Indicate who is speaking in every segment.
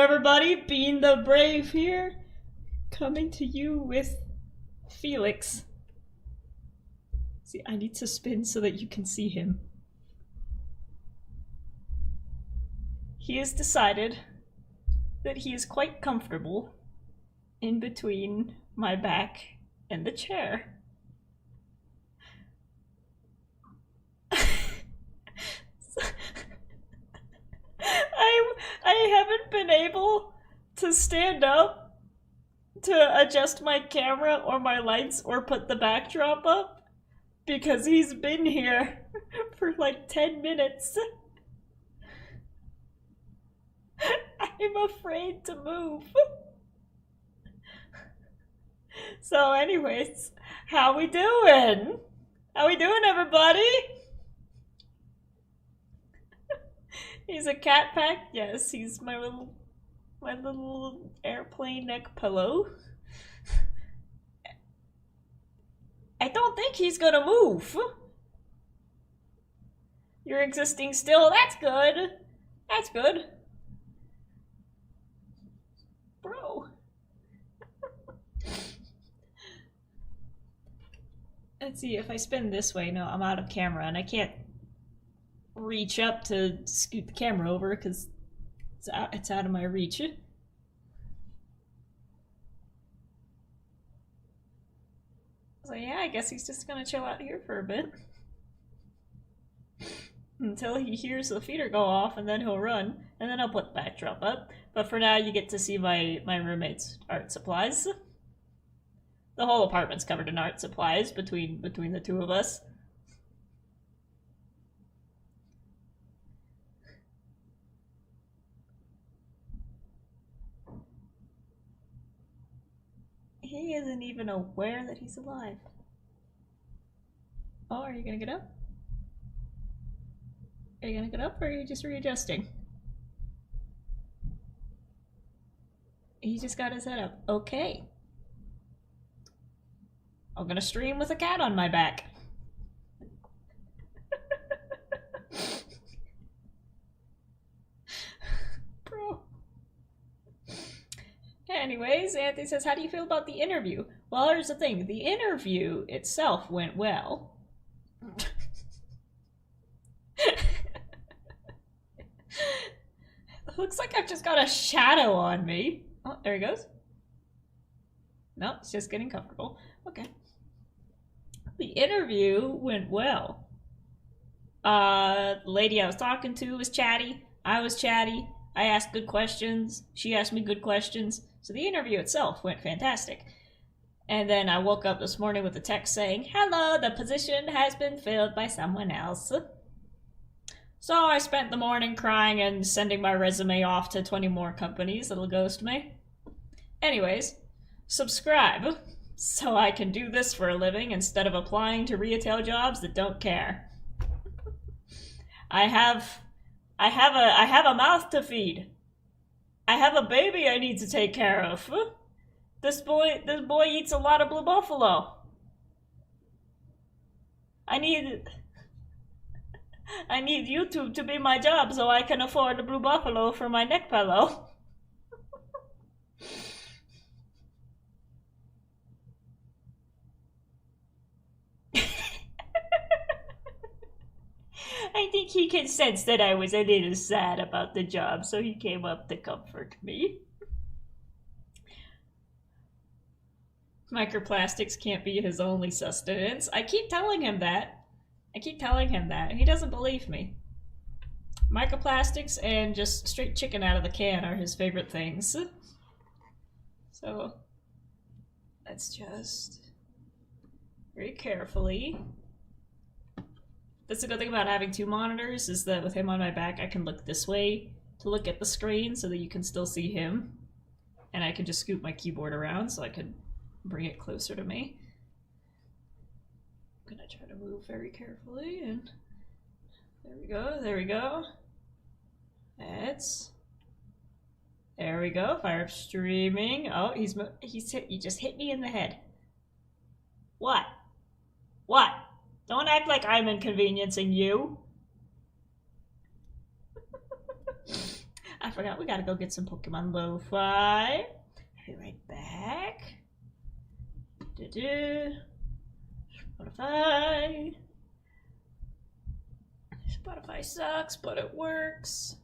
Speaker 1: everybody, being the brave here, coming to you with Felix. See, I need to spin so that you can see him. He has decided that he is quite comfortable in between my back and the chair. I haven't been able to stand up to adjust my camera or my lights or put the backdrop up because he's been here for like 10 minutes. I'm afraid to move. So anyways, how we doing? How we doing, everybody? He's a cat pack. Yes, he's my little airplane neck pillow. I don't think he's gonna move. You're existing still. That's good. That's good. Bro. Let's see, if I spin this way, no, I'm out of camera and I can't reach up to scoot the camera over because it's out of my reach. So yeah, I guess he's just gonna chill out here for a bit until he hears the feeder go off, and then he'll run, and then I'll put the backdrop up. But for now, you get to see my roommate's art supplies. The whole apartment's covered in art supplies between the two of us. He isn't even aware that he's alive. Oh, are you gonna get up? Are you gonna get up, or are you just readjusting? He just got his head up. Okay. I'm gonna stream with a cat on my back. Bro. Anyways, Anthony says, how do you feel about the interview? Well, here's the thing. The interview itself went well. Looks like I've just got a shadow on me. Oh, there he goes. No, it's just getting comfortable. Okay. The interview went well. The lady I was talking to was chatty. I was chatty. I asked good questions. She asked me good questions. So the interview itself went fantastic. And then I woke up this morning with a text saying, hello, the position has been filled by someone else. So I spent the morning crying and sending my resume off to 20 more companies that'll ghost me. Anyways, subscribe so I can do this for a living instead of applying to retail jobs that don't care. I have a mouth to feed. I have a baby I need to take care of. This boy eats a lot of Blue Buffalo. I need YouTube to be my job so I can afford a Blue Buffalo for my neck pillow. I think he can sense that I was a little sad about the job, so he came up to comfort me. Microplastics can't be his only sustenance. I keep telling him that. He doesn't believe me. Microplastics and just straight chicken out of the can are his favorite things. So, let's just very carefully. That's the good thing about having two monitors, is that with him on my back, I can look this way to look at the screen so that you can still see him. And I can just scoop my keyboard around so I can bring it closer to me. I'm gonna try to move very carefully, and there we go, there we go. There we go, fire streaming. Oh, he just hit me in the head. What? What? Don't act like I'm inconveniencing you. I forgot, we gotta go get some Pokemon Lo-Fi. I'll be right back. Spotify. Spotify sucks, but it works.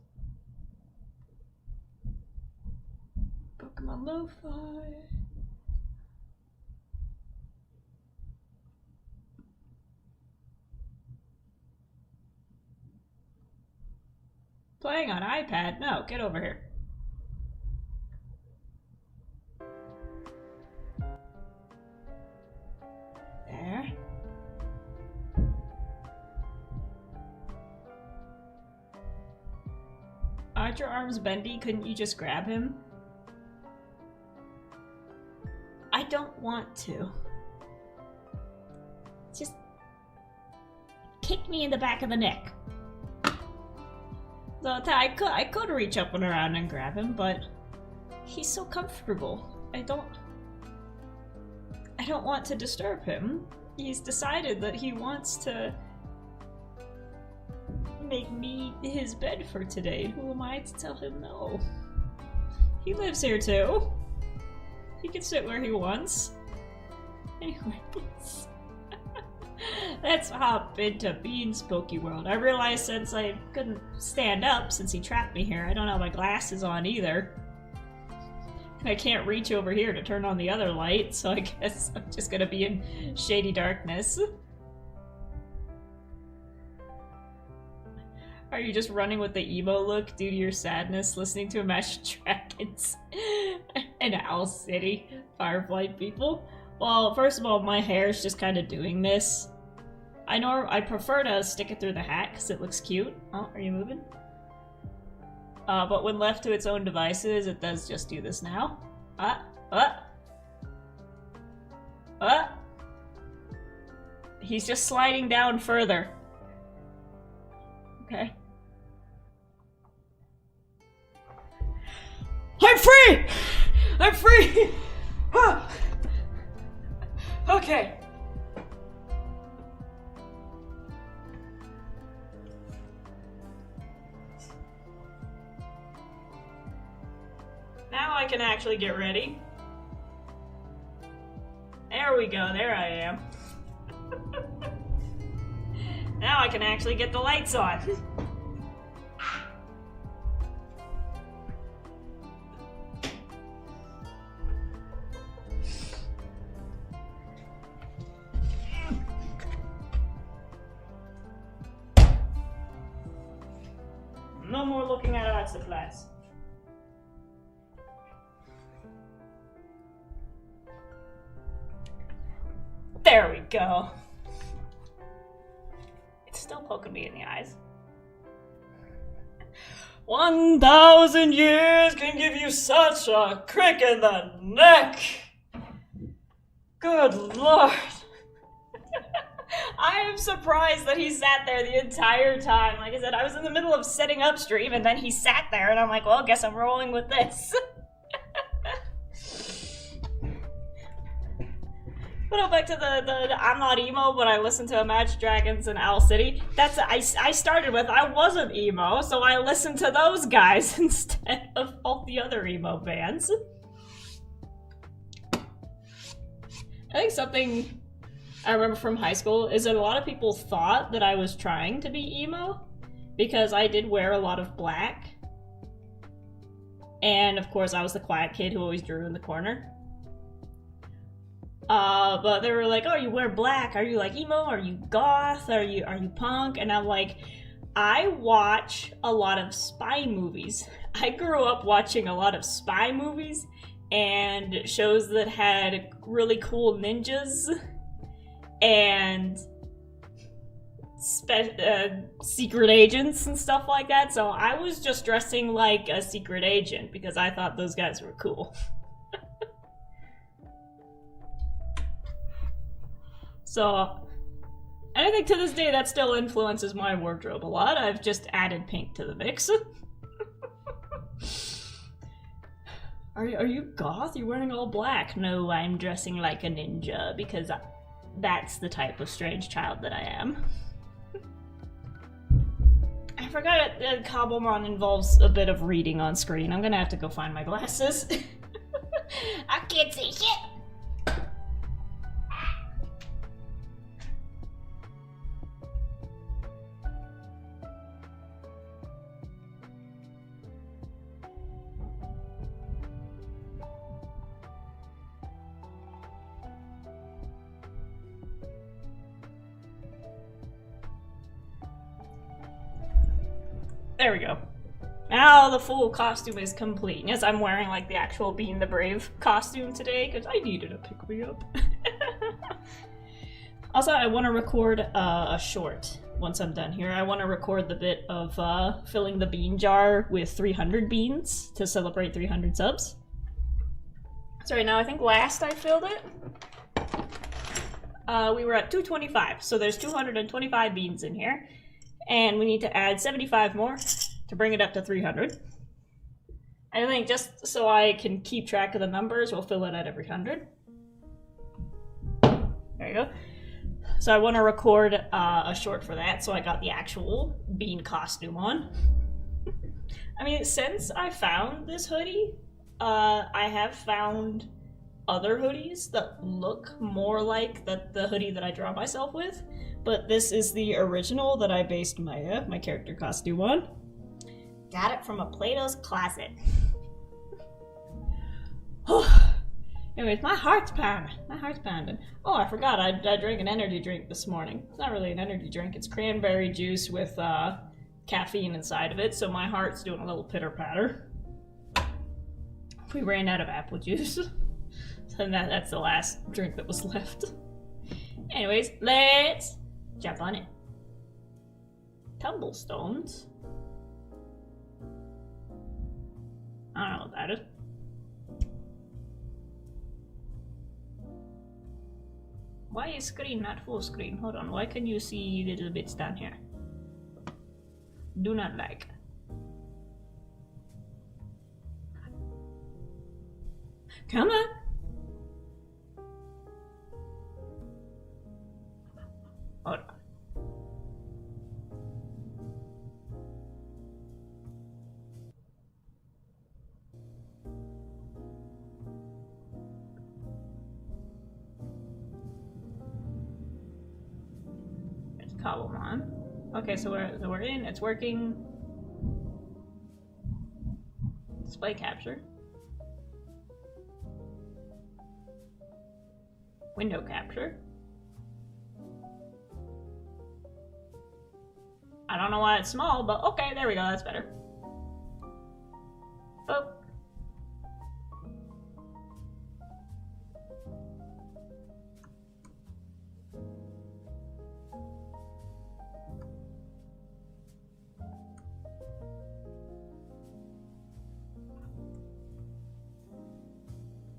Speaker 1: Pokemon Lo-Fi. Playing on iPad? No, get over here. There. Aren't your arms bendy? Couldn't you just grab him? I don't want to. Just kick me in the back of the neck. So I could reach up and around and grab him, but he's so comfortable. I don't want to disturb him. He's decided that he wants to make me his bed for today. Who am I to tell him no? He lives here too. He can sit where he wants. Anyways. Let's hop into Bean's Pokeworld. I realized since I couldn't stand up since he trapped me here, I don't have my glasses on either. I can't reach over here to turn on the other light, so I guess I'm just gonna be in shady darkness. Are you just running with the emo look due to your sadness, listening to Imagine Dragons and Owl City, Firefly people? Well, first of all, my hair is just kind of doing this. I prefer to stick it through the hat because it looks cute. Oh, are you moving? But when left to its own devices, it does just do this now. He's just sliding down further. Okay. I'm free! I'm free! Okay. Now I can actually get ready. There we go, there I am. Now I can actually get the lights on. No more looking at art supplies. There we go. It's still poking me in the eyes. 1,000 years can give you such a crick in the neck. Good Lord. I am surprised that he sat there the entire time. Like I said, I was in the middle of setting up stream and then he sat there and I'm like, well, guess I'm rolling with this. But no, back to the I'm not emo, but I listen to Imagine Dragons and Owl City. That's I started with I wasn't emo, so I listened to those guys instead of all the other emo bands. I think something I remember from high school is that a lot of people thought that I was trying to be emo because I did wear a lot of black. And of course I was the quiet kid who always drew in the corner. But they were like, oh, you wear black, are you like emo, are you goth, are you punk? And I'm like, I watch a lot of spy movies. I grew up watching a lot of spy movies and shows that had really cool ninjas and secret agents and stuff like that, so I was just dressing like a secret agent because I thought those guys were cool. So, and I think to this day that still influences my wardrobe a lot. I've just added pink to the mix. Are you goth? You're wearing all black. No, I'm dressing like a ninja because that's the type of strange child that I am. I forgot that Cobblemon involves a bit of reading on screen. I'm gonna have to go find my glasses. I can't see shit! There we go. Now the full costume is complete. Yes, I'm wearing like the actual Being the Brave costume today because I needed a pick-me-up. Also, I want to record a short once I'm done here. I want to record the bit of filling the bean jar with 300 beans to celebrate 300 subs. So right now, I think last I filled it, we were at 225. So there's 225 beans in here. And we need to add 75 more to bring it up to 300. I think just so I can keep track of the numbers, we'll fill it at every 100. There you go. So I want to record a short for that, so I got the actual bean costume on. I mean, since I found this hoodie, I have found other hoodies that look more like the hoodie that I draw myself with. But this is the original that I based my character costume on. Got it from a Plato's Closet. Anyways, my heart's pounding. My heart's pounding. Oh, I forgot. I drank an energy drink this morning. It's not really an energy drink. It's cranberry juice with caffeine inside of it. So my heart's doing a little pitter-patter. We ran out of apple juice. So that's the last drink that was left. Anyways, let's jump on it. Tumblestones? I don't know what that is. Why is screen not full screen? Hold on, why can you see little bits down here? Do not like. Come on! Hold on. It's Cobblemon. Okay, so we're in. It's working. Display capture. Window capture. I don't know why it's small, but okay, there we go, that's better. Oh.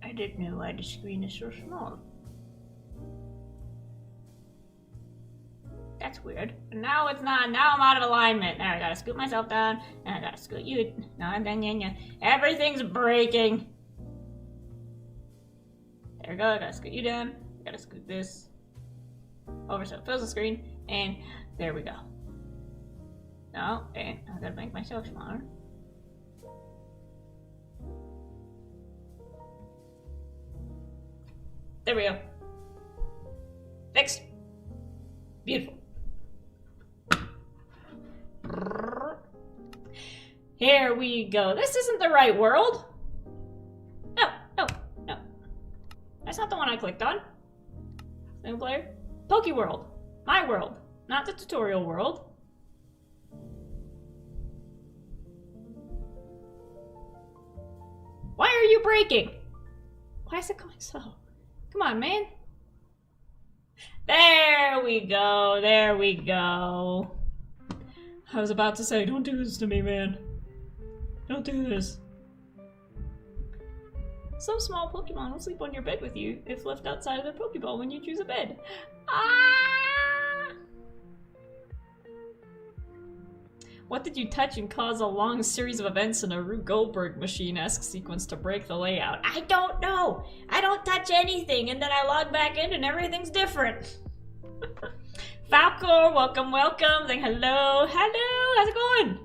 Speaker 1: I didn't know why the screen is so small. That's weird. Now it's not. Now I'm out of alignment. Now I gotta scoot myself down, and I gotta scoot you. No, everything's breaking. There we go. I gotta scoot you down. I gotta scoot this over so it fills the screen, and there we go. No, and I gotta make myself smaller. There we go. Fixed. Beautiful. Here we go. This isn't the right world. No. That's not the one I clicked on. Single player. Poke World. My world. Not the tutorial world. Why are you breaking? Why is it going slow? Come on, man. There we go. There we go. I was about to say, don't do this to me, man. Don't do this. Some small Pokemon will sleep on your bed with you if left outside of their Pokeball when you choose a bed. Ah! What did you touch and cause a long series of events in a Rube Goldberg machine-esque sequence to break the layout? I don't know! I don't touch anything, and then I log back in and everything's different. Falcor, welcome, welcome. Saying hello, hello, how's it going?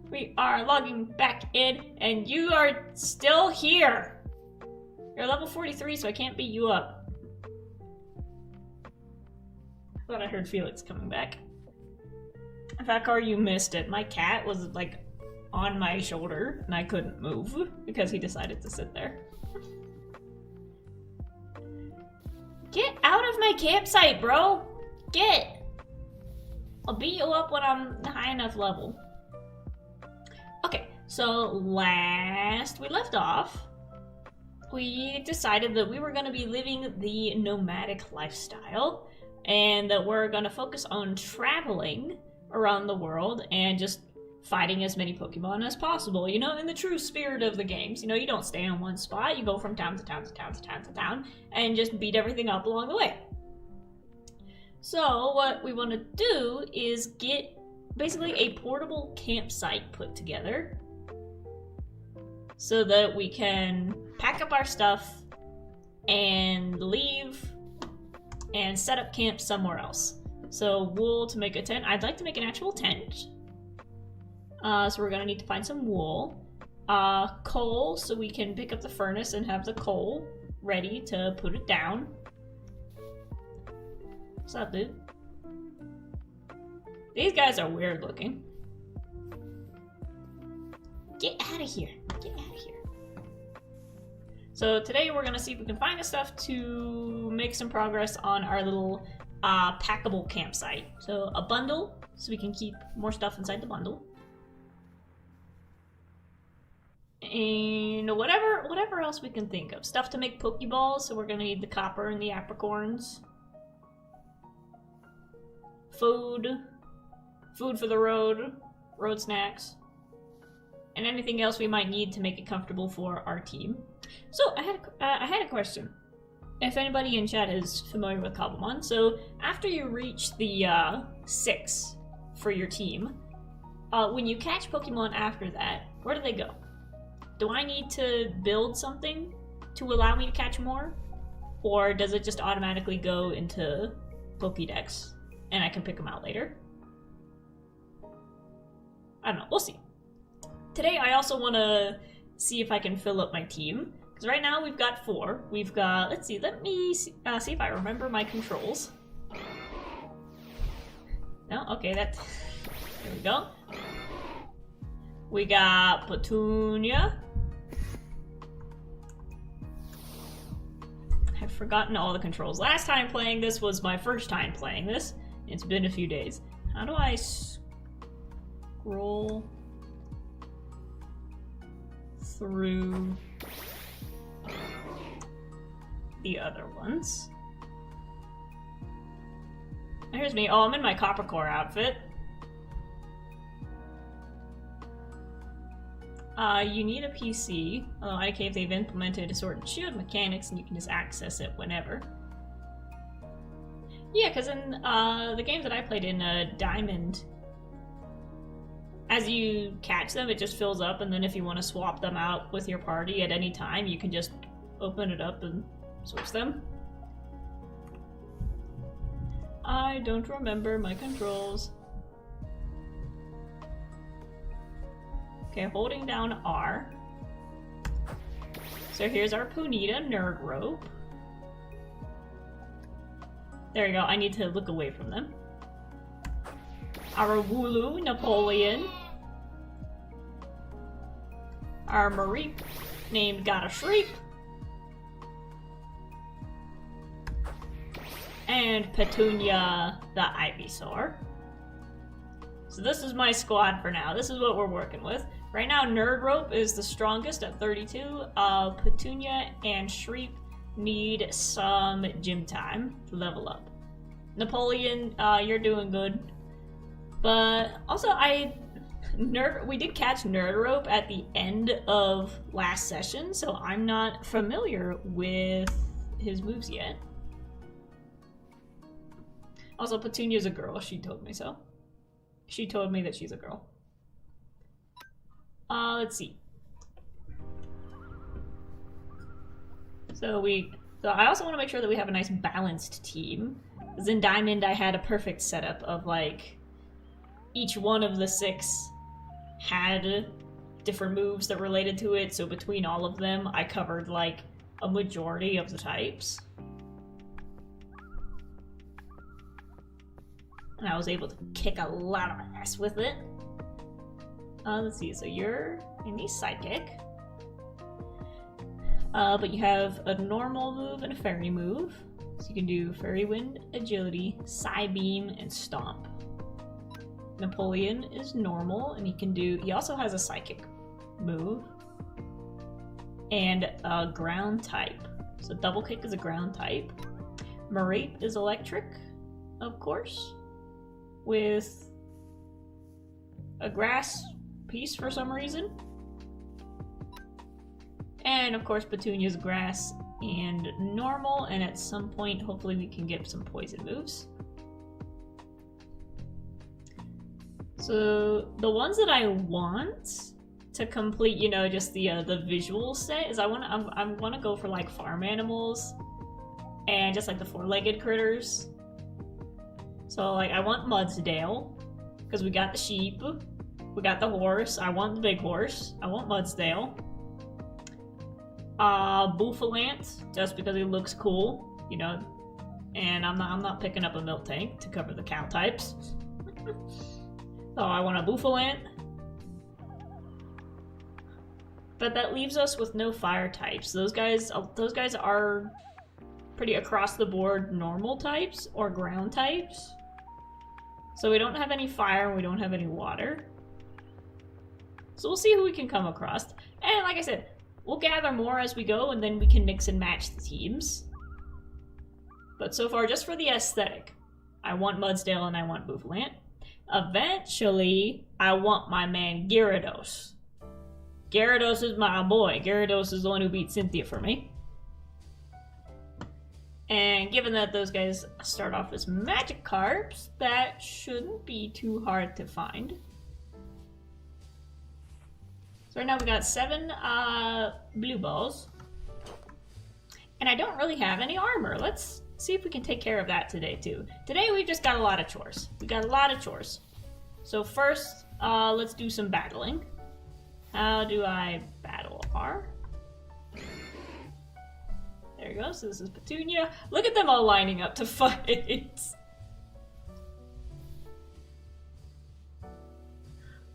Speaker 1: We are logging back in, and you are still here. You're level 43, so I can't beat you up. I thought I heard Felix coming back. Falcor, you missed it. My cat was like on my shoulder, and I couldn't move because he decided to sit there. Get out of my campsite, bro! Get! I'll beat you up when I'm high enough level. Okay, so last we left off, we decided that we were going to be living the nomadic lifestyle, and that we're going to focus on traveling around the world and just fighting as many Pokemon as possible, you know, in the true spirit of the games. You know, you don't stay in one spot, you go from town to town to town to town to town, and just beat everything up along the way. So what we want to do is get basically a portable campsite put together so that we can pack up our stuff and leave and set up camp somewhere else. So wool to make a tent. I'd like to make an actual tent. So we're gonna need to find some wool. Coal, so we can pick up the furnace and have the coal ready to put it down. What's up, dude? These guys are weird looking. Get out of here. Get out of here. So today we're gonna see if we can find the stuff to make some progress on our little packable campsite. So a bundle, so we can keep more stuff inside the bundle. And whatever else we can think of. Stuff to make Pokeballs, so we're gonna need the copper and the apricorns. Food for the road snacks, and anything else we might need to make it comfortable for our team. So I had a question. If anybody in chat is familiar with Cobblemon, so after you reach the 6 for your team, when you catch Pokemon after that, where do they go? Do I need to build something to allow me to catch more? Or does it just automatically go into Pokédex and I can pick them out later? I don't know, we'll see. Today I also want to see if I can fill up my team. Because right now we've got 4. We've got, let's see, let me see if I remember my controls. No? Okay, there we go. We got Petunia. I've forgotten all the controls. Last time playing this was my first time playing this. It's been a few days. How do I scroll through the other ones? Here's me. Oh, I'm in my Copper Core outfit. You need a PC. IK, they've implemented a Sword and Shield mechanics and you can just access it whenever. Yeah, because in the games that I played in Diamond, as you catch them, it just fills up, and then if you want to swap them out with your party at any time, you can just open it up and switch them. I don't remember my controls. Okay, holding down R. So here's our Ponyta Nerd Rope. There you go, I need to look away from them. Our Wooloo Napoleon. Our Mareep named Gotta Shriek. And Petunia the Ivysaur. So this is my squad for now. This is what we're working with. Right now, Nerd Rope is the strongest at 32. Petunia and Shriek need some gym time to level up. Napoleon, you're doing good. But also, we did catch Nerd Rope at the end of last session, so I'm not familiar with his moves yet. Also, Petunia's a girl. She told me so. She told me that she's a girl. Let's see. So So I also want to make sure that we have a nice balanced team. Because in Diamond, I had a perfect setup of, like, each one of the 6 had different moves that related to it, so between all of them, I covered, like, a majority of the types. And I was able to kick a lot of ass with it. Let's see, so you're in the Psychic. But you have a normal move and a fairy move. So you can do Fairy Wind, Agility, Psy Beam, and Stomp. Napoleon is normal, and he also has a Psychic move. And a Ground type. So Double Kick is a Ground type. Marape is Electric, of course. With a Grass piece for some reason. And of course Petunia's Grass and normal, and at some point hopefully we can get some poison moves. So the ones that I want to complete, you know, just the visual set is I want to go for like farm animals and just like the 4-legged critters. So like I want Mudsdale because we got the sheep, we got the horse. I want the big horse. I want Mudsdale. Bouffalant, just because he looks cool, you know, and I'm not picking up a milk tank to cover the cow types. So I want a Bouffalant. But that leaves us with no fire types. Those guys are pretty across the board normal types or ground types. So we don't have any fire and we don't have any water. So we'll see who we can come across. And like I said, we'll gather more as we go, and then we can mix and match the teams. But so far, just for the aesthetic, I want Mudsdale and I want Bouffalant. Eventually, I want my man Gyarados. Gyarados is my boy. Gyarados is the one who beat Cynthia for me. And given that those guys start off as Magikarps, that shouldn't be too hard to find. So right now we got 7 blue balls. And I don't really have any armor. Let's see if we can take care of that today too. Today we've just got a lot of chores. We got a lot of chores. So first, let's do some battling. How do I battle R? There you go, so this is Petunia. Look at them all lining up to fight.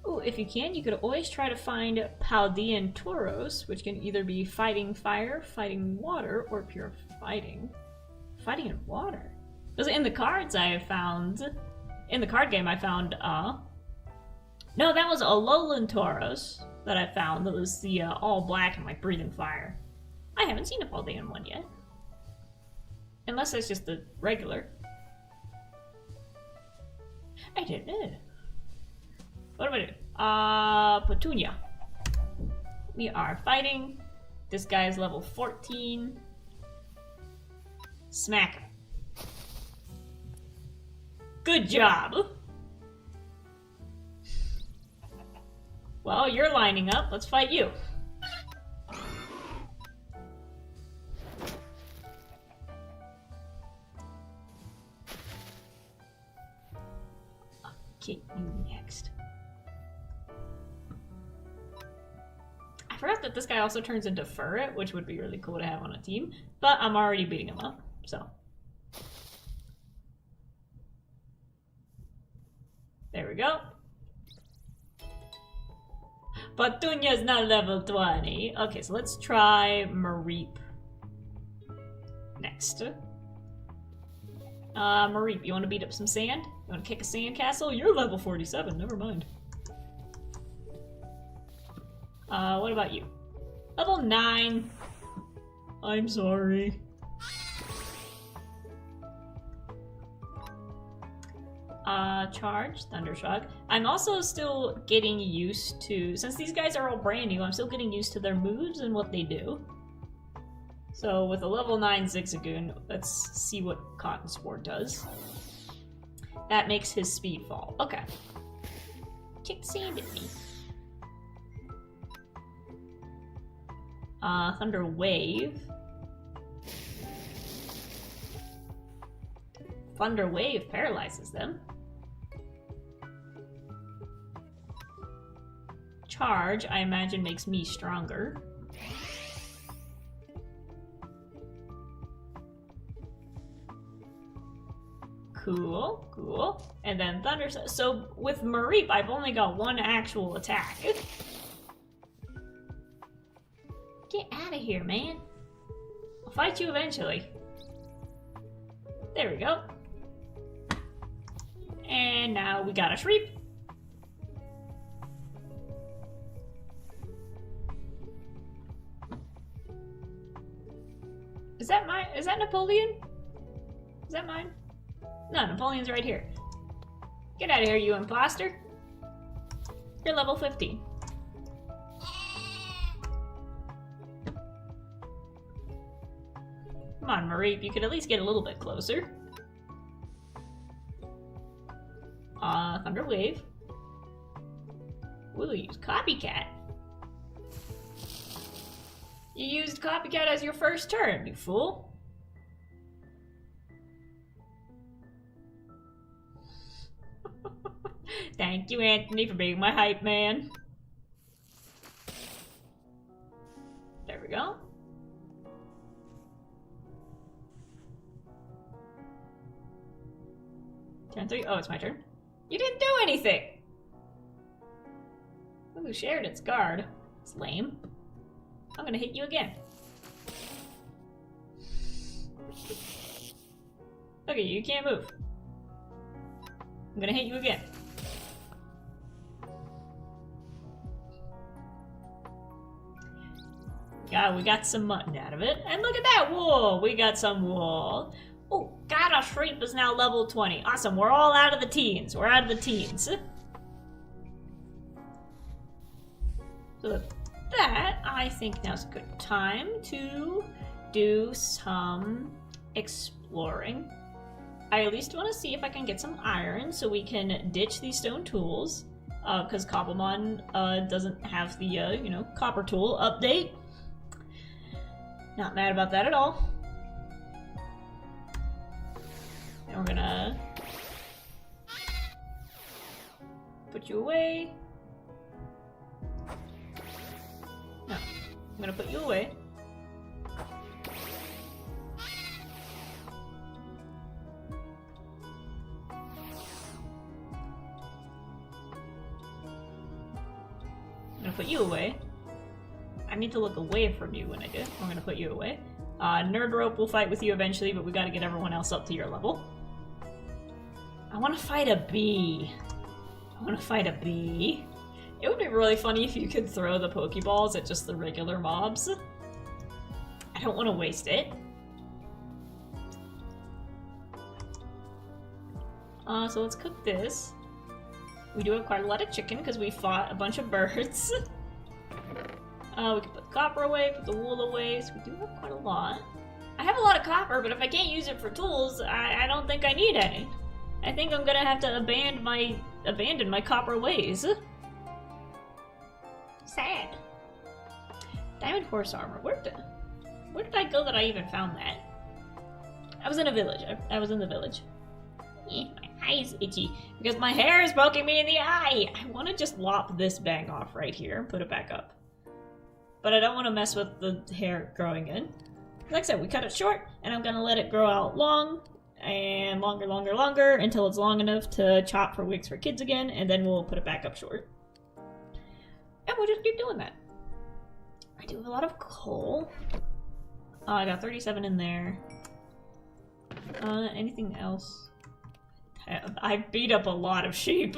Speaker 1: Ooh, if you can, you could always try to find Paldean Tauros, which can either be fighting fire, fighting water, or pure fighting. Fighting in water? Because in the cards I found, in the card game I found, no, that was a Alolan Tauros that I found that was the all black and like breathing fire. I haven't seen a Paldean one yet. Unless it's just the regular. I don't know. What do I do? Petunia. We are fighting. This guy is level 14. Smack him. Good job. Well, you're lining up. Let's fight you. Okay, you next. I forgot that this guy also turns into Furret, which would be really cool to have on a team, but I'm already beating him up, so. There we go. Petunia's not level 20. Okay, so let's try Mareep next. Mareep, you want to beat up some sand? You want to kick a sandcastle? You're level 47, never mind. What about you? Level 9. I'm sorry. Charge, Thundershock. I'm also still getting used to, since these guys are all brand new, I'm still getting used to their moves and what they do. So with a level 9 Zigzagoon, let's see what Cotton Spore does. That makes his speed fall. Okay. Kick sand at me. Thunder Wave. Thunder Wave paralyzes them. Charge, I imagine, makes me stronger. Cool, cool. And then Thunder... So with Mareep, I've only got one actual attack. Get out of here, man. I'll fight you eventually. There we go. And now we got a Shreep. Is that mine? Is that Napoleon? Is that mine? No, Napoleon's right here. Get out of here, you imposter. You're level 15. Come on, Mareep, you could at least get a little bit closer. Thunder Wave. We'll use Copycat. You used Copycat as your first turn, you fool. Thank you, Anthony, for being my hype man. There we go. Turn 3. Oh, it's my turn. You didn't do anything! Ooh, shared its guard. It's lame. I'm gonna hit you again. Okay, you can't move. I'm gonna hit you again. Yeah, we got some mutton out of it. And look at that wool! We got some wool. Oh, God, our Shreep is now level 20. Awesome, we're all out of the teens. We're out of the teens. So with that, I think now's a good time to do some exploring. I at least want to see if I can get some iron so we can ditch these stone tools. Because Cobblemon doesn't have the, you know, copper tool update. Not mad about that at all. And we're gonna put you away. No, I'm gonna put you away. I'm gonna put you away. I need to look away from you when I do. I'm gonna put you away. Nerd Rope will fight with you eventually, but we gotta get everyone else up to your level. I wanna fight a bee. I wanna fight a bee. It would be really funny if you could throw the Pokeballs at just the regular mobs. I don't wanna waste it. So let's cook this. We do have quite a lot of chicken because we fought a bunch of birds. We can put the copper away, put the wool away, so we do have quite a lot. I have a lot of copper, but if I can't use it for tools, I don't think I need any. I think I'm gonna have to abandon my copper ways. Sad. Diamond horse armor. Where did I go that I even found that? I was in a village. I was in the village. My eye is itchy because my hair is poking me in the eye. I want to just lop this bang off right here and put it back up. But I don't want to mess with the hair growing in. Like I said, we cut it short, and I'm going to let it grow out long, and longer, longer, longer, until it's long enough to chop for wigs for kids again, and then we'll put it back up short. And we'll just keep doing that. I do have a lot of coal. I got 37 in there. Anything else? I beat up a lot of sheep.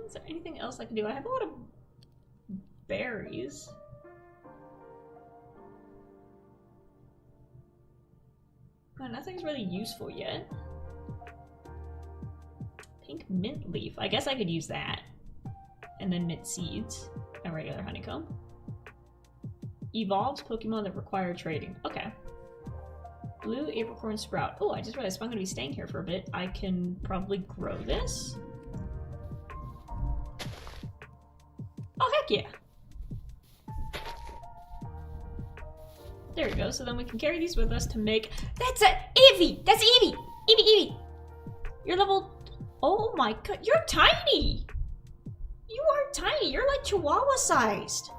Speaker 1: Is there anything else I can do? I have a lot of berries. Oh, nothing's really useful yet. Pink mint leaf. I guess I could use that. And then mint seeds. And regular honeycomb. Evolves Pokemon that require trading. Okay. Blue apricorn sprout. Oh, I just realized if I'm going to be staying here for a bit, I can probably grow this. Oh, heck yeah. There we go. So then we can carry these with us to make... That's a Eevee! That's Eevee! Eevee! You're level... Oh my god, you're tiny! You are tiny. You're like Chihuahua sized.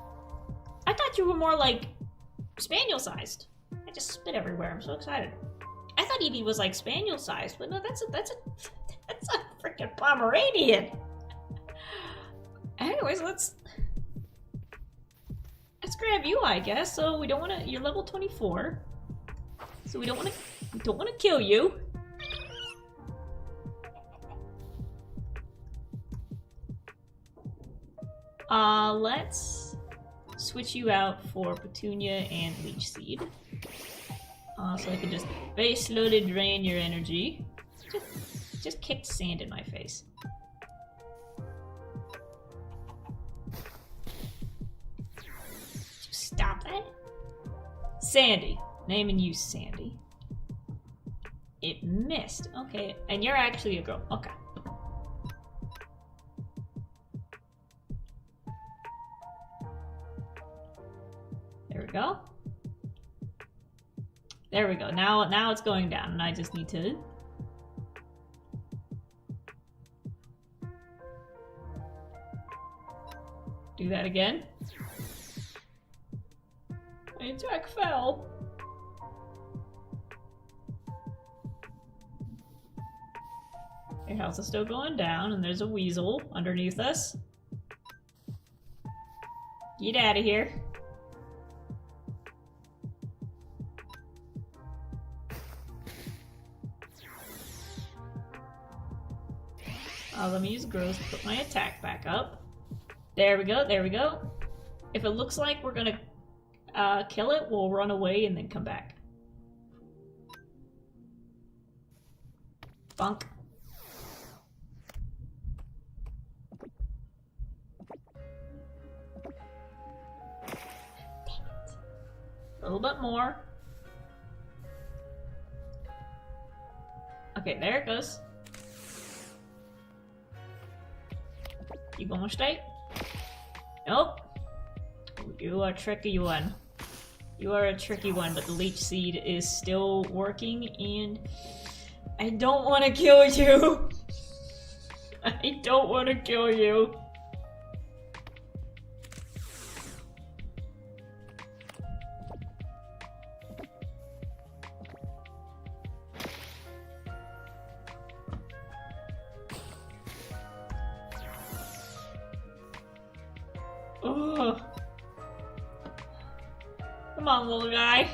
Speaker 1: I thought you were more like Spaniel sized. I just spit everywhere. I'm so excited. I thought Eevee was like Spaniel sized, but no, that's a freaking Pomeranian. Anyways, let's grab you, I guess. So we don't want to. You're level 24, so we don't want to kill you. Let's switch you out for Petunia and Leech Seed. So I can just very slowly drain your energy. Just kicked sand in my face. Stop that. Sandy. Naming you Sandy. It missed. Okay, and you're actually a girl. Okay. There we go. There we go. Now it's going down, and I just need to... do that again. My attack fell. Your health is still going down, and there's a weasel underneath us. Get out of here. Let me use growth to put my attack back up. There we go, there we go. If it looks like we're gonna kill it, we'll run away and then come back. Bunk. Dang it. A little bit more. Okay, there it goes. You gonna stay? Nope. You are a tricky one. You are a tricky one, but the Leech Seed is still working, and I don't want to kill you. I don't want to kill you. Ugh. Come on, little guy.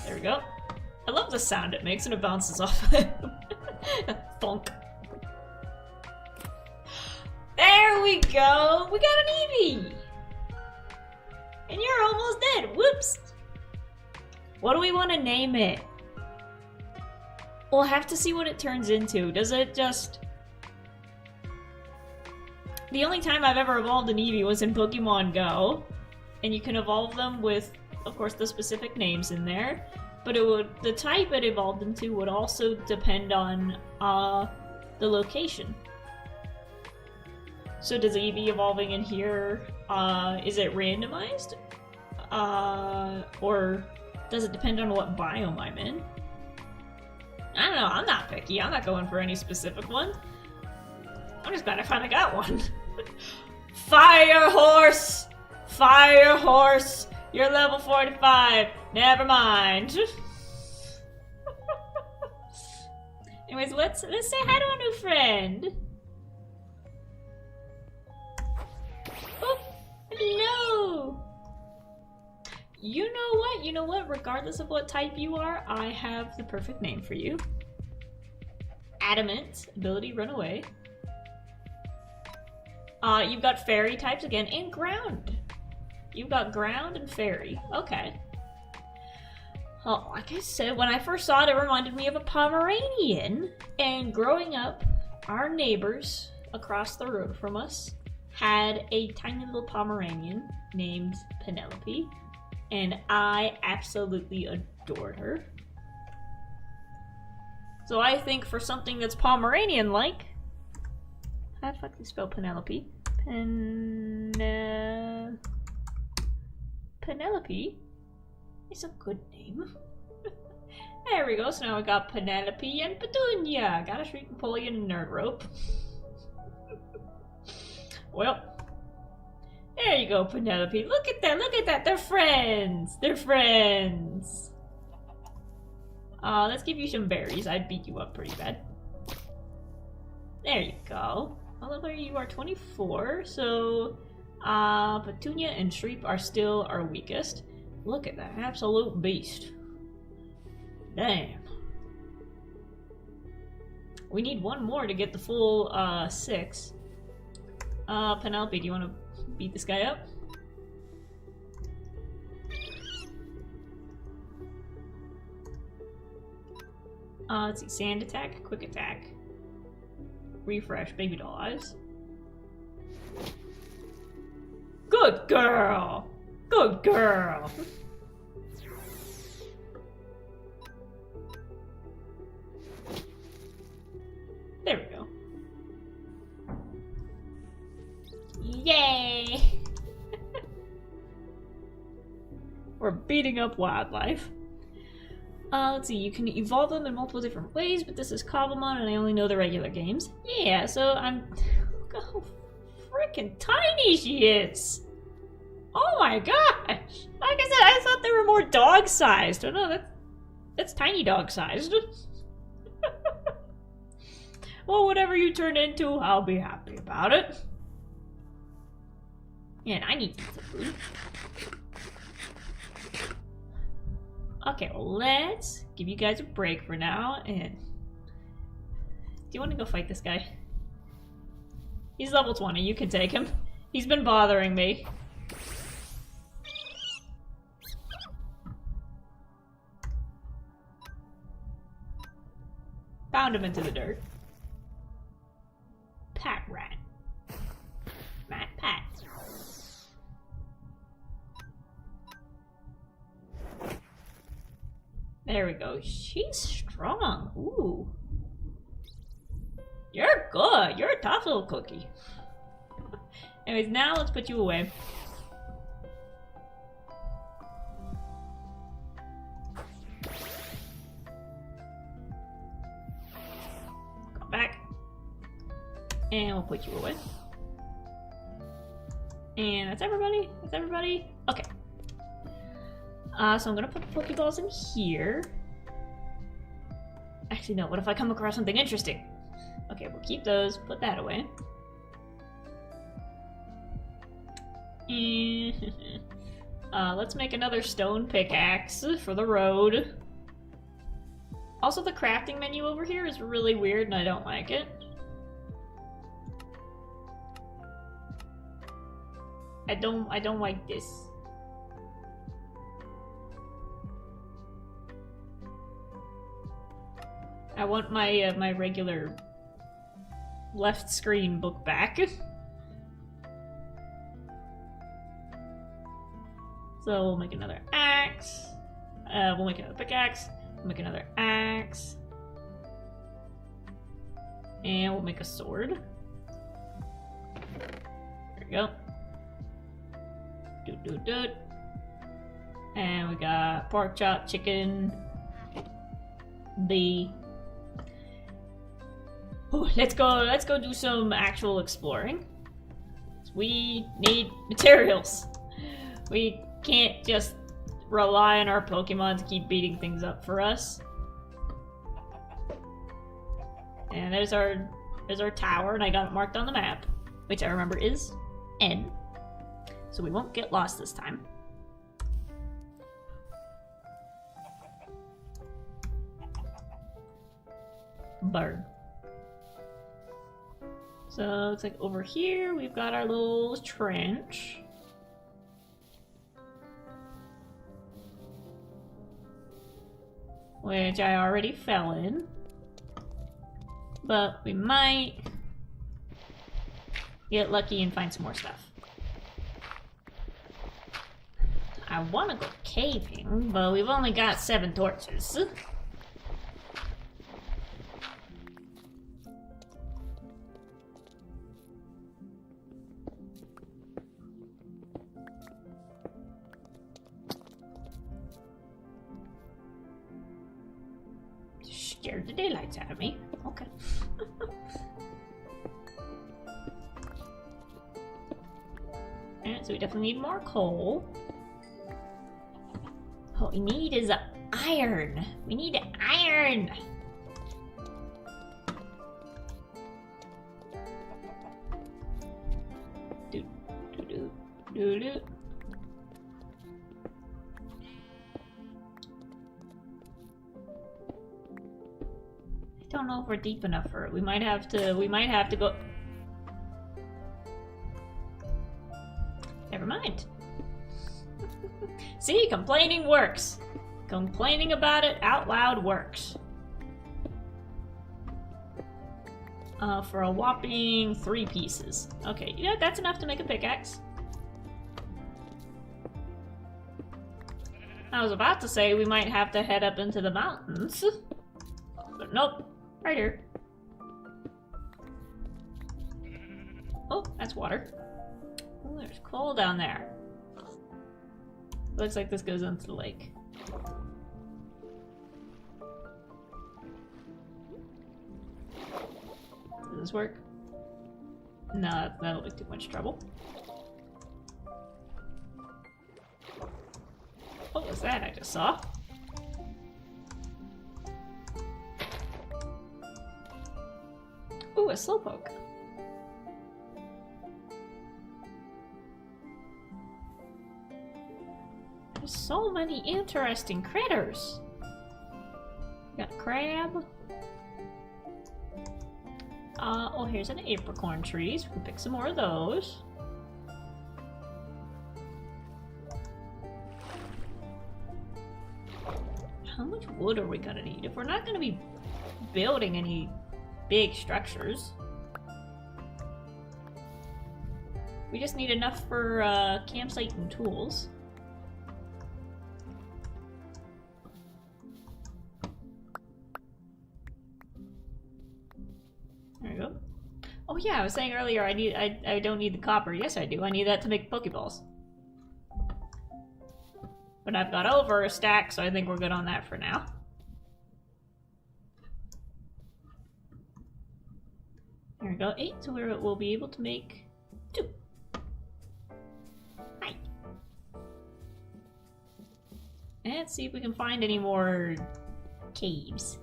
Speaker 1: There we go. I love the sound it makes when it bounces off. Thunk. There we go! We got an Eevee! And you're almost dead. Whoops! What do we want to name it? We'll have to see what it turns into. Does it just... The only time I've ever evolved an Eevee was in Pokemon Go. And you can evolve them with, of course, the specific names in there. But it would, the type it evolved into would also depend on the location. So does Eevee evolving in here, is it randomized? Or does it depend on what biome I'm in? I don't know, I'm not picky. I'm not going for any specific one. I'm just glad I finally got one. Fire Horse! Fire Horse! You're level 45. Never mind. Anyways, let's say hi to our new friend. Oh, hello! You know what? You know what? Regardless of what type you are, I have the perfect name for you. Adamant. Ability, run away. You've got fairy types again, and ground. You've got ground and fairy. Okay. Well, like I said, when I first saw it, it reminded me of a Pomeranian. And growing up, our neighbors across the road from us had a tiny little Pomeranian named Penelope. And I absolutely adored her. So I think for something that's Pomeranian-like, how the fuck do you spell Penelope? Penelope? It's a good name. There we go, so now we got Penelope and Petunia. Got a Shriek Napoleon and Nerd Rope. Well, there you go, Penelope. Look at that, they're friends! They're friends! Let's give you some berries. I beat you up pretty bad. There you go. Oliver, you are 24, so Petunia and Shreep are still our weakest. Look at that absolute beast. Damn. We need one more to get the full 6. Penelope, do you want to beat this guy up? Let's see, sand attack, quick attack. Refresh, baby doll eyes. Good girl! Good girl! There we go. Yay! We're beating up wildlife. Let's see, you can evolve them in multiple different ways, but this is Cobblemon and I only know the regular games. Yeah, so I'm... Look how freaking tiny she is! Oh my gosh! Like I said, I thought they were more dog-sized. Oh no, that's tiny dog-sized. Well, whatever you turn into, I'll be happy about it. And I need some food. Okay, well, let's give you guys a break for now, and... Do you want to go fight this guy? He's level 20, you can take him. He's been bothering me. Pound him into the dirt. Pat rat. Rat pat. There we go. She's strong. Ooh. You're good. You're a tough little cookie. Anyways, now let's put you away. Go back. And we'll put you away. And that's everybody. That's everybody. Okay. So I'm gonna put the Pokeballs in here. Actually, no. What if I come across something interesting? Okay, we'll keep those. Put that away. And let's make another stone pickaxe for the road. Also, the crafting menu over here is really weird, and I don't like it. I don't like this. I want my my regular left screen book back. So we'll make another axe. We'll make another pickaxe. We'll make another axe. And we'll make a sword. There we go. Doot. And we got pork chop, chicken, the... Ooh, let's go do some actual exploring. We need materials. We can't just rely on our Pokemon to keep beating things up for us. And there's our tower, and I got it marked on the map, which I remember is N. So we won't get lost this time. Bird. So it's like over here we've got our little trench. Which I already fell in. But we might get lucky and find some more stuff. I want to go caving, but we've only got 7 torches. scared the daylights out of me. Okay. Alright, so we definitely need more coal. What we need is iron. We need iron. Do do do do do. I don't know if we're deep enough for it. We might have to go. Never mind. See, complaining works. Complaining about it out loud works. For a whopping 3 pieces. Okay, you know, that's enough to make a pickaxe. I was about to say we might have to head up into the mountains. But nope, right here. Oh, that's water. Oh, there's coal down there. Looks like this goes into the lake. Does this work? No, that'll be too much trouble. What was that I just saw? Ooh, a slowpoke. There's so many interesting critters. Got a crab. Oh, here's an apricorn tree, so we can pick some more of those. How much wood are we gonna need? If we're not gonna be building any big structures, we just need enough for campsite and tools. There we go. Oh yeah, I was saying earlier I don't need the copper. Yes I do. I need that to make Pokeballs. But I've got over a stack, so I think we're good on that for now. There we go. 8, so we'll be able to make 2. Hi. And let's see if we can find any more caves.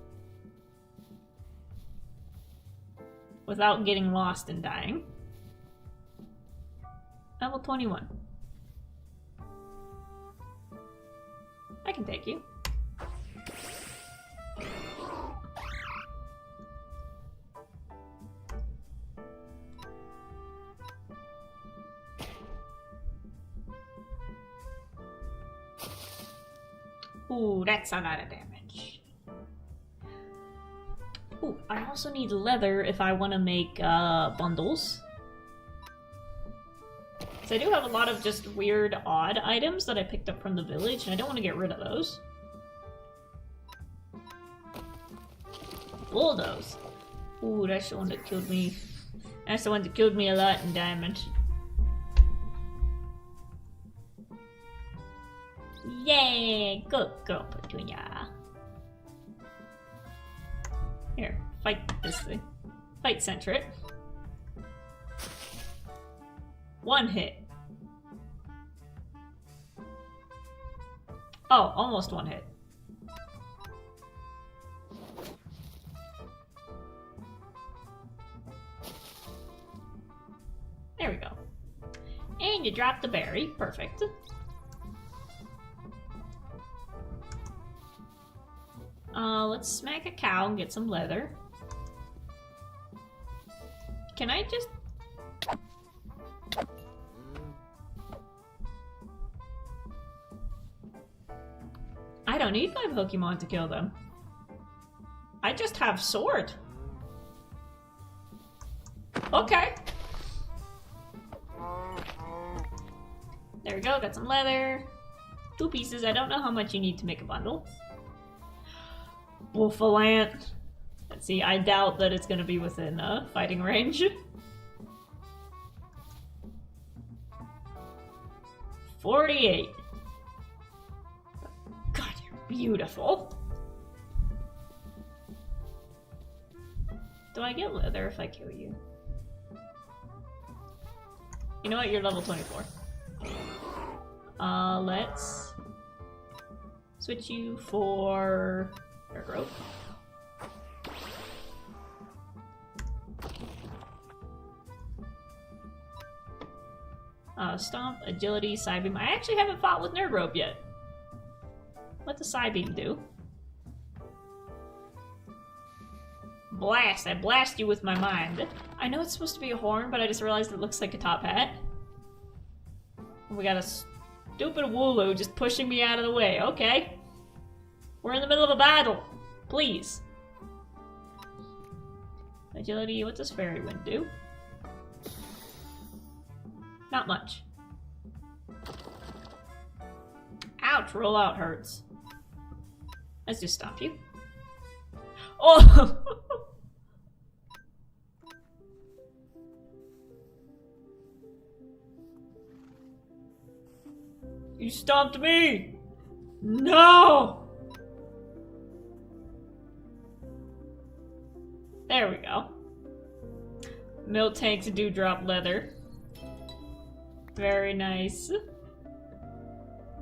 Speaker 1: Without getting lost and dying. Level 21. I can take you. Ooh, that's a lot of damage. Ooh, I also need leather if I want to make bundles. So I do have a lot of just weird, odd items that I picked up from the village, and I don't want to get rid of those. Bulldoze. Ooh, that's the one that killed me. That's the one that killed me a lot in damage. Yay! Good girl, Petunia. Here, fight this thing. Fight Centric. 1 hit. Oh, almost 1 hit. There we go. And you dropped the berry. Perfect. Let's smack a cow and get some leather. Can I just... I don't need my Pokemon to kill them. I just have sword. Okay. There we go, got some leather. 2 pieces, I don't know how much you need to make a bundle. Wolfalant. Let's see, I doubt that it's gonna be within fighting range. 48. God, you're beautiful. Do I get leather if I kill you? You know what? You're level 24. Let's switch you for Dark Rope. Stomp, Agility, Side Beam. I actually haven't fought with Nerd Rope yet. What does Side Beam do? Blast! I blast you with my mind. I know it's supposed to be a horn, but I just realized it looks like a top hat. We got a stupid Wooloo just pushing me out of the way. Okay. We're in the middle of a battle. Please. Agility, what does Fairy Wind do? Not much. Ouch, roll out hurts. Let's just stop you. Oh! You stomped me! No! There we go. Milk tanks do drop leather. Very nice.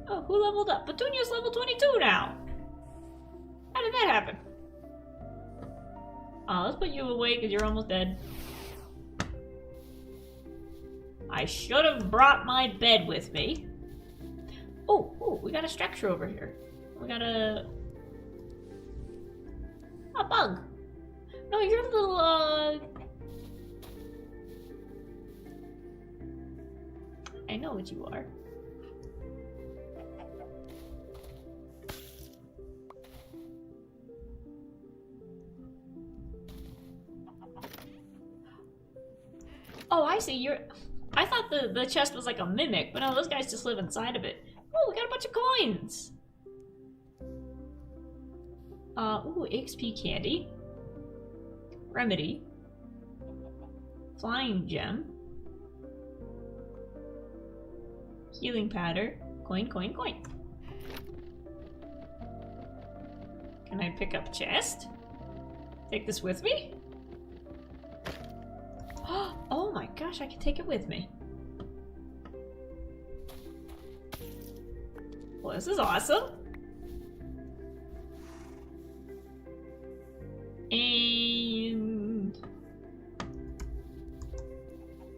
Speaker 1: Oh, who leveled up? Petunia's level 22 now! How did that happen? Let's put you away because you're almost dead. I should have brought my bed with me. Oh, we got a structure over here. We got a bug. No, you're a little, I know what you are. Oh, I see. I thought the chest was like a mimic, but no, those guys just live inside of it. Oh, we got a bunch of coins! Ooh, XP candy. Remedy. Flying gem. Healing powder. Coin, coin, coin. Can I pick up chest? Take this with me? Oh my gosh, I can take it with me. Well, this is awesome. And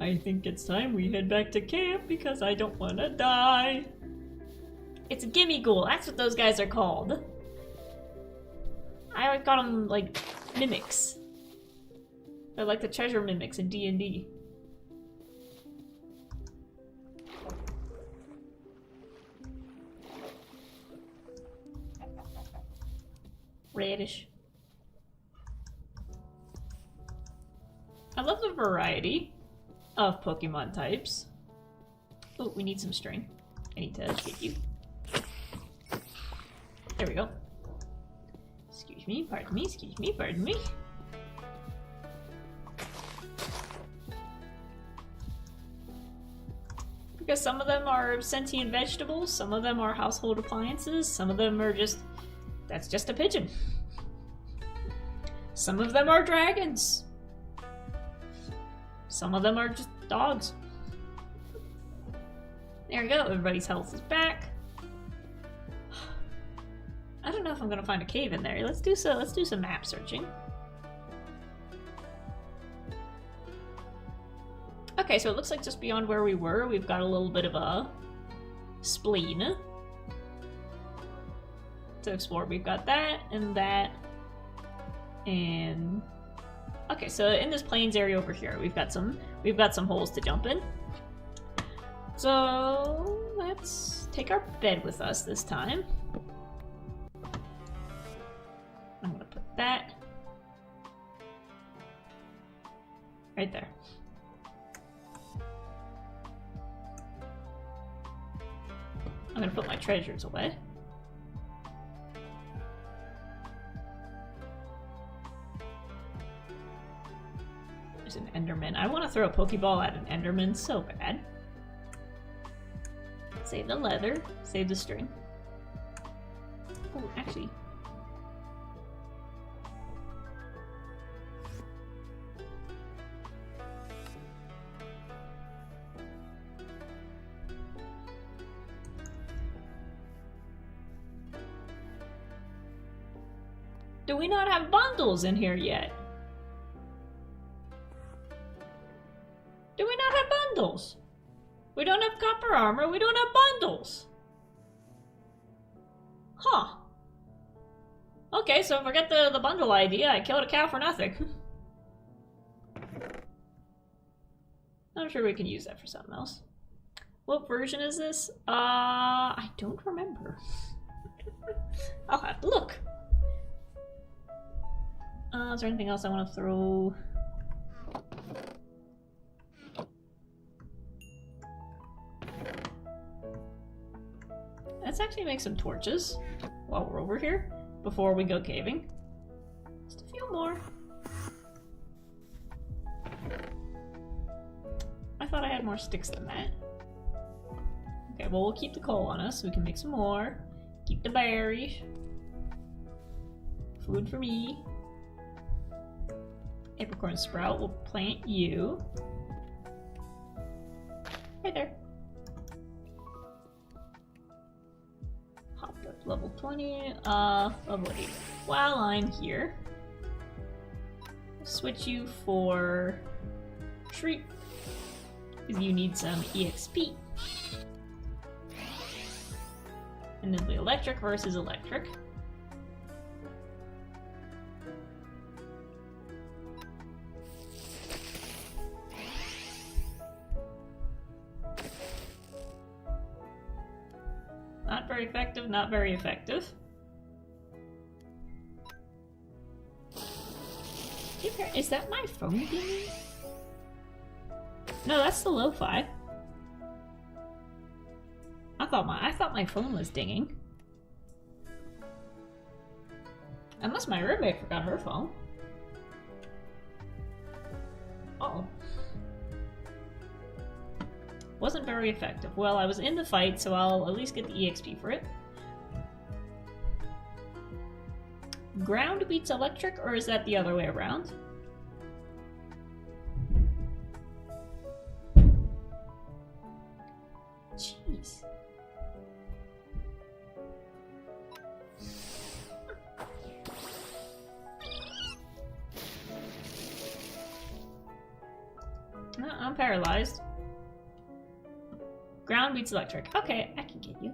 Speaker 1: I think it's time we head back to camp because I don't want to die. It's a gimme ghoul. That's what those guys are called. I always got them like mimics. They're like the treasure mimics in D&D. Radish. I love the variety of Pokemon types. Oh, we need some string. I need to get you. There we go. Excuse me, pardon me, excuse me, pardon me. Because some of them are sentient vegetables, some of them are household appliances, some of them are just... That's just a pigeon. Some of them are dragons. Some of them are just dogs. There we go, everybody's health is back. I don't know if I'm gonna find a cave in there. Let's do some map searching. Okay, so it looks like just beyond where we were, we've got a little bit of a spleen to explore. We've got that, and okay, so in this plains area over here, we've got some holes to jump in. So let's take our bed with us this time. I'm gonna put that right there. I'm gonna put my treasures away. There's an Enderman. I want to throw a Pokeball at an Enderman so bad. Save the leather. Save the string. Oh, actually. Do we not have bundles in here yet? Do we not have bundles? We don't have copper armor, we don't have bundles. Huh. Okay, so forget the bundle idea. I killed a cow for nothing. I'm sure we can use that for something else. What version is this? I don't remember. I'll have to look. Is there anything else I want to throw? Let's actually make some torches while we're over here before we go caving. Just a few more. I thought I had more sticks than that. Okay, well, we'll keep the coal on us so we can make some more. Keep the berries. Food for me. Apricorn sprout, we'll plant you. Right there. Hop up level 20, level 8. While I'm here, switch you for Shriek, because you need some EXP. And then the electric versus electric. Not very effective, not very effective. Is that my phone dinging? No, that's the lo-fi. I thought my phone was dinging. Unless my roommate forgot her phone. Uh-oh. Wasn't very effective. Well, I was in the fight, so I'll at least get the EXP for it. Ground beats electric, or is that the other way around? Jeez. I'm paralyzed. Ground beats electric. Okay, I can get you.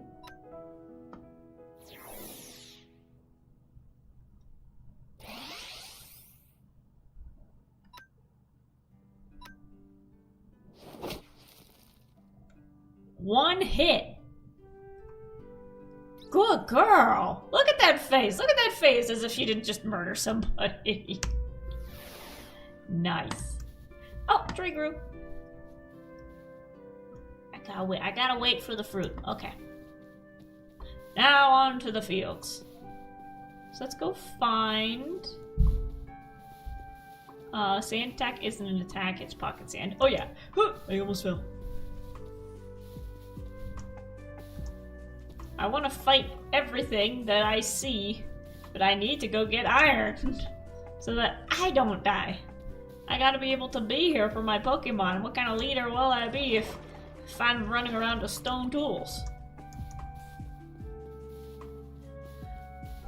Speaker 1: One hit. Good girl. Look at that face. Look at that face as if she didn't just murder somebody. Nice. Oh, tree grew. I gotta wait for the fruit. Okay. Now on to the fields. So let's go find... sand attack isn't an attack, it's pocket sand. Oh yeah. I almost fell. I want to fight everything that I see, but I need to go get iron so that I don't die. I gotta be able to be here for my Pokemon. What kind of leader will I be if I'm running around with stone tools?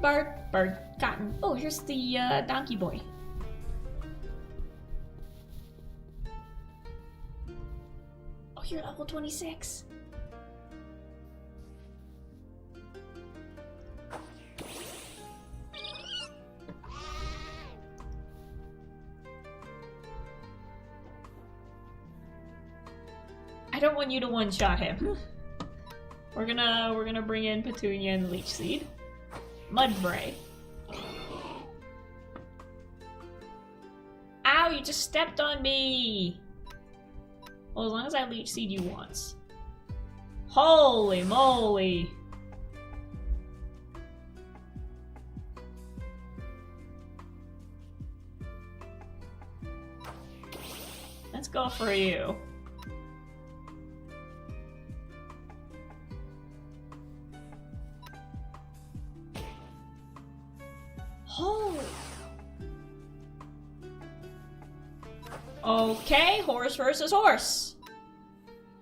Speaker 1: Bird, cotton. Oh, here's the donkey boy. Oh, you're level 26. I don't want you to one-shot him. We're gonna bring in Petunia and Leech Seed. Mudbray. Ow, you just stepped on me! Well, as long as I Leech Seed you once. Holy moly! Let's go for you. Okay, horse versus horse.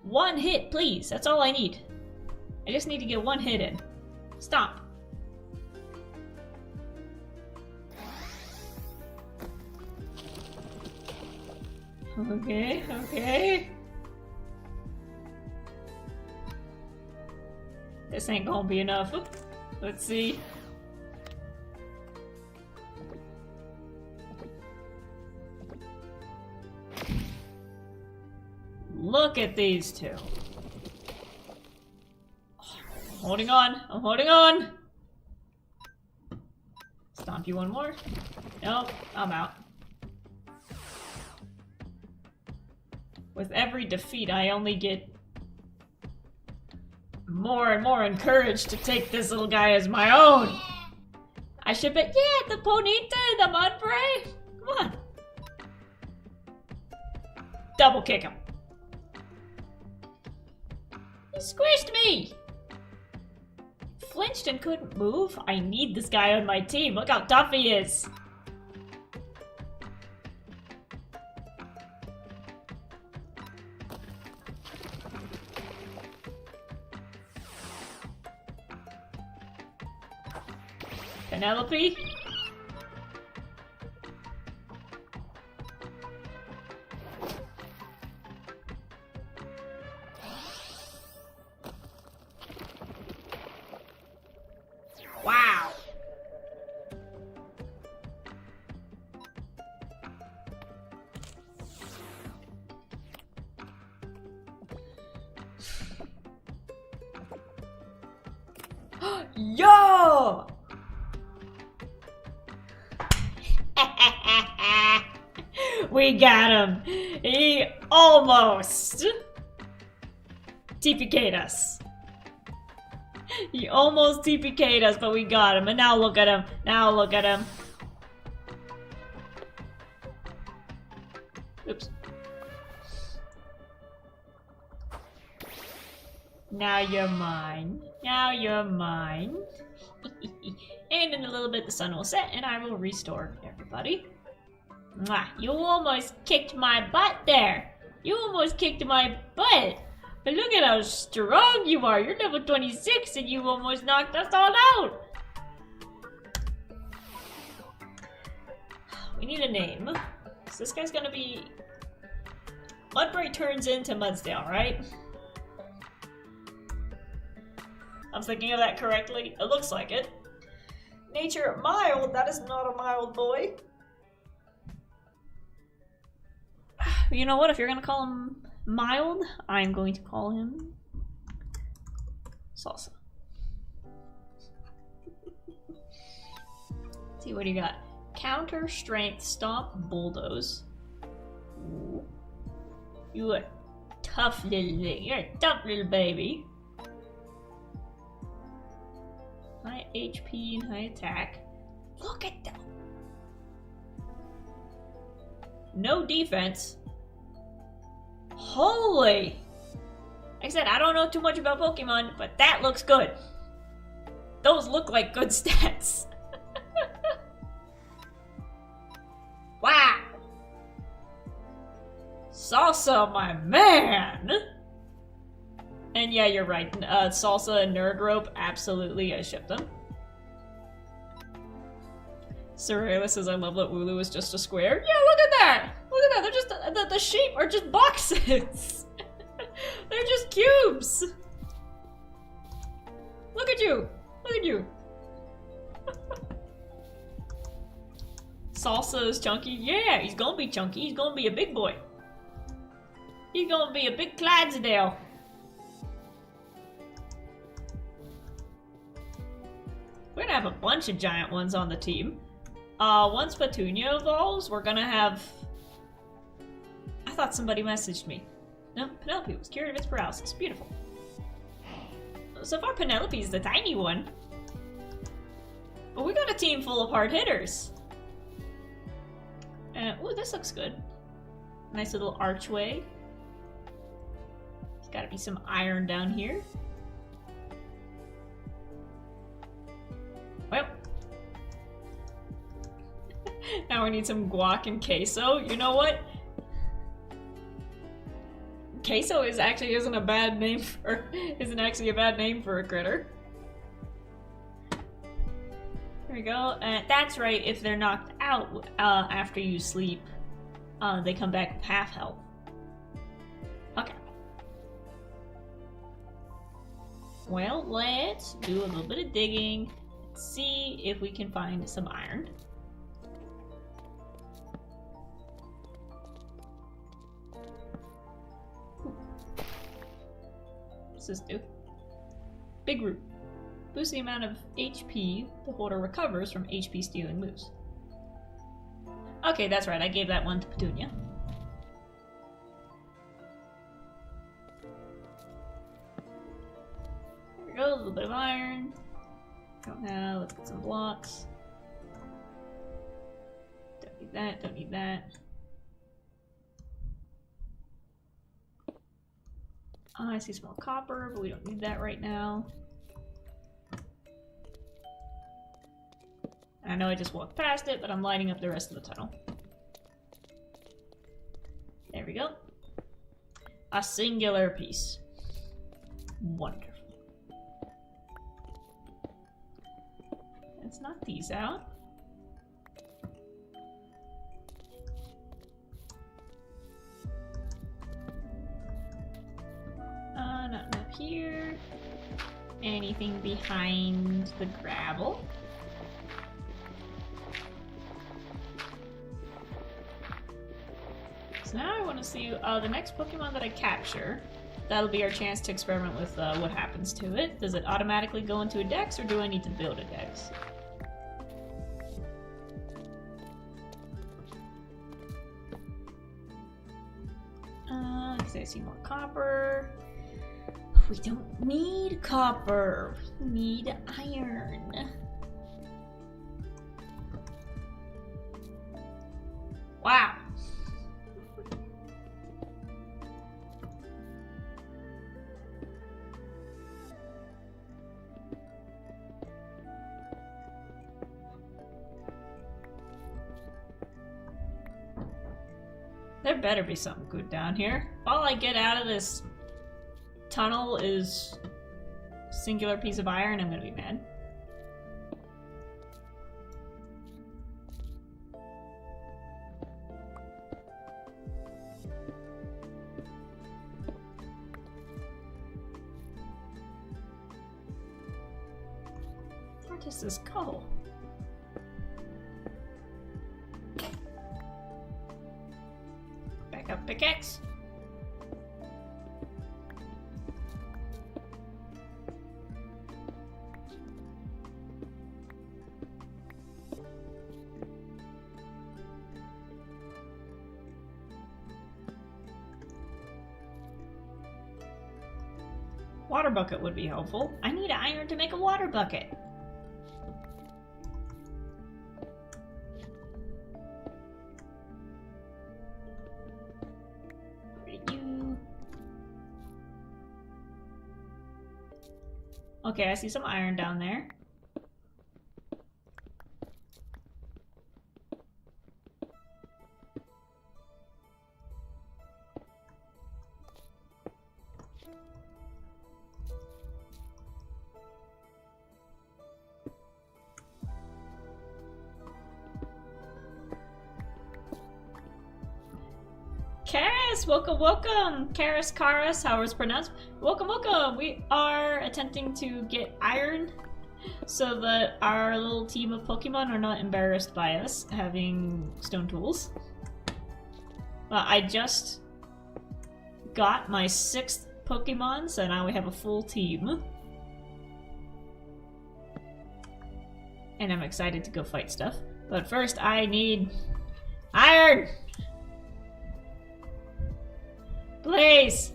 Speaker 1: One hit, please. That's all I need. I just need to get one hit in. Stop. Okay, okay. This ain't gonna be enough. Let's see. Look at these two. I'm holding on. I'm holding on. Stomp you one more. Nope, I'm out. With every defeat, I only get more and more encouraged to take this little guy as my own. I should bet, yeah, the Ponita and the Mudbray. Come on. Double kick him. He squished me. Flinched and couldn't move. I need this guy on my team. Look how tough he is. Penelope? Wow! Yo! We got him! He almost TPK'd us. He almost TPK'd us, but we got him. And now look at him. Now look at him. Oops. Now you're mine. Now you're mine. And in a little bit the sun will set and I will restore everybody. Mwah. You almost kicked my butt there. You almost kicked my butt. But look at how strong you are. You're level 26 and you almost knocked us all out. We need a name. So this guy's gonna be... Mudbray turns into Mudsdale, right? I was thinking of that correctly. It looks like it. Nature mild. That is not a mild boy. You know what? If you're gonna call him mild, I'm going to call him Salsa. See, what do you got? Counter, strength, stomp, bulldoze. Ooh. You a tough little thing. You're a tough little baby. High HP and high attack. Look at them. No defense. Holy! Like I said, I don't know too much about Pokemon, but that looks good. Those look like good stats. Wow! Salsa, my man! And yeah, you're right. Salsa and Nerd Rope, absolutely, I ship them. Soraya says, I love that Wooloo is just a square. Yeah, look at that! Look at that, they're just, the sheep are just boxes! They're just cubes! Look at you! Look at you! Salsa is chunky. Yeah, he's gonna be chunky. He's gonna be a big boy. He's gonna be a big Clydesdale. We're gonna have a bunch of giant ones on the team. Once Petunia evolves, we're gonna have... I thought somebody messaged me. No, Penelope was cured of its paralysis. Beautiful. So far, Penelope's the tiny one. But we got a team full of hard hitters. Ooh, this looks good. Nice little archway. There's gotta be some iron down here. Well. Now we need some guac and queso. You know what? Queso isn't actually a bad name for a critter. There we go. That's right, if they're knocked out after you sleep, they come back with half health. Okay. Well, let's do a little bit of digging. See if we can find some iron. What's this do? Big root. Boost the amount of HP the holder recovers from HP stealing moves. Okay, that's right. I gave that one to Petunia. There we go. A little bit of iron. Now let's get some blocks. Don't need that. Don't need that. I see some more copper, but we don't need that right now. I know I just walked past it, but I'm lighting up the rest of the tunnel. There we go. A singular piece. Wonderful. Let's knock these out. Nothing up here. Anything behind the gravel? So now I want to see the next Pokemon that I capture. That'll be our chance to experiment with what happens to it. Does it automatically go into a dex, or do I need to build a dex? I see more copper. We don't need copper. We need iron. Wow. There better be something good down here. All I get out of this tunnel is a singular piece of iron, I'm gonna be mad. Where does this go? Back up pickaxe. Water bucket would be helpful. I need iron to make a water bucket. Where are you? Okay, I see some iron down there. Karis, welcome, welcome! Karis, how it's pronounced. Welcome, welcome! We are attempting to get iron so that our little team of Pokemon are not embarrassed by us having stone tools. I just got my 6th Pokemon, so now we have a full team. And I'm excited to go fight stuff. But first I need iron! Please!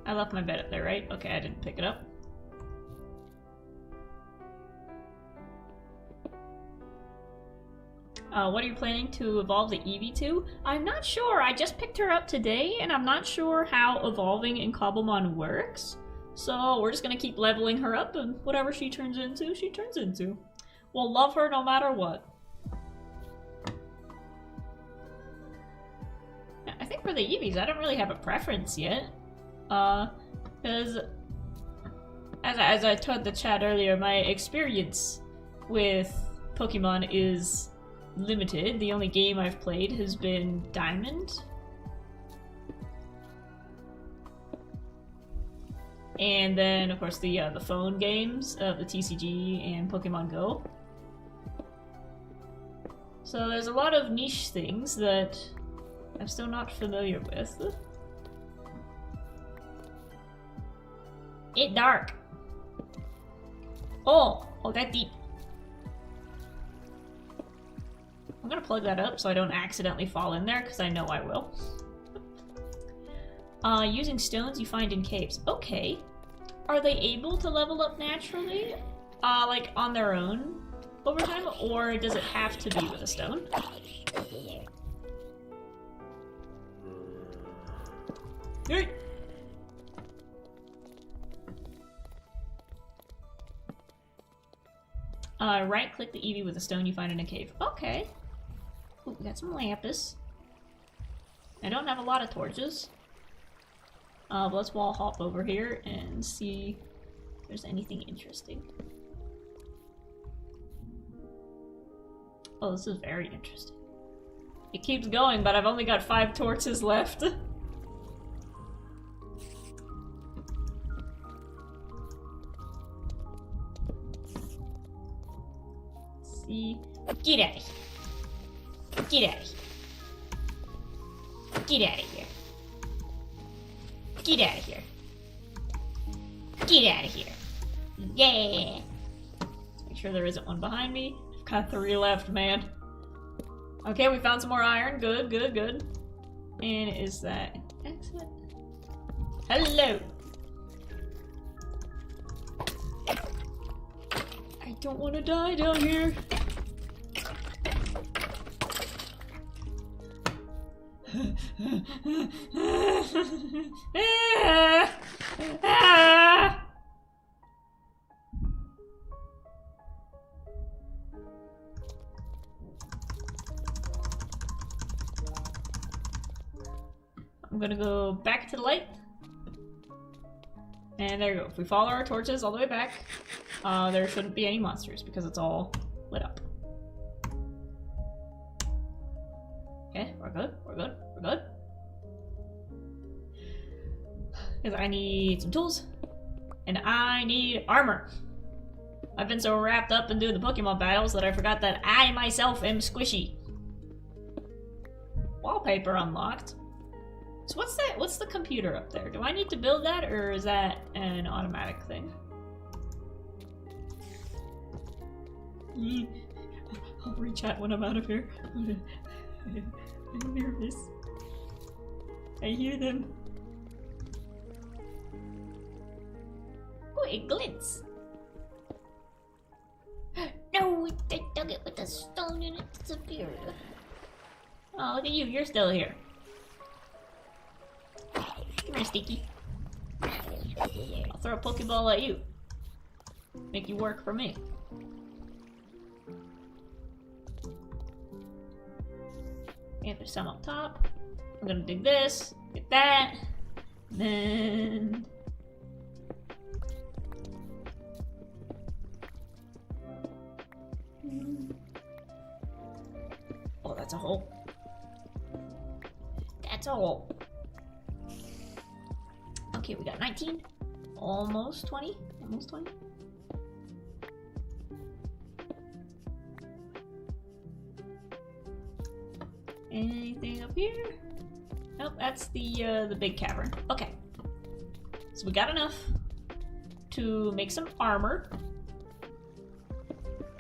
Speaker 1: I left my bed up there, right? Okay, I didn't pick it up. What are you planning to evolve the Eevee to? I'm not sure. I just picked her up today, and I'm not sure how evolving in Cobblemon works. So we're just gonna keep leveling her up, and whatever she turns into, she turns into. We'll love her no matter what. I think for the Eevees, I don't really have a preference yet. Because, as I told the chat earlier, my experience with Pokemon is limited. The only game I've played has been Diamond. And then, of course, the phone games of the TCG and Pokemon Go. So there's a lot of niche things that I'm still not familiar with. It's dark. Oh, that deep. I'm gonna plug that up so I don't accidentally fall in there, because I know I will. Using stones you find in caves. Okay. Are they able to level up naturally? Like on their own over time? Or does it have to be with a stone? Hey! Right-click the Eevee with a stone you find in a cave. Okay. Ooh, we got some lapis. I don't have a lot of torches. But let's wall hop over here and see if there's anything interesting. Oh, this is very interesting. It keeps going, but I've only got 5 torches left. See? Get out of here. Get out of here. Get out of here. Get out of here. Get out of here. Yeah. Make sure there isn't one behind me. I've got 3 left, man. Okay, we found some more iron. Good, good, good. And is that exit? Hello. I don't want to die down here. I'm gonna go back to the light. And there you go. If we follow our torches all the way back, there shouldn't be any monsters because it's all lit up. Okay, we're good, we're good, we're good. Because I need some tools. And I need armor. I've been so wrapped up in doing the Pokemon battles that I forgot that I myself am squishy. Wallpaper unlocked. So what's that? What's the computer up there? Do I need to build that, or is that an automatic thing? I'll re-chat when I'm out of here. I'm nervous. I hear them. Oh, it glints. No, I dug it with a stone and it disappeared. Oh, look at you. You're still here. Come here, Sticky. I'll throw a Pokeball at you. Make you work for me. And there's some up top. I'm gonna dig this, get that, and then... Oh, that's a hole. That's a hole. Okay, we got 19. Almost 20. Almost 20. Anything up here? Nope, that's the big cavern. Okay. So we got enough to make some armor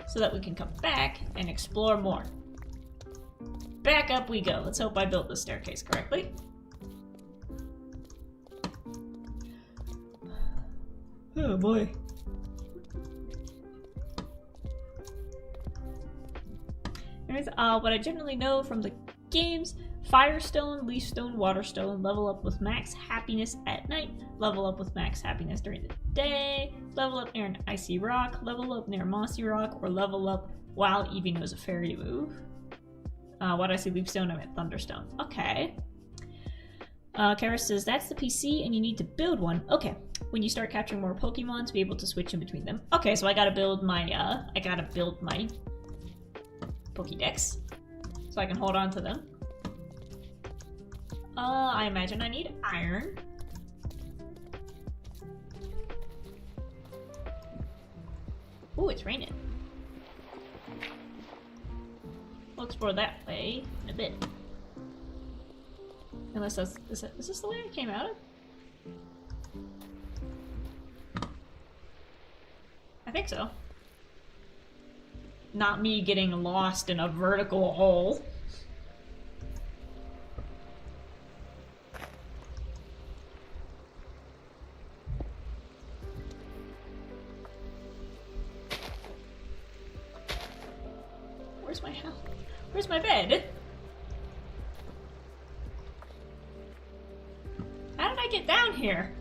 Speaker 1: so that we can come back and explore more. Back up we go. Let's hope I built the staircase correctly. Oh boy. Anyways, what I generally know from the games: Firestone, Leafstone, Waterstone, level up with max happiness at night, level up with max happiness during the day, level up near an icy rock, level up near a mossy rock, or level up while Eevee knows a fairy move. Why did I say Leafstone? I meant Thunderstone. Okay. Kara says, that's the PC and you need to build one. Okay. When you start capturing more Pokemon to be able to switch in between them. Okay, so I gotta build my, Pokédex. So I can hold on to them. I imagine I need iron. Ooh, it's raining. We'll explore that way in a bit. Unless that's... Is this the way I came out of? I think so. Not me getting lost in a vertical hole. Where's my house? Where's my bed? How did I get down here?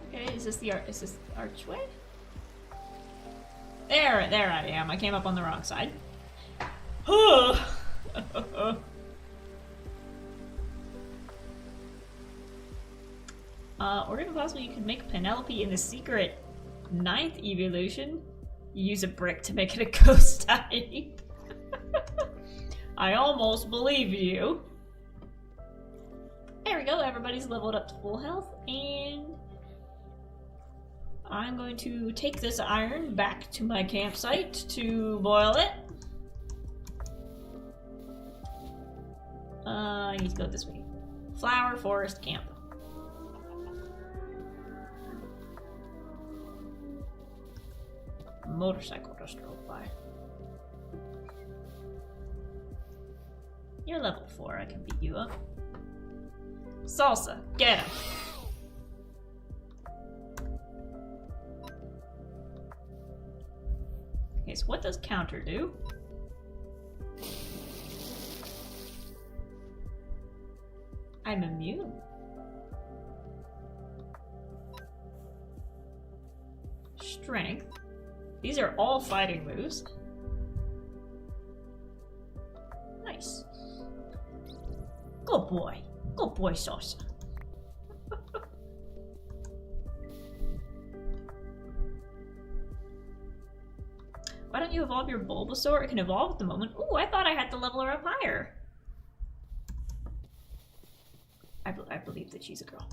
Speaker 1: Okay, is this the archway? There I am. I came up on the wrong side. Or even possibly you could make Penelope in the secret 9th evolution. You use a brick to make it a ghost type. I almost believe you. There we go, everybody's leveled up to full health, and I'm going to take this iron back to my campsite to boil it. I need to go this way. Flower Forest Camp. Motorcycle just drove by. You're level 4, I can beat you up. Salsa, get him! Okay, so what does counter do? I'm immune. Strength. These are all fighting moves. Nice. Good boy. Good boy, Salsa. Why don't you evolve your Bulbasaur? It can evolve at the moment. Ooh, I thought I had to level her up higher. I believe that she's a girl.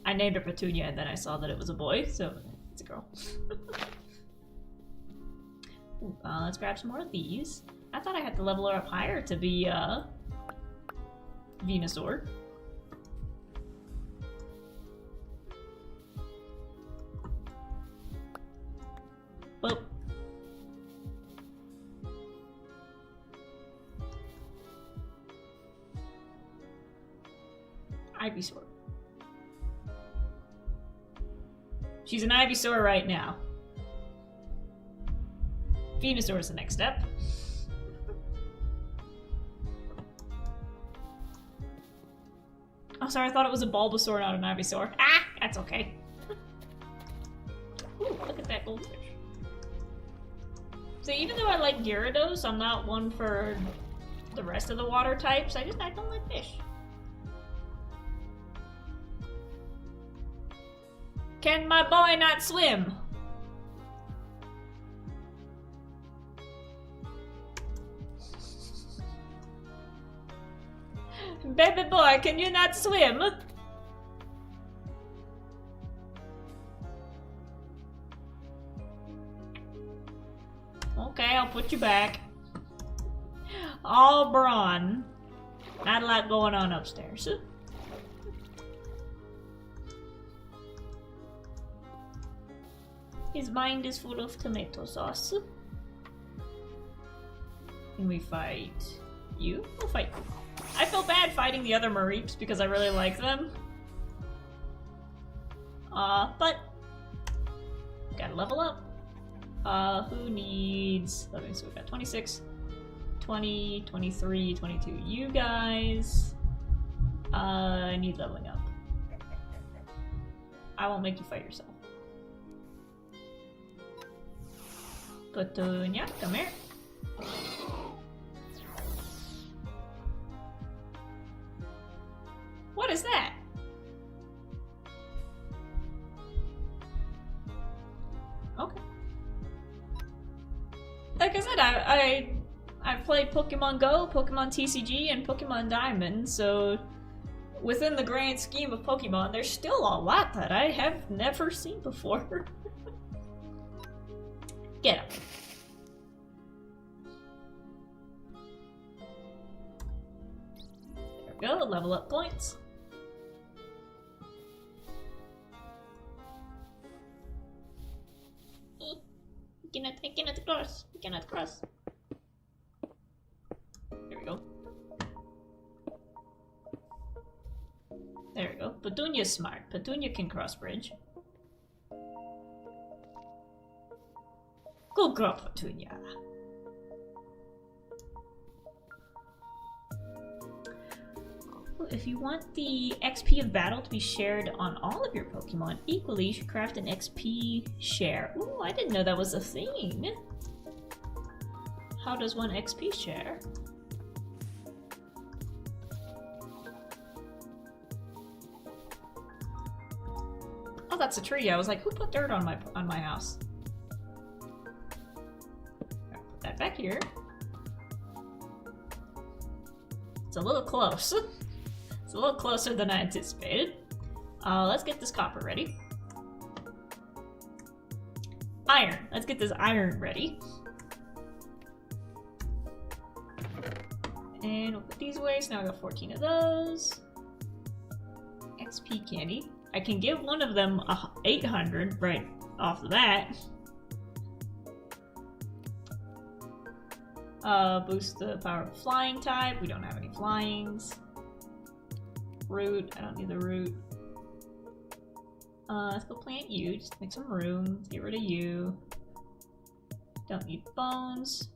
Speaker 1: I named her Petunia and then I saw that it was a boy, so it's a girl. Ooh, let's grab some more of these. I thought I had to level her up higher to be, Venusaur. Well. Ivysaur. She's an Ivysaur right now. Venusaur is the next step. Oh, sorry, I thought it was a Bulbasaur, not an Ivysaur. Ah, that's okay. Ooh, look at that goldfish. So even though I like Gyarados, I'm not one for the rest of the water types. I don't like fish. Can my boy not swim? Baby boy, can you not swim? Okay, I'll put you back. All brawn. Not a lot going on upstairs. His mind is full of tomato sauce. Can we fight you? We'll fight you. I feel bad fighting the other Mareeps because I really like them. But gotta level up. Who needs... Okay, so we've got 26, 20, 23, 22. You guys... need leveling up. I won't make you fight yourself. Petunia, come here. What is that? Okay. Like I said, I've played Pokemon Go, Pokemon TCG, and Pokemon Diamond, so within the grand scheme of Pokemon, there's still a lot that I have never seen before. Get up. There we go, level up points. I cannot cross. We cannot cross. There we go. There we go. Petunia's smart. Petunia can cross bridge. Good girl, Petunia. If you want the XP of battle to be shared on all of your Pokemon equally, you should craft an XP share. Ooh, I didn't know that was a thing. How does one XP share? Oh, that's a tree. I was like, who put dirt on my house? I'll put that back here. It's a little close. It's a little closer than I anticipated. Let's get this copper ready. Iron. Let's get this iron ready. And we'll put these away, so now I got 14 of those. XP candy. I can give one of them 800 right off the bat. Boost the power of flying type. We don't have any flyings. Root. I don't need the root. Let's go plant you. Just make some room. Get rid of you. Don't need bones.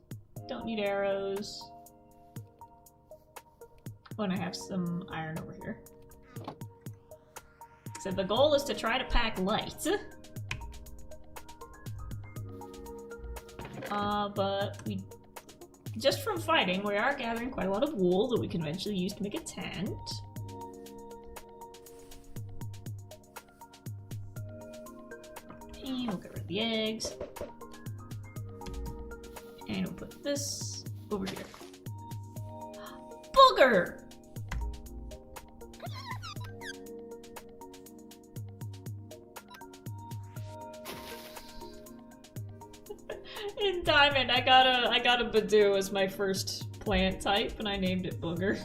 Speaker 1: Don't need arrows. Oh, and I have some iron over here. So the goal is to try to pack light. But we... Just from fighting, we are gathering quite a lot of wool that we can eventually use to make a tent. And we'll get rid of the eggs. And we'll put this over here. Booger! In Diamond, I got a Badoo as my first plant type, and I named it Booger.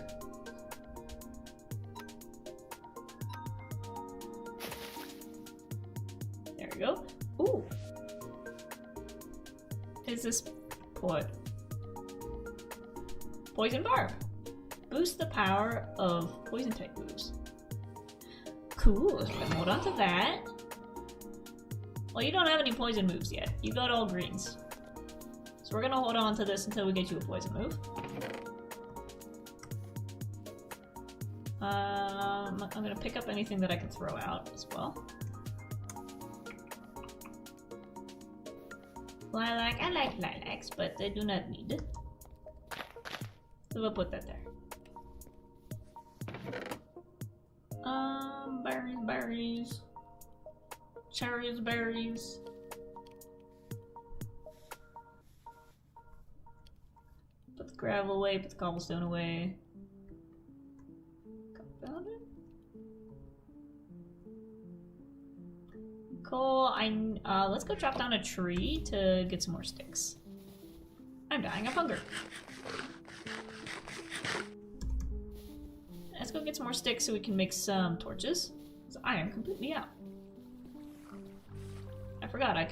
Speaker 1: There we go. Ooh. Is this what? Poison Barb. Boost the power of poison type moves. Cool. So we can hold on to that. Well, you don't have any poison moves yet. You got all greens. So we're gonna hold on to this until we get you a poison move. I'm gonna pick up anything that I can throw out as well. Lilac, I like lilacs, but I do not need it. So we'll put that there. Berries. Cherries, berries. Put the gravel away, put the cobblestone away. Found it? Cool, let's go chop down a tree to get some more sticks. I'm dying of hunger. Let's go get some more sticks so we can make some torches. Because I am completely out. I forgot I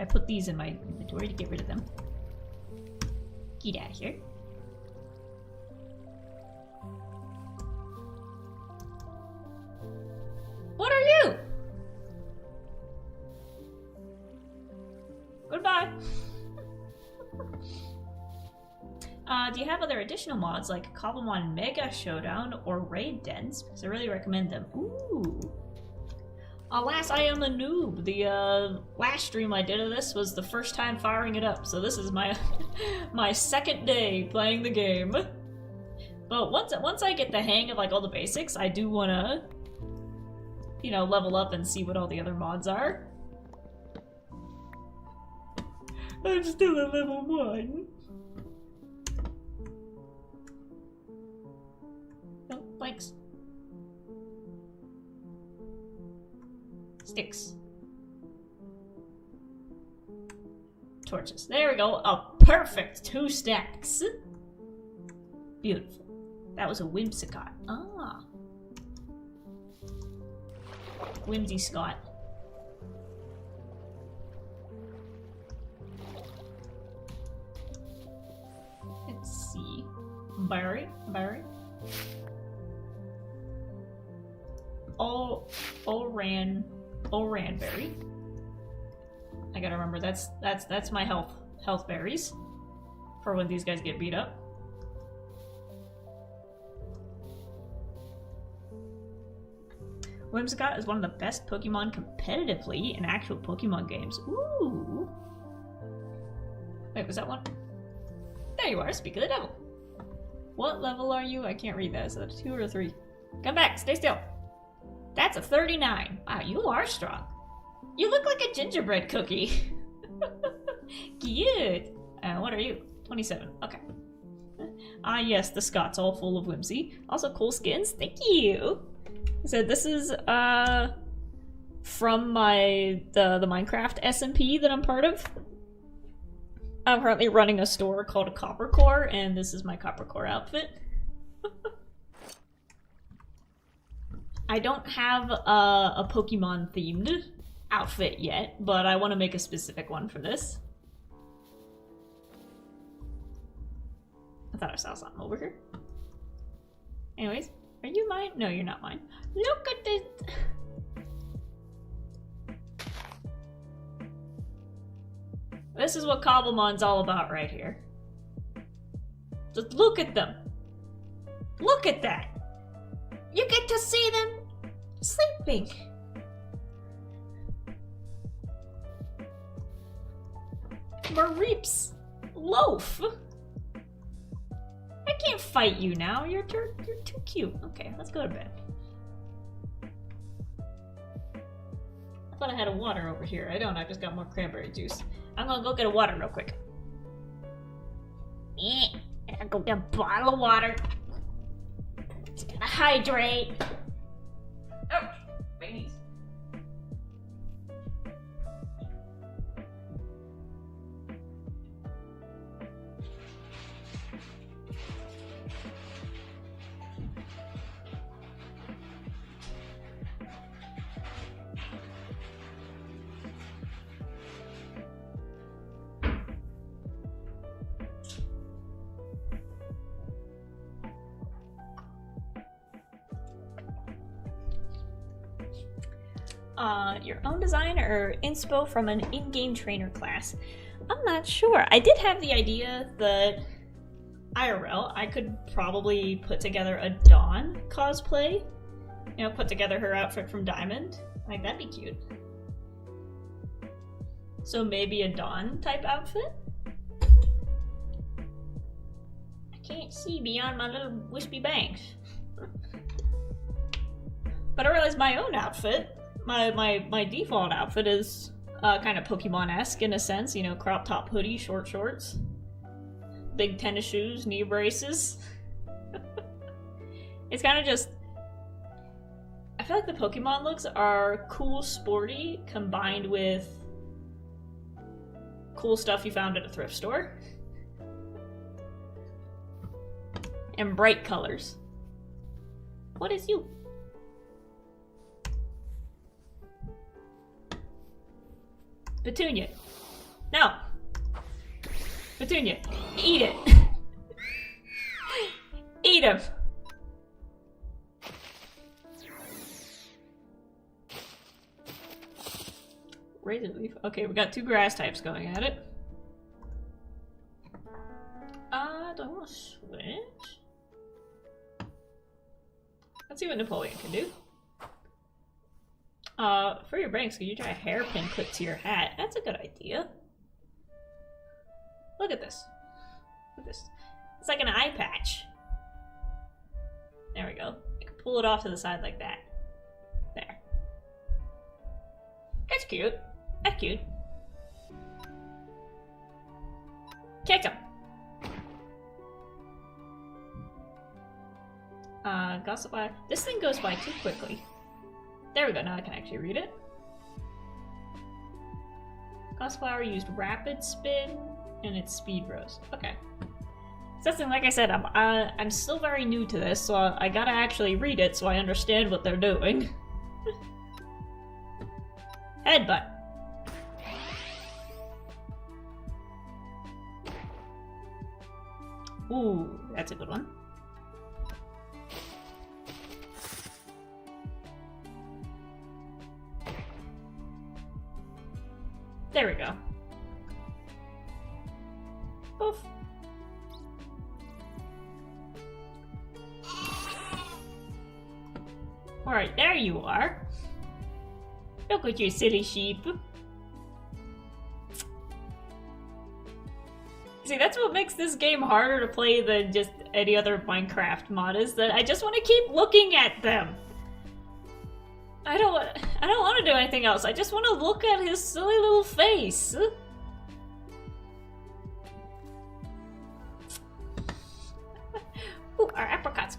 Speaker 1: put these in my inventory to get rid of them. Get out of here. What are you? Goodbye. Do you have other additional mods like Cobblemon Mega Showdown or Raid Dens? Because I really recommend them. Ooh. Alas, I am a noob. The last stream I did of this was the first time firing it up, so this is my my second day playing the game. But once I get the hang of like all the basics, I do wanna, you know, level up and see what all the other mods are. I'm still at level 1. No, blanks. Sticks. Torches. There we go. A perfect 2 stacks. Beautiful. That was a whimsicott. Ah. Whimsy Scott. Let's see. Berry. Oranberry. I gotta remember that's my health berries for when these guys get beat up. Whimsicott is one of the best Pokemon competitively in actual Pokemon games. Ooh. Wait, was that one? There you are, speak of the devil. What level are you? I can't read that. Is that a 2 or a 3? Come back, stay still. That's a 39. Wow, you are strong. You look like a gingerbread cookie. Cute. What are you? 27. Okay. Ah, yes, the Scots, all full of whimsy. Also, cool skins. Thank you. So this is from the Minecraft SMP that I'm part of. I'm currently running a store called Copper Core, and this is my Copper Core outfit. I don't have a Pokemon themed outfit yet, but I want to make a specific one for this. I thought I saw something over here. Anyways, are you mine? No, you're not mine. Look at this. This is what Cobblemon's all about right here. Just look at them. Look at that. You get to see them sleeping. Mareep's loaf. I can't fight you now. You're too cute. Okay, let's go to bed. I thought I had a water over here. I don't. I just got more cranberry juice. I'm gonna go get a water real quick. I'll go get a bottle of water. Just gotta hydrate. Oh, my knees. Your own design or inspo from an in-game trainer class? I'm not sure. I did have the idea that IRL, I could probably put together a Dawn cosplay. You know, put together her outfit from Diamond. Like, that'd be cute. So maybe a Dawn type outfit? I can't see beyond my little wispy bangs. But I realized my own outfit, my default outfit is kind of Pokemon-esque in a sense, you know, crop top hoodie, short shorts, big tennis shoes, knee braces. It's kind of just, I feel like the Pokemon looks are cool, sporty, combined with cool stuff you found at a thrift store. And bright colors. What is you? Petunia. No. Petunia. Eat it. Eat him. Razor leaf. Okay, we got 2 grass types going at it. Do I want to switch? Let's see what Napoleon can do. For your bangs, could you try a hairpin clip to your hat? That's a good idea. Look at this. Look at this. It's like an eye patch. There we go. You can pull it off to the side like that. There. That's cute. That's cute. Kick him. Gossip Eye. This thing goes by too quickly. There we go, now I can actually read it. Gossip Flower used Rapid Spin, and its speed rose. Okay. So that's like I said, I'm still very new to this, so I gotta actually read it so I understand what they're doing. Headbutt. Ooh, that's a good one. There we go. Oof. Alright, there you are. Look at you, silly sheep. See, that's what makes this game harder to play than just any other Minecraft mod, is that I just want to keep looking at them. I don't want to do anything else. I just want to look at his silly little face. Ooh, our apricots.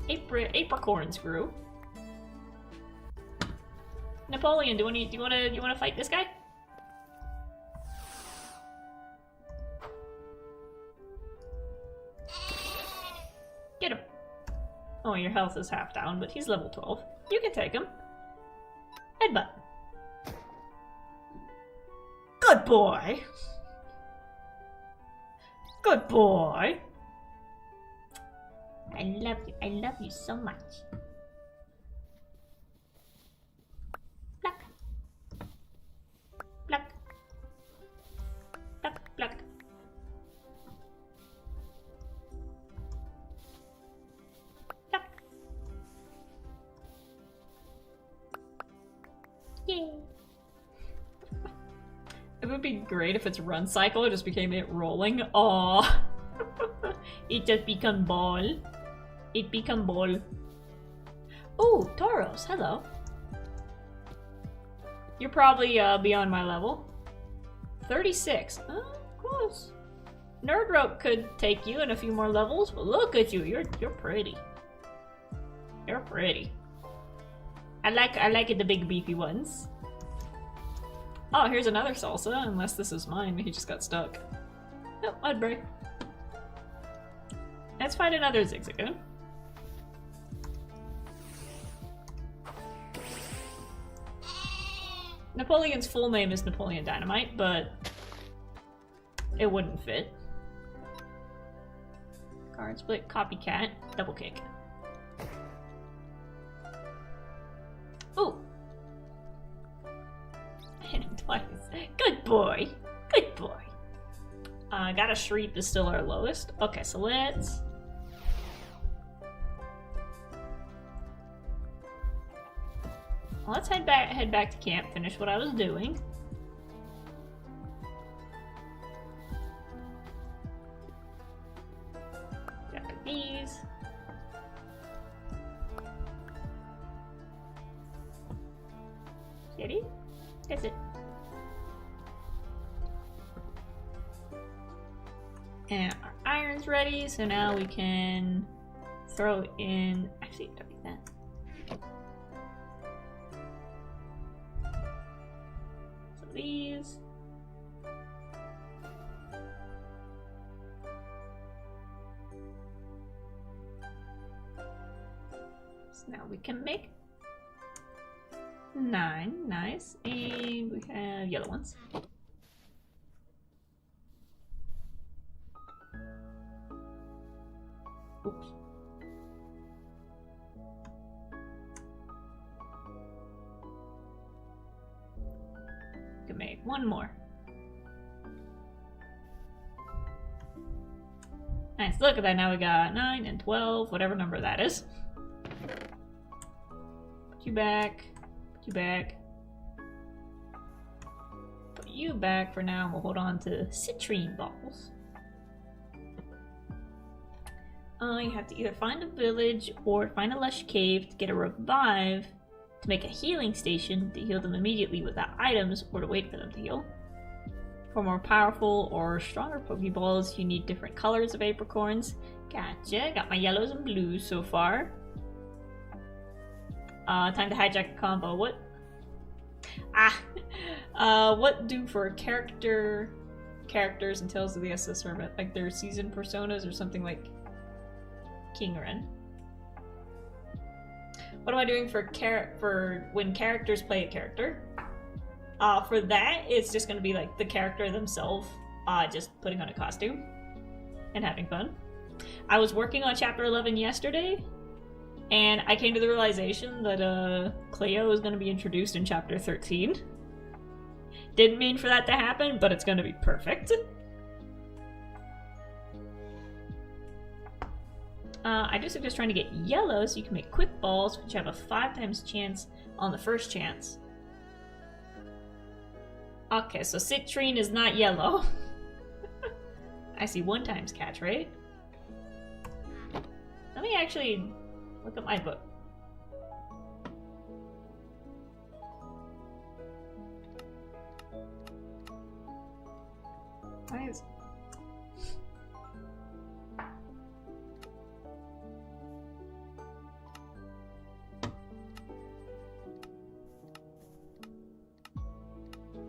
Speaker 1: Apricorns grew. Napoleon, do you want to fight this guy? Get him. Oh, your health is half down, but he's level 12. You can take him. Headbutt. Good boy. Good boy. I love you so much. Pluck. Pluck. Pluck, pluck. Pluck. Yay. It would be great if its run cycle just became it rolling. Aww. It just become ball. It become ball. Ooh, Tauros, hello. You're probably beyond my level. 36. Oh, close. Nerd Rope could take you in a few more levels, but look at you. You're pretty. You're pretty. I like the big beefy ones. Oh, here's another salsa, unless this is mine. He just got stuck. Nope, Mudbray. Let's find another Zigzagoon. Napoleon's full name is Napoleon Dynamite, but it wouldn't fit. Card split, copycat, double kick. Ooh! Hit him twice. Good boy! Good boy! Got a Shriek is still our lowest. Okay, so let's... Let's head back to camp, finish what I was doing. Got these. Steady? That's it. And our iron's ready, so now we can throw in... Actually, don't need that. These. So now we can make 9, nice, and we have yellow ones. Oops. Can make one more. Nice, look at that, now we got 9 and 12, whatever number that is. Put you back, you back. Put you back for now. We'll hold on to citrine balls. You have to either find a village or find a lush cave to get a revive, to make a healing station to heal them immediately without items, or to wait for them to heal. For more powerful or stronger Pokeballs, you need different colors of apricorns. Gotcha, got my yellows and blues so far. Time to hijack a combo. What? What do for characters and Tales of the SS Hermit? Like their season personas or something like Kingren. What am I doing for when characters play a character? For that, it's just gonna be like the character themselves, just putting on a costume and having fun. I was working on chapter 11 yesterday, and I came to the realization that Cleo is gonna be introduced in chapter 13. Didn't mean for that to happen, but it's gonna be perfect. I do suggest trying to get yellow so you can make quick balls, which have a 5 times chance on the first chance. Okay, so citrine is not yellow. I see 1 times catch, right? Let me actually look at my book. Why is...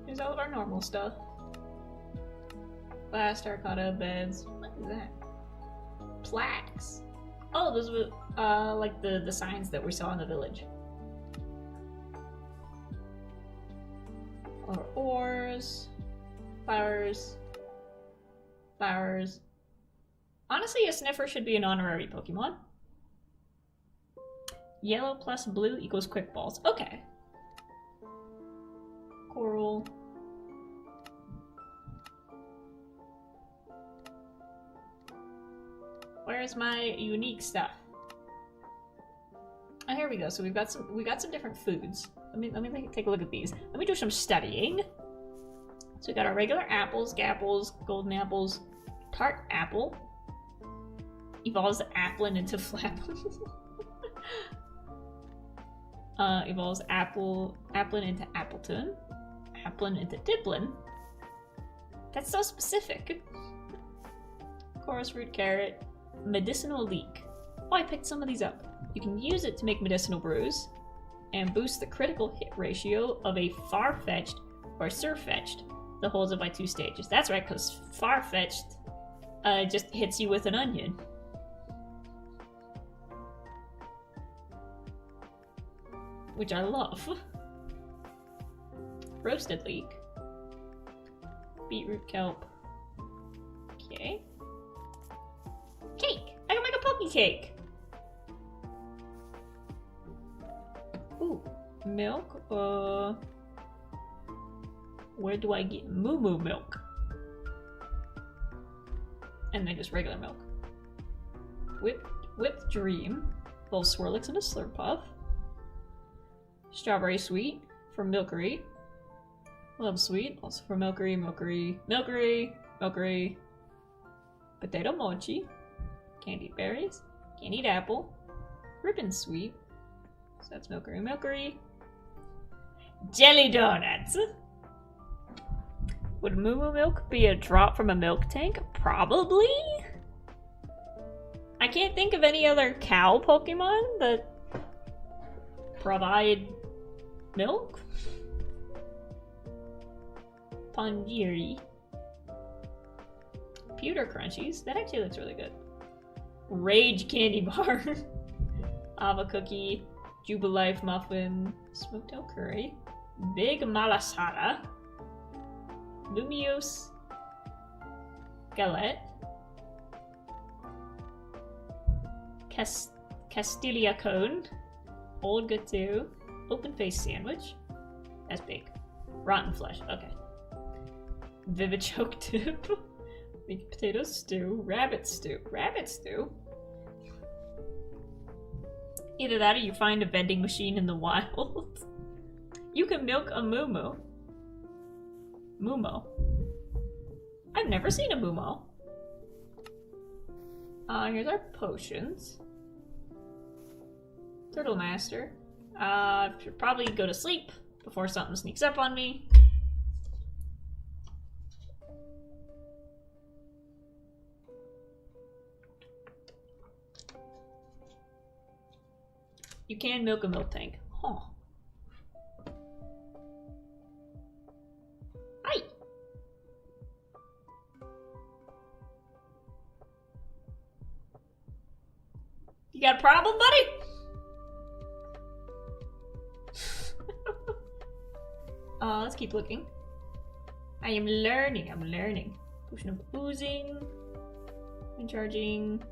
Speaker 1: Here's all of our normal stuff. Glass, terracotta, beds. What is that? Plaques. Oh, those were like the signs that we saw in the village. Or ores, flowers, flowers. Honestly, a sniffer should be an honorary Pokemon. Yellow plus blue equals quick balls. Okay. Coral. Where's my unique stuff? Oh, here we go. So we got some different foods. Let me take a look at these. Let me do some studying. So we got our regular apples, gapples, golden apples, tart apple. Evolves applin into flaplin. Evolves applin into appleton. Applin into diplin. That's so specific. Chorus root carrot. Medicinal leek. Oh, I picked some of these up. You can use it to make medicinal brews and boost the critical hit ratio of a far-fetched or surfetched that holds it by 2 stages. That's right, because far-fetched just hits you with an onion. Which I love. Roasted leek. Beetroot kelp. Okay. Cake! I can make a Poke Cake! Ooh, milk? Where do I get Moo Moo milk? And then just regular milk. Whipped Dream. Full Swirlix and a Slurpuff. Strawberry Sweet from Milkery. Love Sweet, also from Milkery. Potato Mochi. Candied berries, candied apple, ribbon sweet. So that's Milkery. Jelly donuts. Would Moo Moo milk be a drop from a milk tank? Probably. I can't think of any other cow Pokemon that provide milk. Pongiri. Pewter Crunchies. That actually looks really good. Rage candy bar. Ava cookie. Jubilife muffin. Smoked elk curry. Big malasada. Lumiose. Galette. Castilia cone. Old Gateau. Open face sandwich. That's big. Rotten flesh. Okay. Vivichoke dip. Baked potato stew. Rabbit stew. Either that or you find a vending machine in the wild. You can milk a Moo. Moomo. I've never seen a Moomo. Here's our potions. Turtle Master. Should probably go to sleep before something sneaks up on me. You can milk a milk tank. Huh. Hi! You got a problem, buddy? Let's keep looking. I am learning. Potion of oozing. And charging.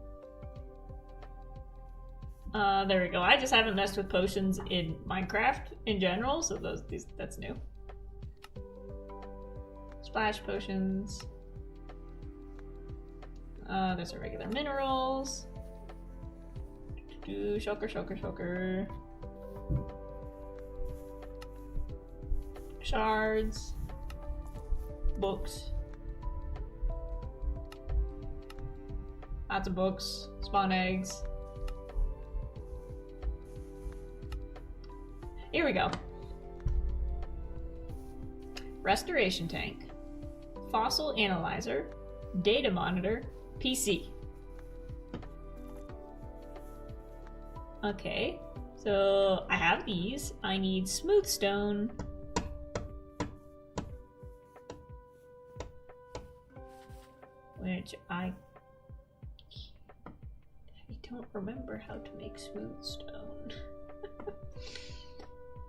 Speaker 1: There we go. I just haven't messed with potions in Minecraft in general, so that's new. Splash potions. There's our regular minerals. Shulker. Shards. Books. Lots of books. Spawn eggs. Here we go. Restoration tank. Fossil analyzer. Data monitor. PC. Okay, so I have these. I need smooth stone. Which I don't remember how to make smooth stone.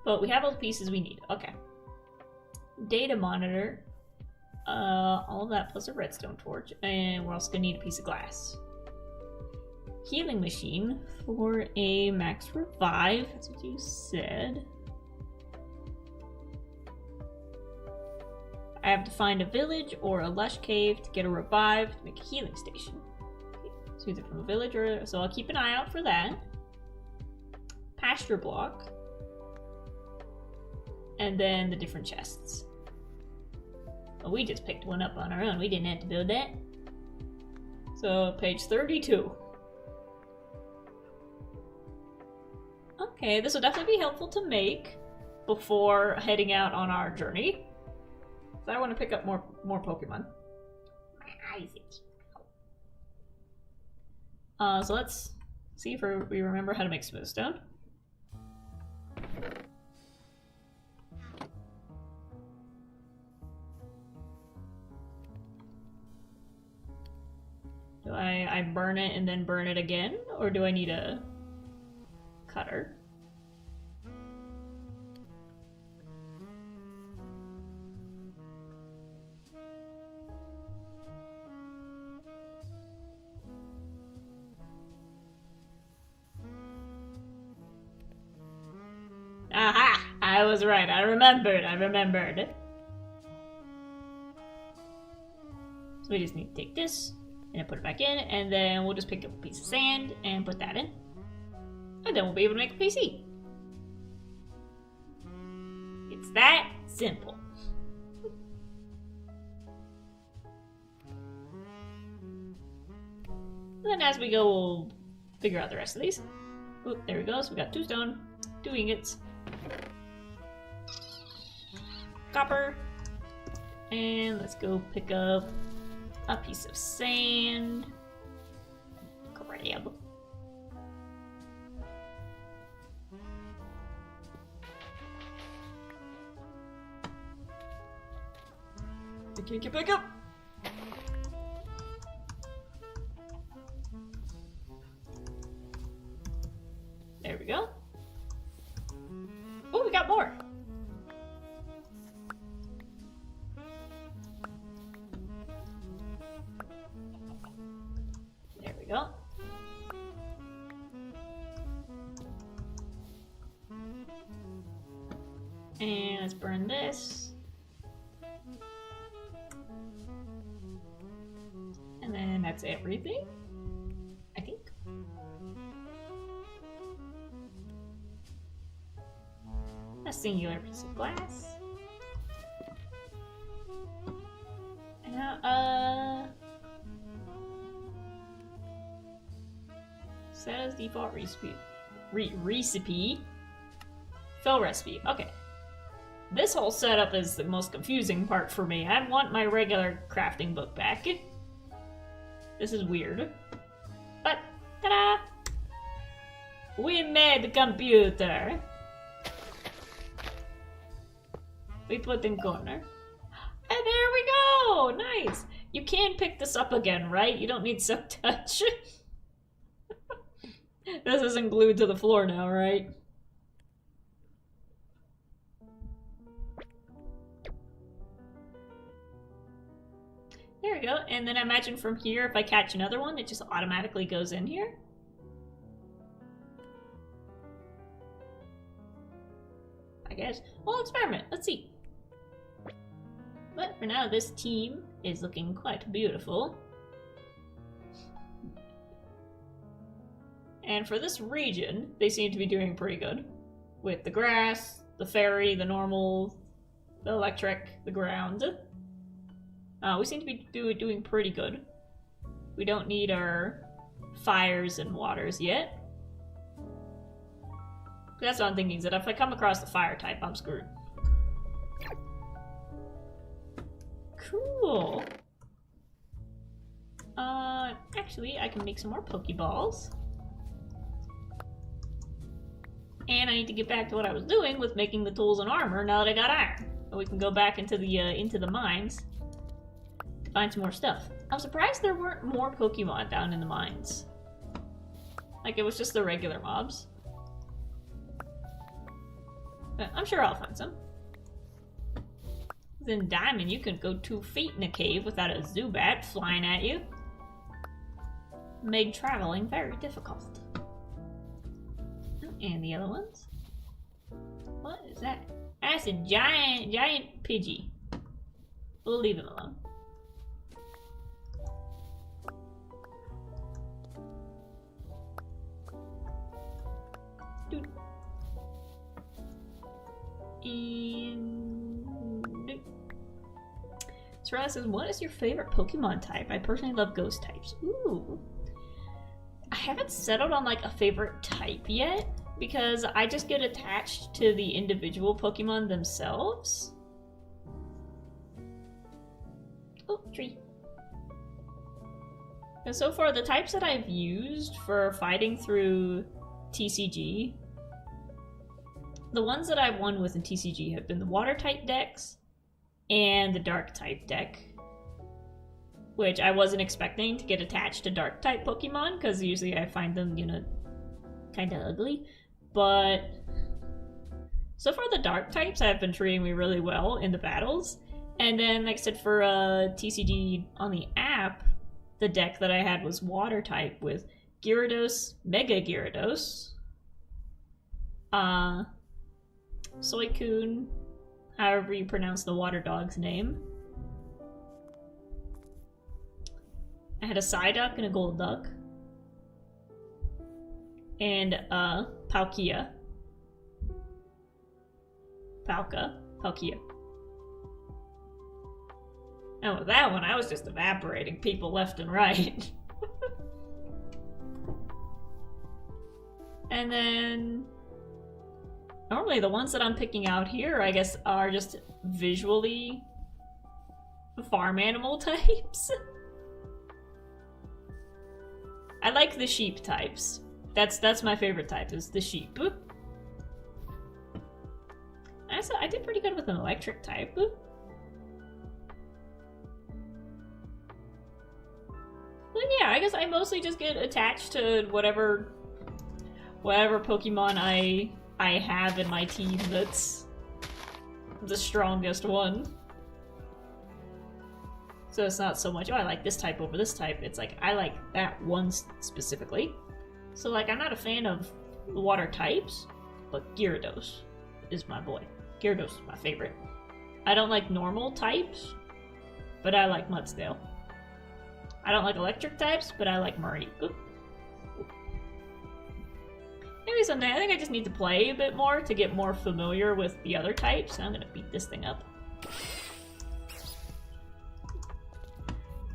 Speaker 1: But we have all the pieces we need. Okay. Data monitor. All of that plus a redstone torch. And we're also gonna need a piece of glass. Healing machine for a max revive. That's what you said. I have to find a village or a lush cave to get a revive to make a healing station. Okay. So either from a village or... So I'll keep an eye out for that. Pasture block. And then the different chests. Well, we just picked one up on our own. We didn't have to build that. So, page 32. Okay, this will definitely be helpful to make before heading out on our journey. So I want to pick up more Pokemon. My eyes itch. So let's see if we remember how to make smooth stone. Do I burn it and then burn it again? Or do I need a cutter? Aha! I was right. I remembered. So we just need to take this and put it back in, and then we'll just pick up a piece of sand and put that in. And then we'll be able to make a PC. It's that simple. And then as we go, we'll figure out the rest of these. Oop, there we go. So we got 2 stone, 2 ingots, copper, and let's go pick up a piece of sand. Grab. Can you pick up? There we go. Oh, we got more. There we go. And let's burn this. And then that's everything, I think. singular piece of glass. Set as default recipe. Recipe. Fill recipe. Okay. This whole setup is the most confusing part for me. I want my regular crafting book back. This is weird. But, ta-da! We made the computer! We put in corner. And there we go! Nice! You can pick this up again, right? You don't need soft touch. This isn't glued to the floor now, right? There we go. And then I imagine from here, if I catch another one, it just automatically goes in here. I guess. Well, experiment. Let's see. But for now, this team is looking quite beautiful. And for this region, they seem to be doing pretty good. With the grass, the fairy, the normal, the electric, the ground. We seem to be doing pretty good. We don't need our fires and waters yet. That's what I'm thinking, is that if I come across the fire type, I'm screwed. Cool. Actually, I can make some more Pokeballs. And I need to get back to what I was doing with making the tools and armor now that I got iron. And we can go back into the mines to find some more stuff. I'm surprised there weren't more Pokemon down in the mines. Like, it was just the regular mobs. But I'm sure I'll find some. In Diamond, you can go 2 feet in a cave without a Zubat flying at you. Made traveling very difficult. And the other ones? What is that? That's a giant Pidgey. We'll leave him alone. Dude. And... Sarah says, what is your favorite Pokemon type? I personally love ghost types. Ooh. I haven't settled on like a favorite type yet, because I just get attached to the individual Pokemon themselves. Oh, tree. And so far, the types that I've used for fighting through TCG, the ones that I've won with in TCG have been the water type decks and the dark type deck, which I wasn't expecting to get attached to dark type Pokemon, because usually I find them, you know, kind of ugly. But so far the dark types have been treating me really well in the battles. And then, like I said, for TCG on the app, the deck that I had was water type with Gyarados, Mega Gyarados, Suicune, however you pronounce the water dog's name. I had a Psyduck and a Golduck. And Palkia. Palkia. And with that one, I was just evaporating people left and right. And then... normally the ones that I'm picking out here, I guess, are just visually farm animal types. I like the sheep types. That's my favorite type, is the sheep. I did pretty good with an electric type. But yeah, I guess I mostly just get attached to whatever Pokemon I have in my team that's the strongest one. So it's not so much, oh, I like this type over this type. It's like, I like that one specifically. So, like, I'm not a fan of the water types, but Gyarados is my boy. Gyarados is my favorite. I don't like normal types, but I like Mudsdale. I don't like electric types, but I like Mareep. Anyways, someday. I think I just need to play a bit more to get more familiar with the other types. I'm gonna beat this thing up.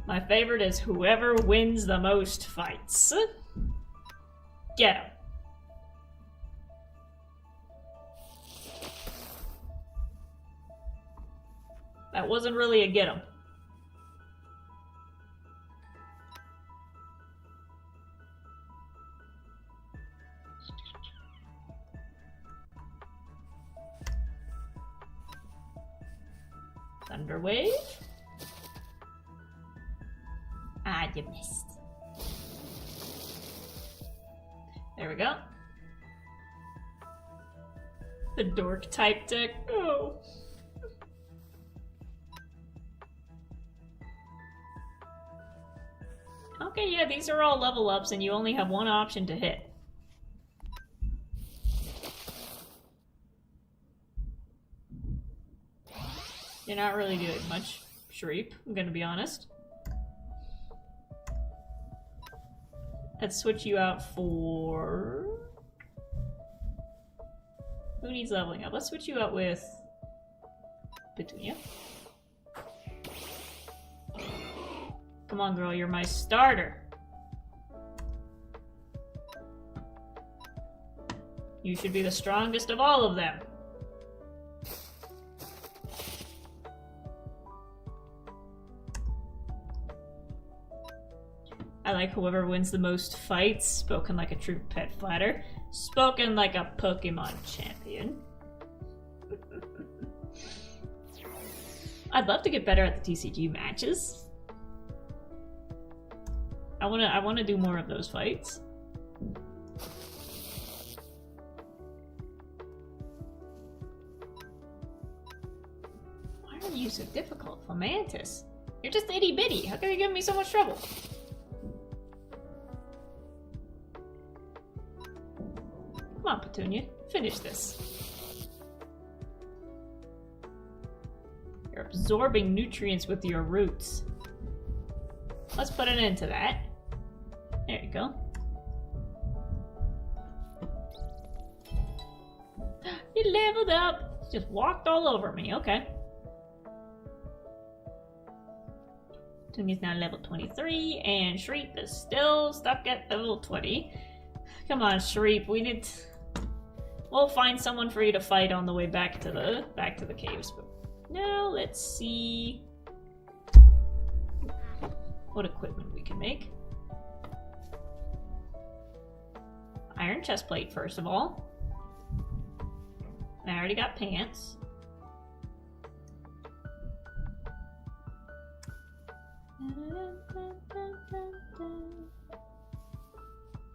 Speaker 1: My favorite is whoever wins the most fights. Get him. That wasn't really a get him. Thunder Wave. Ah, you missed. There we go. The dork type deck. Oh. Okay, yeah, these are all level ups and you only have one option to hit. You're not really doing much, Shreep, I'm gonna be honest. Let's switch you out for... Who needs leveling up? Let's switch you out with... Petunia. Come on, girl, you're my starter. You should be the strongest of all of them. I like whoever wins the most fights, spoken like a true pet fighter, spoken like a Pokemon champion. I'd love to get better at the TCG matches. I wanna do more of those fights. Why are you so difficult, Fomantis? You're just itty bitty. How can you give me so much trouble? Come on, Petunia. Finish this. You're absorbing nutrients with your roots. Let's put an end to that. There you go. You leveled up. Just walked all over me. Okay. Petunia's now level 23, and Shreep is still stuck at level 20. Come on, Shreep. We need to... We'll find someone for you to fight on the way back to the caves. But now let's see what equipment we can make. Iron chestplate, first of all. And I already got pants.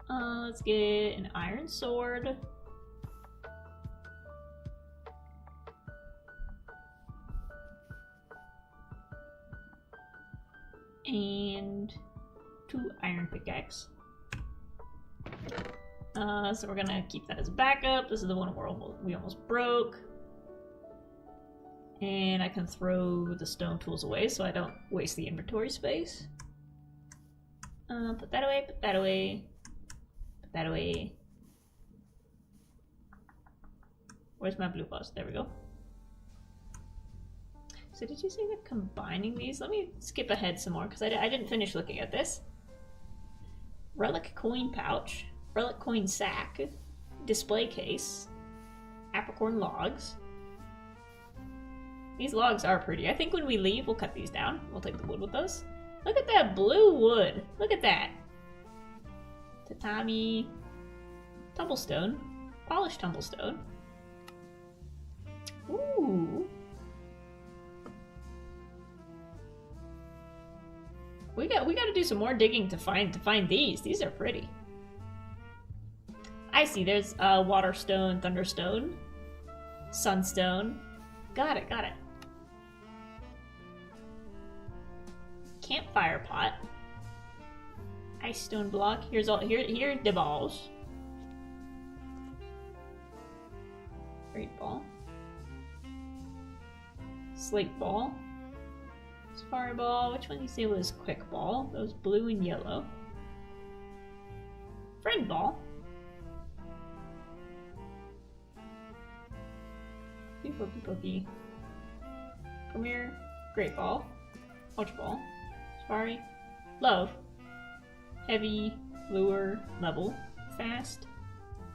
Speaker 1: Let's get an iron sword. And 2 iron pickaxe. So we're gonna keep that as a backup. This is the one we almost broke. And I can throw the stone tools away so I don't waste the inventory space. Put that away, put that away, put that away. Where's my blue bus? There we go. So did you say we're combining these? Let me skip ahead some more because I didn't finish looking at this. Relic coin pouch, relic coin sack, display case, apricorn logs. These logs are pretty. I think when we leave, we'll cut these down. We'll take the wood with us. Look at that blue wood. Look at that. Tatami. Tumblestone. Polished tumblestone. Ooh. We got to do some more digging to find these. These are pretty. I see. There's waterstone, thunderstone, sunstone. Got it. Campfire pot. Ice stone block. Here's the balls. Great ball. Slate ball. Fireball. Which one do you say was quick ball? Those blue and yellow. Friend ball. Pokey Pokey. Come here. Great Ball. Ultra Ball. Safari. Love. Heavy. Lure. Level. Fast.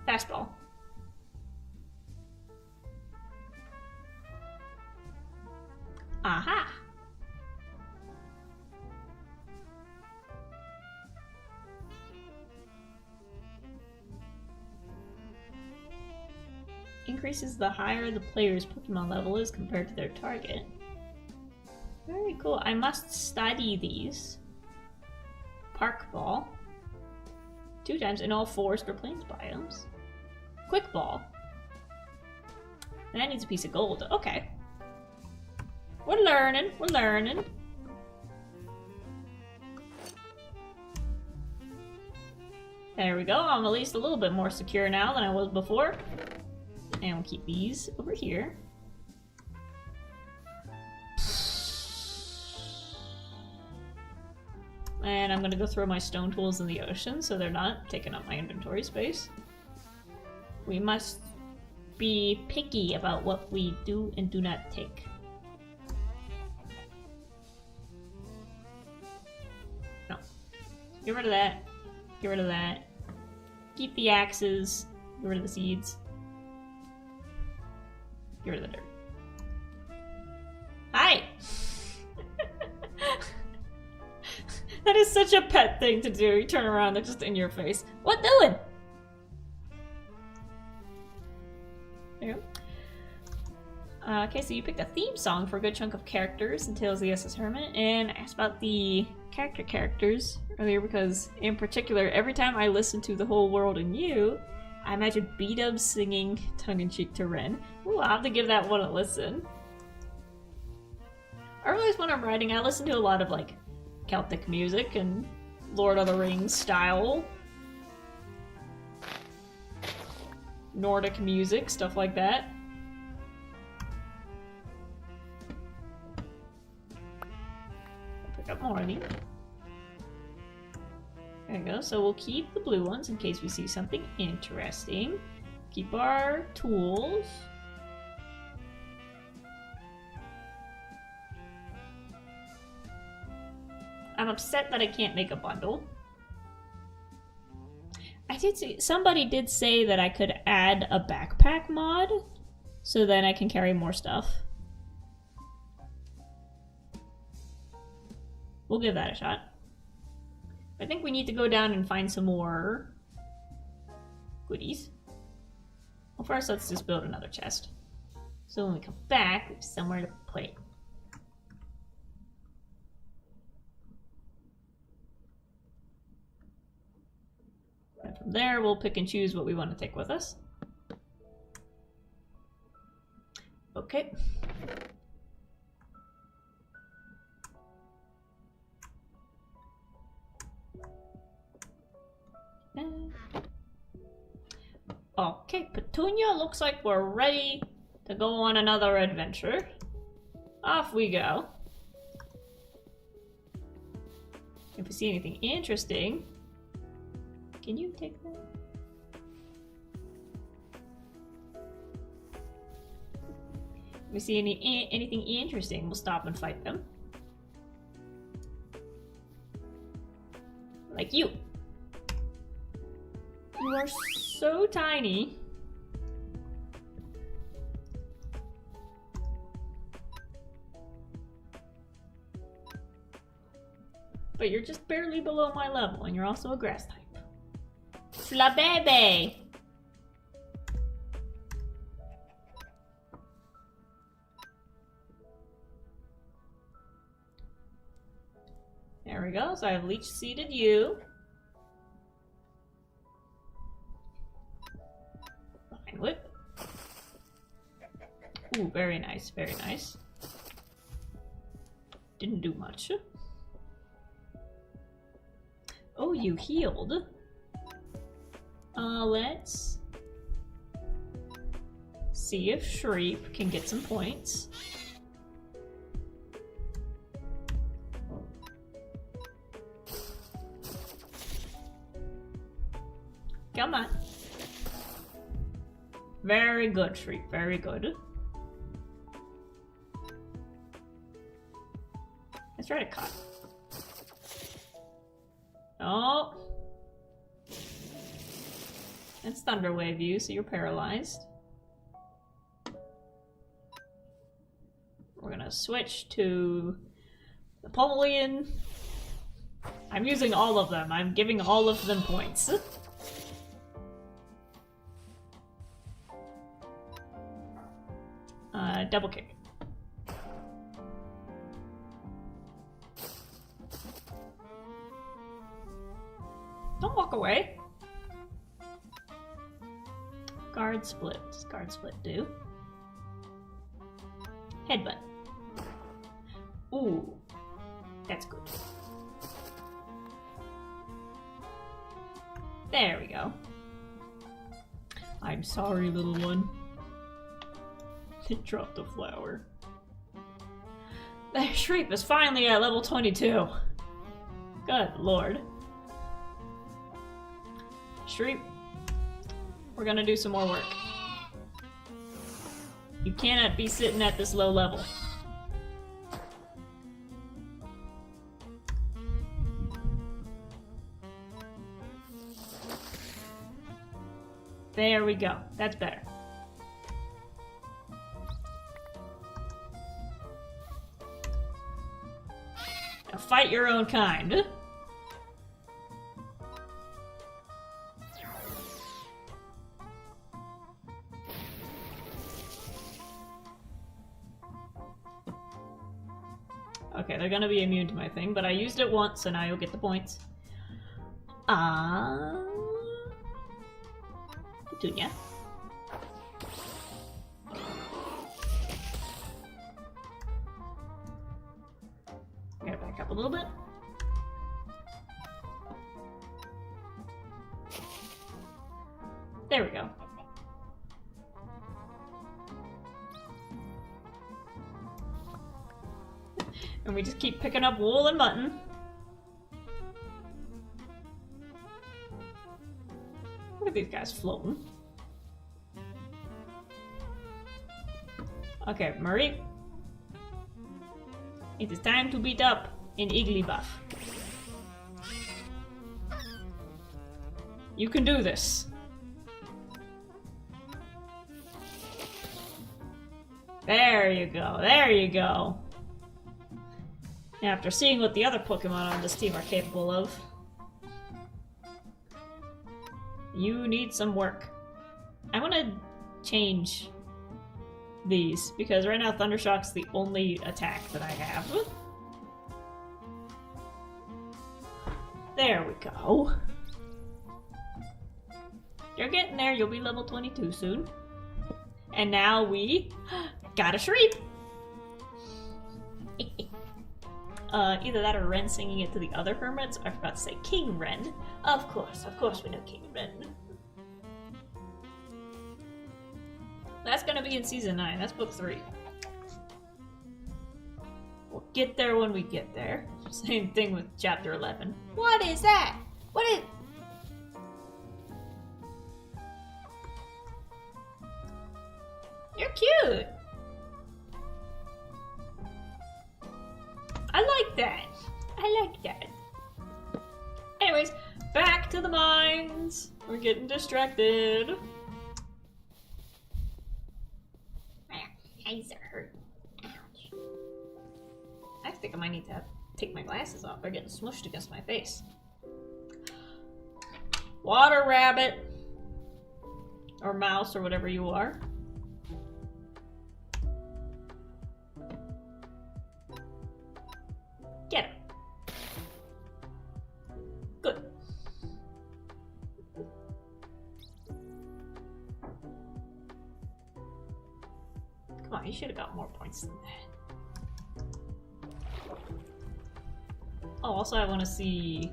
Speaker 1: Fastball. Aha! Increases the higher the player's Pokemon level is compared to their target. Very cool. I must study these. Park Ball. 2 times in all forest or plains biomes. Quick Ball. That needs a piece of gold. Okay. We're learning. We're learning. There we go. I'm at least a little bit more secure now than I was before. And we'll keep these over here. And I'm gonna go throw my stone tools in the ocean so they're not taking up my inventory space. We must be picky about what we do and do not take. No. Get rid of that. Get rid of that. Keep the axes. Get rid of the seeds. Get rid of the dirt. Hi! That is such a pet thing to do. You turn around, they're just in your face. What doing? There you go. Okay, so you picked a theme song for a good chunk of characters in Tales of the Estus Hermit, and I asked about the characters earlier because, in particular, every time I listen to The Whole World and You, I imagine B-dubs singing tongue-in-cheek to Ren. Ooh, I'll have to give that one a listen. I realize when I'm writing, I listen to a lot of, like, Celtic music and Lord of the Rings style. Nordic music, stuff like that. I'll pick up more of these. There you go. So we'll keep the blue ones in case we see something interesting. Keep our tools. I'm upset that I can't make a bundle. I did see, somebody did say that I could add a backpack mod, so then I can carry more stuff. We'll give that a shot. I think we need to go down and find some more goodies. Well, first let's just build another chest. So when we come back, we have somewhere to put it. And from there, we'll pick and choose what we want to take with us. Okay. Okay, Petunia, looks like we're ready to go on another adventure. Off we go. If we see anything interesting... Can you take that? If we see anything interesting, we'll stop and fight them. Like you. You are so tiny. But you're just barely below my level, and you're also a grass type. Flabebe! There we go, so I've leech seeded you. Vine whip. Ooh, very nice, very nice. Didn't do much. Oh, you healed. Let's see if Shreep can get some points. Come on. Very good, Shreep, very good. try to cut. Oh. It's Thunder Wave you, so you're paralyzed. We're gonna switch to Napoleon. I'm using all of them. I'm giving all of them points. Double kick. Don't walk away. Guard split. What does guard split do? Headbutt. Ooh. That's good. There we go. I'm sorry, little one. It dropped a flower. The Shreep is finally at level 22. Good lord. Shreep, we're gonna do some more work. You cannot be sitting at this low level. There we go. That's better. Now fight your own kind. Okay, they're gonna be immune to my thing, but I used it once, so now you'll get the points. Petunia. Gotta back up a little bit. There we go. And we just keep picking up wool and mutton. Look at these guys floating. Okay, Marie. It is time to beat up an Igglybuff. You can do this. There you go, there you go. Now, after seeing what the other Pokemon on this team are capable of, you need some work. I want to change these, because right now Thundershock's the only attack that I have. There we go. You're getting there, you'll be level 22 soon. And now we got a Shreep! Either that or Ren singing it to the other hermits. I forgot to say King Ren. Of course we know King Ren. That's gonna be in Season 9, that's Book 3. We'll get there when we get there. Same thing with Chapter 11. What is that? What is... You're cute! I like that. I like that. Anyways, back to the mines. We're getting distracted. My eyes are hurting. Ouch. I think I might need to take my glasses off. They're getting smushed against my face. Water rabbit. Or mouse or whatever you are. Get him. Good. Come on, you should have got more points than that. Oh, also I want to see...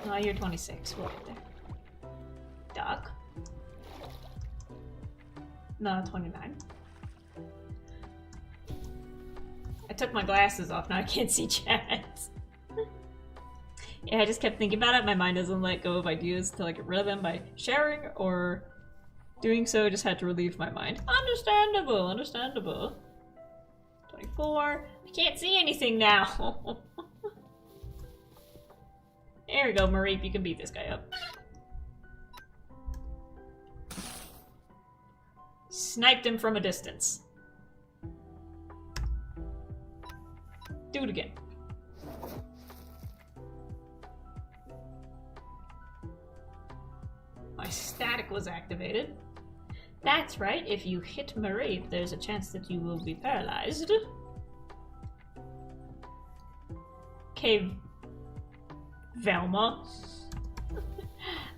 Speaker 1: Oh, you're 26. We'll get there. Duck. No, 29. I took my glasses off, now I can't see chat. Yeah, I just kept thinking about it. My mind doesn't let go of ideas until I get rid of them by sharing, or doing so just had to relieve my mind. Understandable, understandable. 24. I can't see anything now. There we go, Marie. You can beat this guy up. Sniped him from a distance. Do it again. My static was activated. That's right, if you hit Marie, there's a chance that you will be paralyzed. Okay, Velma.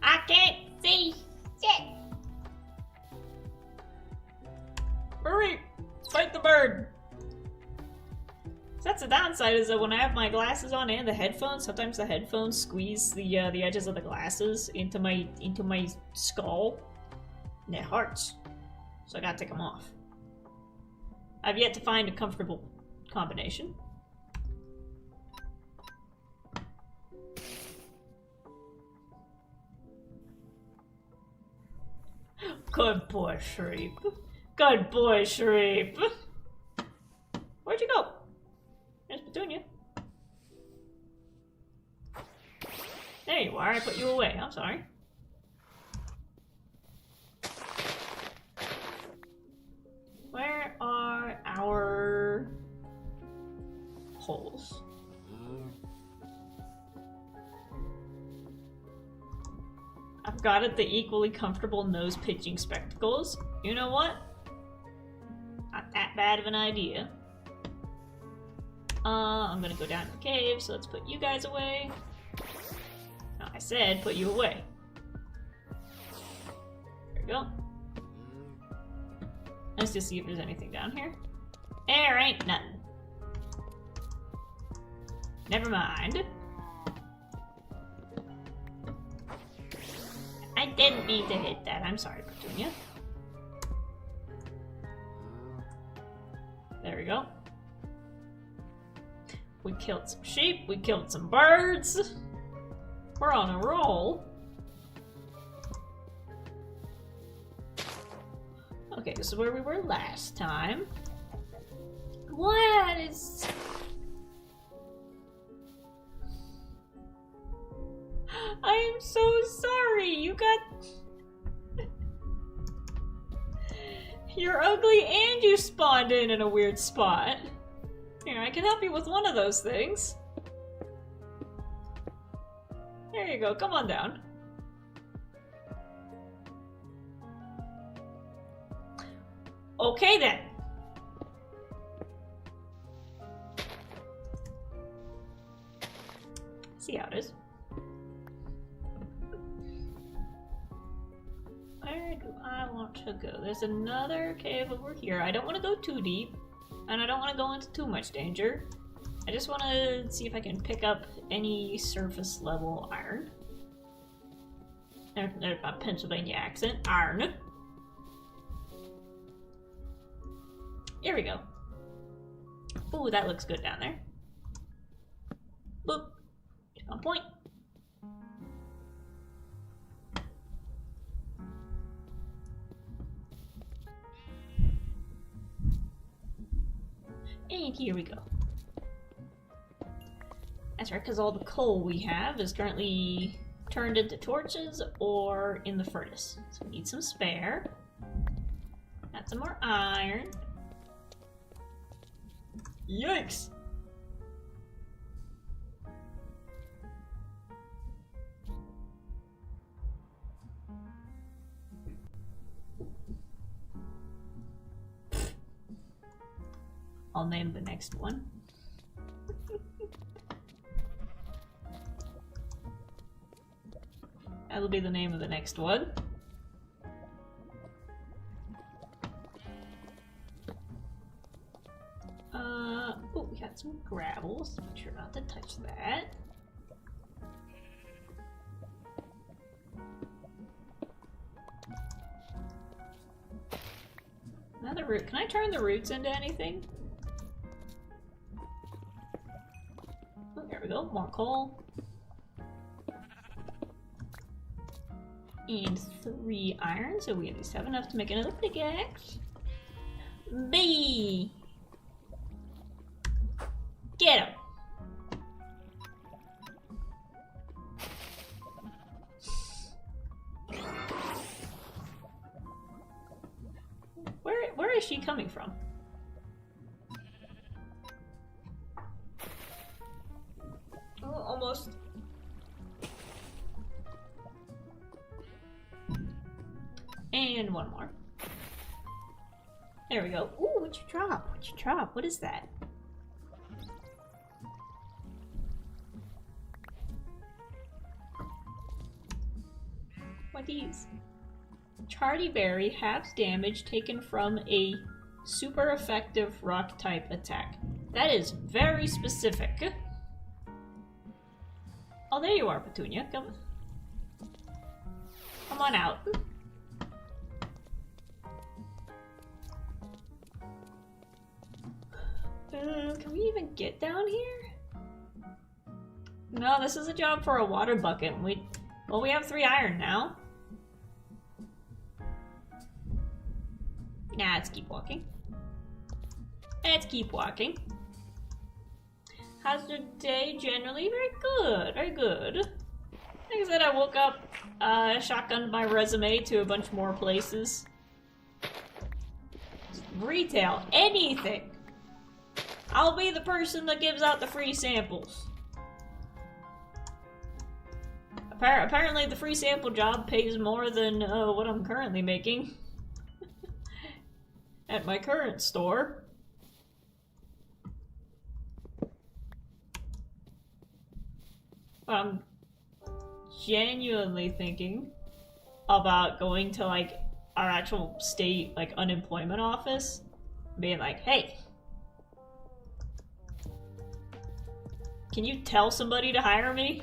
Speaker 1: I can't see shit. Marie, fight the bird. That's the downside, is that when I have my glasses on and the headphones, sometimes the headphones squeeze the edges of the glasses into my skull, and it hurts. So I gotta take them off. I've yet to find a comfortable combination. Good boy, Shreep. Good boy, Shreep. Where'd you go? There's Petunia. There you are, I put you away. I'm sorry. Where are our holes? I've got it the equally comfortable nose-pitching spectacles. You know what? Not that bad of an idea. I'm gonna go down to the cave, so let's put you guys away. No, I said put you away. There we go. Let's just see if there's anything down here. There ain't nothing. Never mind. I didn't mean to hit that. I'm sorry, Petunia. There we go. We killed some sheep. We killed some birds. We're on a roll. Okay, this is where we were last time. What is... I am so sorry. You got... You're ugly and you spawned in a weird spot. Here, I can help you with one of those things. There you go. Come on down. Okay then. See how it is. Where do I want to go? There's another cave over here. I don't want to go too deep, and I don't want to go into too much danger. I just want to see if I can pick up any surface level iron. There's my Pennsylvania accent. Iron. Here we go. Ooh, that looks good down there. Boop. On point. And here we go. That's right, because all the coal we have is currently turned into torches or in the furnace. So we need some spare. Got some more iron. Yikes! I'll name the next one. That'll be the name of the next one. Oh, we got some gravel, so make sure not to touch that. Another root. Can I turn the roots into anything? Oh, there we go. More coal. And 3 iron, so we at least have enough to make another pickaxe. B. Get him! Where is she coming from? Oh, almost. And one more. There we go. Ooh, what'd you drop? What'd you drop? What is that? What are these? Chardy Berry halves damage taken from a super effective rock type attack. That is very specific. Oh, there you are, Petunia. Come on out. Can we even get down here? No, this is a job for a water bucket. Well, we have 3 iron now. Nah, let's keep walking. Let's keep walking. How's your day generally? Very good, very good. Like I said, I woke up, shotgunned my resume to a bunch more places. Retail, anything. I'll be the person that gives out the free samples. Apparently the free sample job pays more than what I'm currently making at my current store. I'm genuinely thinking about going to like our actual state like unemployment office, being like, hey, can you tell somebody to hire me?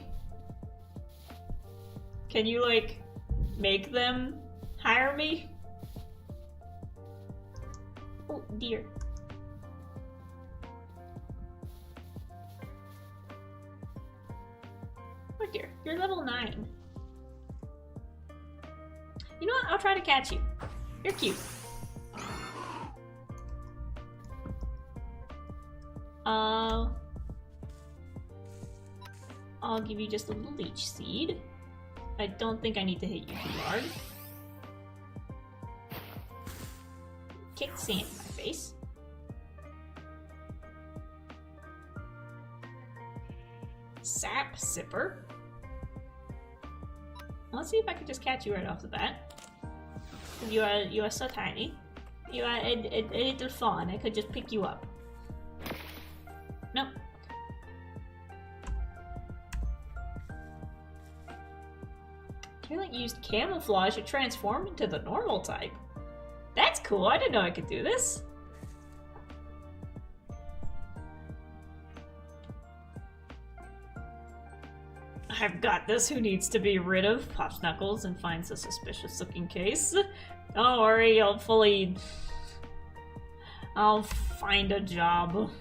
Speaker 1: Can you like make them hire me? Oh dear. Oh dear, you're level 9. You know what? I'll try to catch you. You're cute. I'll give you just a little leech seed. I don't think I need to hit you too hard. Kick sand in my face. Sap sipper. Let's see if I can just catch you right off the bat. You are so tiny. You are a little fawn. I could just pick you up. Nope. Kirlick used camouflage to transform into the normal type. That's cool. I didn't know I could do this. I've got this. Who needs to be rid of? Pops Knuckles and finds a suspicious looking case. Don't worry, I'll find a job.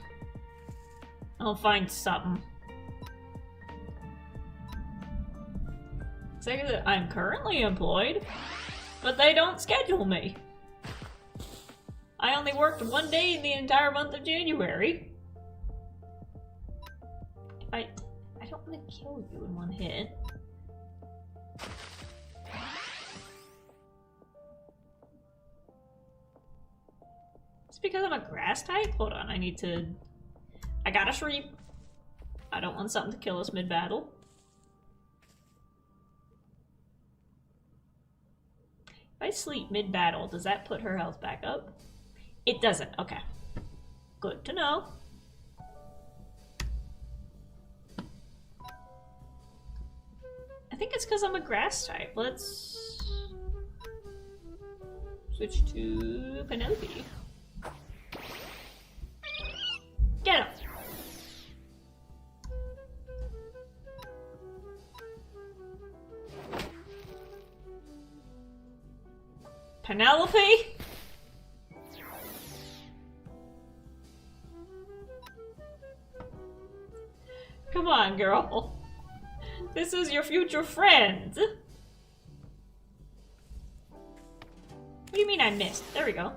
Speaker 1: I'll find something. Say that I'm currently employed, but they don't schedule me. I only worked 1 day in the entire month of January. I don't want to kill you in one hit. It's because I'm a grass type? Hold on, I gotta shriek. I don't want something to kill us mid-battle. If I sleep mid-battle, does that put her health back up? It doesn't. Okay. Good to know. I think it's because I'm a grass type. Let's switch to Penelope. Get him! Penelope? Come on, girl. This is your future friend. What do you mean I missed? There we go.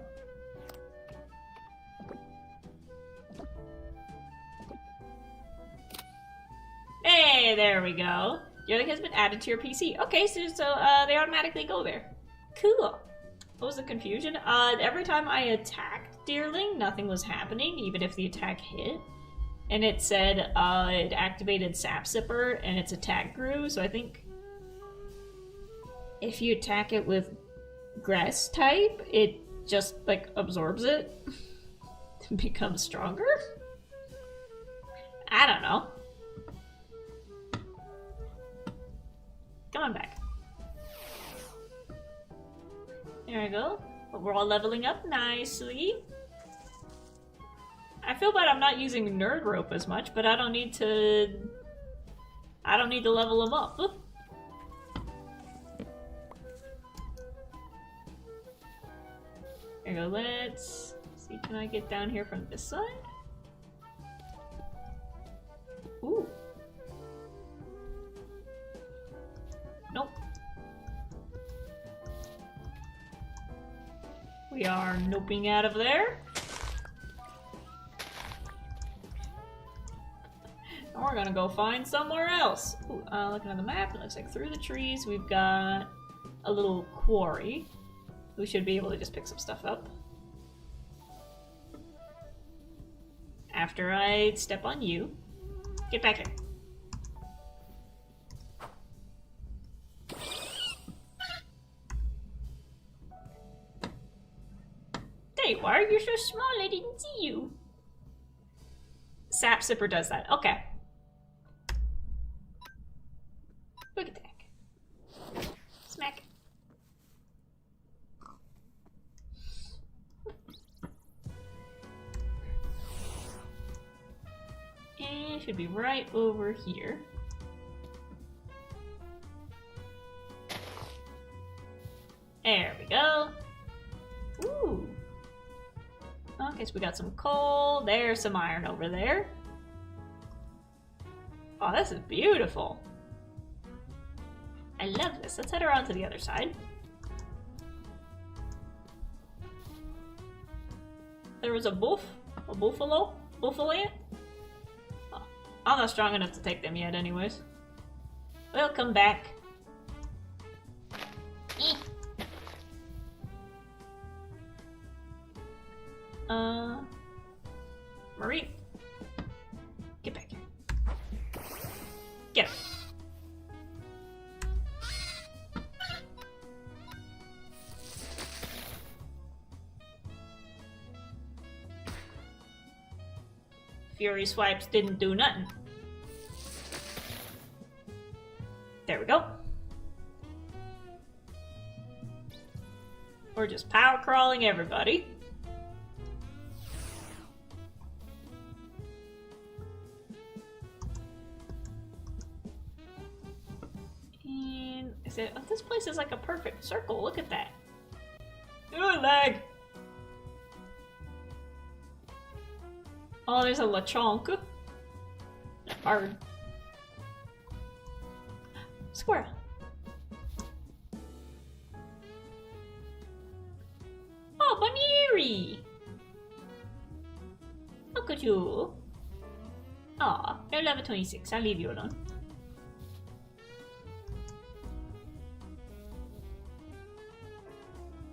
Speaker 1: Hey, there we go. Your link has been added to your PC. Okay, so they automatically go there. Cool. What was the confusion? Every time I attacked Deerling, nothing was happening, even if the attack hit. And it said it activated Sap Sipper and its attack grew, so I think if you attack it with grass type, it just like absorbs it and becomes stronger? I don't know. Come on back. There we go. We're all leveling up nicely. I feel bad I'm not using Nerd Rope as much, but I don't need to level them up. There we go, let's see, can I get down here from this side? Ooh. Nope. We are noping out of there. And we're gonna go find somewhere else. Ooh, looking at the map, it looks like through the trees we've got a little quarry. We should be able to just pick some stuff up. After I step on you. Get back here. There you are. You're so small, I didn't see you. Sap Sipper does that. Okay. Look at that. Smack. And it should be right over here. There we go. Ooh. Okay, so we got some coal. There's some iron over there. Oh, this is beautiful. I love this. Let's head around to the other side. There was a buffalo? Oh, I'm not strong enough to take them yet anyways. Welcome back. Marie. Get back here. Get him. Fury swipes didn't do nothing. There we go. We're just power crawling everybody. And I said, oh, this place is like a perfect circle. Look at that. Ooh, lag. Oh, there's a Lechonk. Hard. Squirrel. Oh, Bonnieri! Look at you. Aw, you're level 26. I'll leave you alone.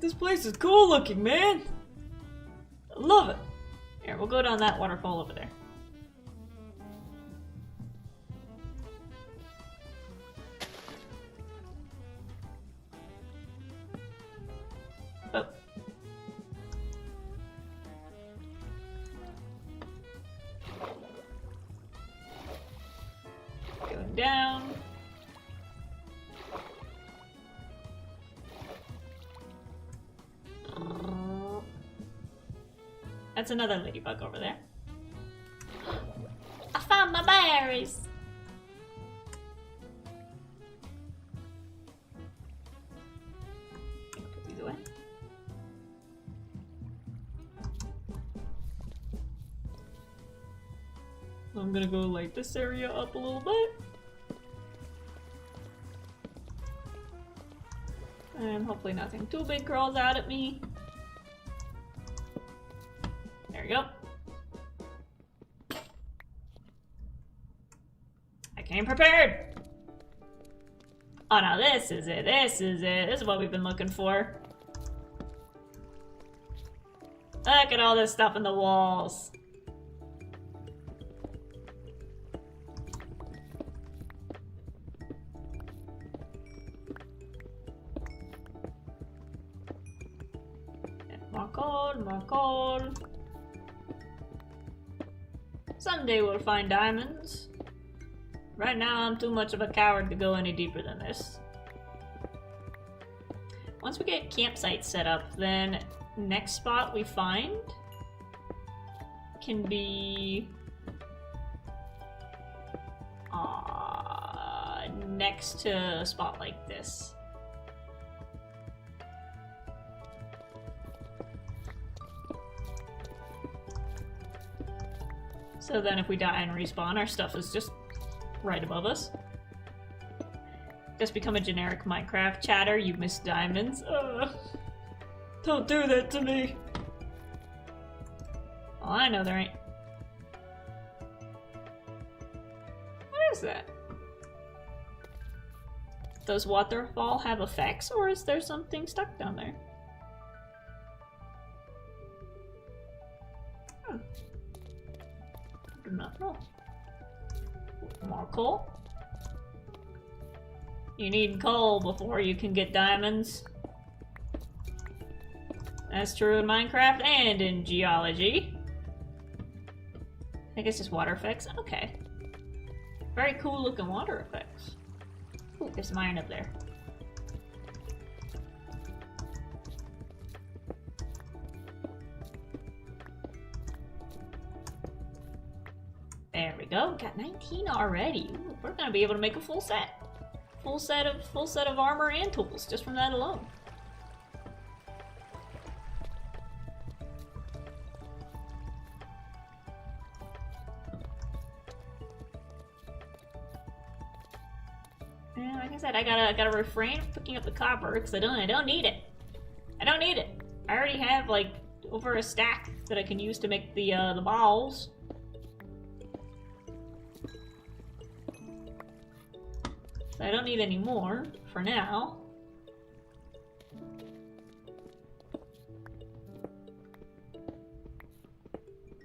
Speaker 1: This place is cool looking, man! I love it! Here, we'll go down that waterfall over there. Oh. Going down. That's another ladybug over there. I found my berries! Put these away. I'm gonna go light this area up a little bit. And hopefully nothing too big crawls out at me. There we go. I came prepared! Oh no, this is it, this is it. This is what we've been looking for. Look at all this stuff in the walls. More coal, more coal. Someday we'll find diamonds. Right now I'm too much of a coward to go any deeper than this. Once we get campsites set up, then next spot we find can be next to a spot like this. So then if we die and respawn, our stuff is just right above us. Just become a generic Minecraft chatter, you missed diamonds. Don't do that to me. Oh, I know there ain't. What is that? Does waterfall have effects, or is there something stuck down there? I do not know. More coal? You need coal before you can get diamonds. That's true in Minecraft and in geology. I guess it's water effects. Okay. Very cool looking water effects. Ooh, there's some iron up there. There we go. Got 19 already. Ooh, we're gonna be able to make a full set. Full set of armor and tools just from that alone. Yeah, like I said, I gotta refrain from picking up the copper because I don't need it. I don't need it. I already have like over a stack that I can use to make the balls. I don't need any more for now.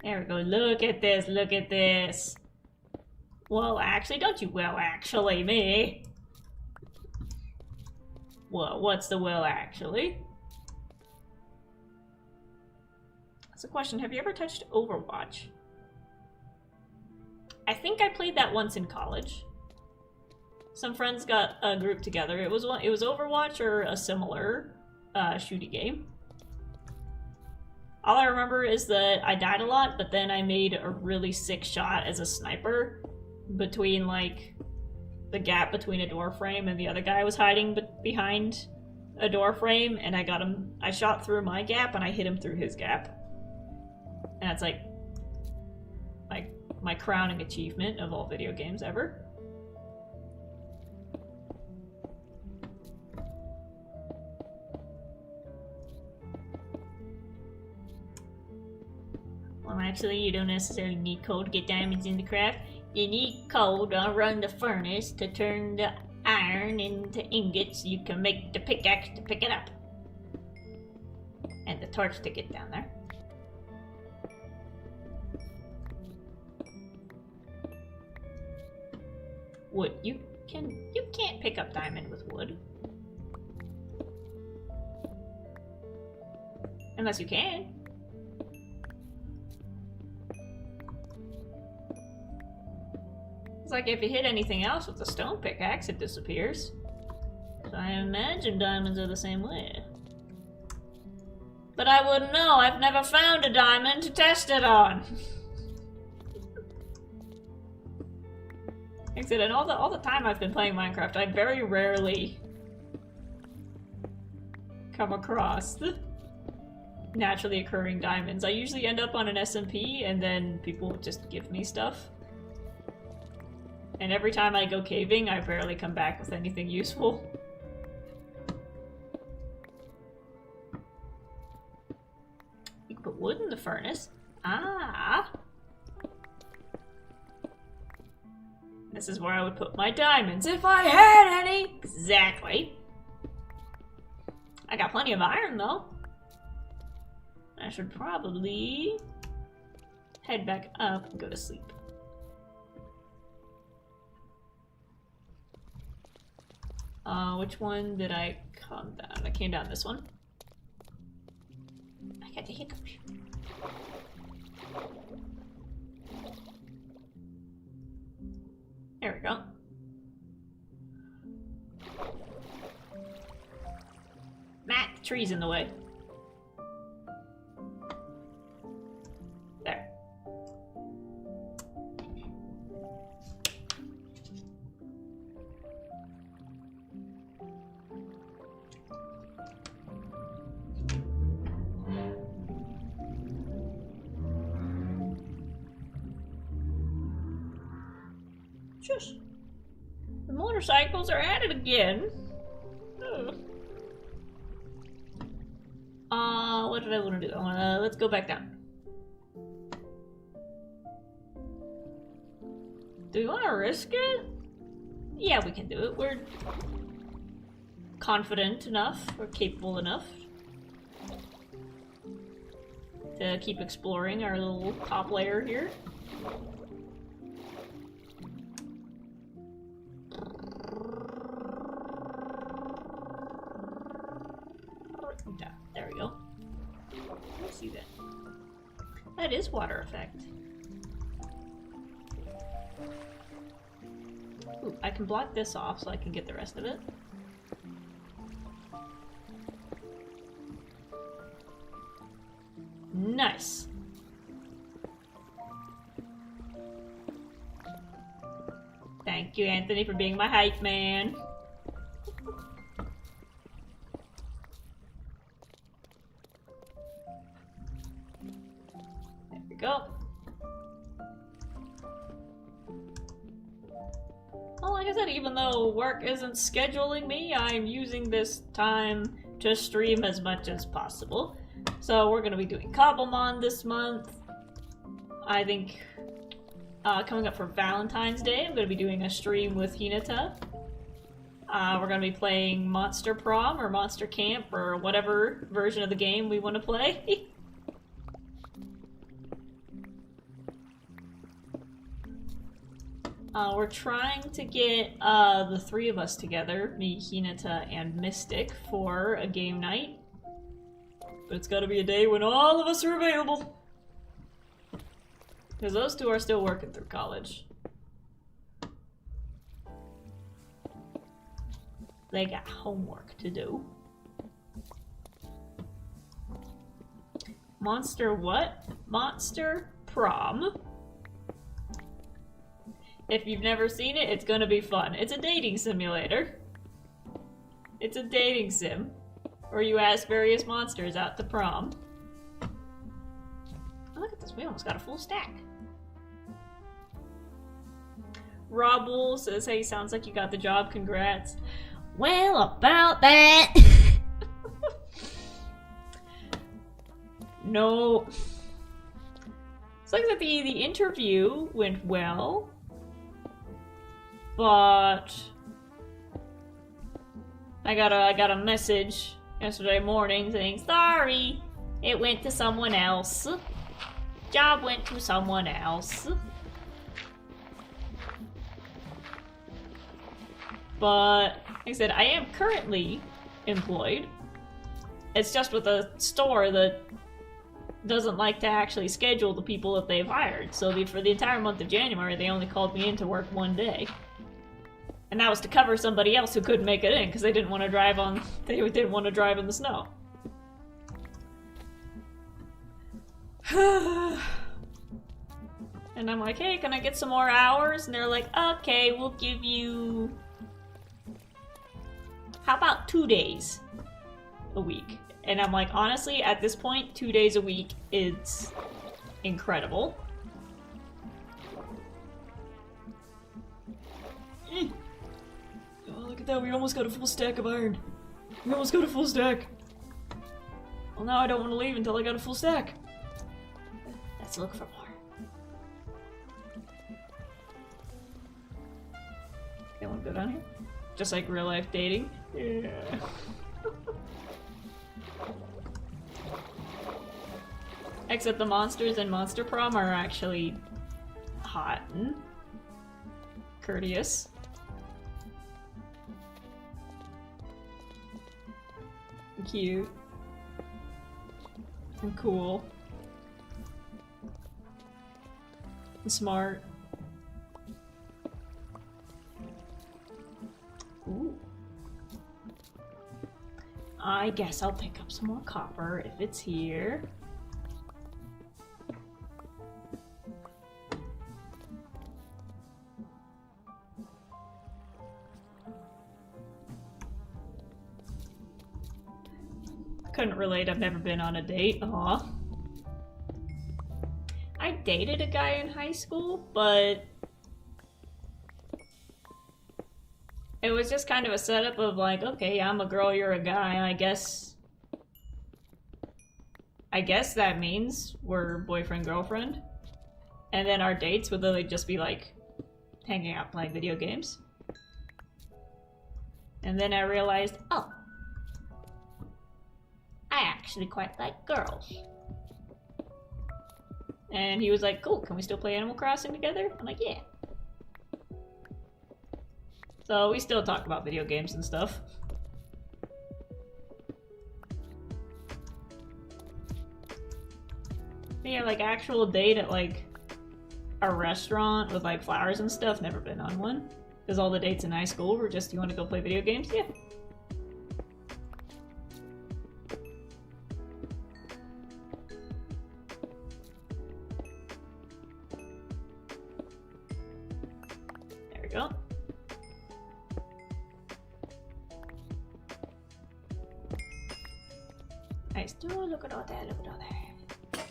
Speaker 1: There we go. Look at this. Look at this. Well, actually, don't you well actually me. Well, what's the well actually? That's a question. Have you ever touched Overwatch? I think I played that once in college. Some friends got a group together. It was Overwatch or a similar shooty game. All I remember is that I died a lot, but then I made a really sick shot as a sniper between like the gap between a door frame and the other guy was hiding behind a door frame, and I got him. I shot through my gap and I hit him through his gap. And that's like my crowning achievement of all video games ever. Well, actually, you don't necessarily need coal to get diamonds in the craft. You need coal to run the furnace to turn the iron into ingots so you can make the pickaxe to pick it up. And the torch to get down there. Wood. You can't pick up diamond with wood. Unless you can. It's like if you hit anything else with a stone pickaxe, it disappears. So I imagine diamonds are the same way. But I wouldn't know. I've never found a diamond to test it on. Like I said, and all the time I've been playing Minecraft, I very rarely come across the naturally occurring diamonds. I usually end up on an SMP, and then people just give me stuff. And every time I go caving, I rarely come back with anything useful. You can put wood in the furnace. Ah! This is where I would put my diamonds if I had any. Exactly. I got plenty of iron though. I should probably head back up and go to sleep. Which one did I come down? I came down this one. I got the hiccups. There we go. Matt, the tree's in the way. There. Shush. The motorcycles are at it again. Oh. What did I want to do? Let's go back down. Do we want to risk it? Yeah, we can do it. We're confident enough, we're capable enough to keep exploring our little top layer here. There we go. Let's see that. That is water effect. Ooh, I can block this off so I can get the rest of it. Nice. Thank you, Anthony, for being my hype man. There we go. Well, like I said, even though work isn't scheduling me, I'm using this time to stream as much as possible. So we're going to be doing Cobblemon this month. I think coming up for Valentine's Day, I'm going to be doing a stream with Hinata. We're going to be playing Monster Prom or Monster Camp or whatever version of the game we want to play. We're trying to get the three of us together, me, Hinata, and Mystic, for a game night. But it's gotta be a day when all of us are available. Because those two are still working through college. They got homework to do. Monster what? Monster Prom. If you've never seen it, it's gonna be fun. It's a dating simulator. It's a dating sim, where you ask various monsters out to prom. Oh, look at this, we almost got a full stack. Rob Wool says, hey, sounds like you got the job, congrats. Well, about that. No. It's like that the interview went well. But I got a message yesterday morning saying, sorry, it went to someone else. Job went to someone else. But, like I said, I am currently employed. It's just with a store that doesn't like to actually schedule the people that they've hired. So for the entire month of January, they only called me in to work one day. And that was to cover somebody else who couldn't make it in because they didn't want to drive on. They didn't want to drive in the snow. And I'm like, hey, can I get some more hours? And they're like, okay, we'll give you. How about 2 days a week? And I'm like, honestly, at this point, 2 days a week is incredible. Oh, look at that, we almost got a full stack of iron. We almost got a full stack. Well, now I don't want to leave until I got a full stack. Let's look for more. sound good on here. Just like real life dating. Yeah. Except the monsters in Monster Prom are actually hot and courteous. And cute. And cool. And smart. Ooh. I guess I'll pick up some more copper if it's here. Couldn't relate, I've never been on a date. Aw. I dated a guy in high school, but it was just kind of a setup of like, okay, I'm a girl, you're a guy, I guess that means we're boyfriend-girlfriend. And then our dates would literally just be like hanging out playing video games. And then I realized, oh, I actually quite like girls. And he was like, cool, can we still play Animal Crossing together? I'm like, yeah. So we still talk about video games and stuff. Yeah, like actual date at like a restaurant with like flowers and stuff, never been on one. Because all the dates in high school were just, you want to go play video games? Yeah. Go. Nice. Oh, look at all that, look at all that.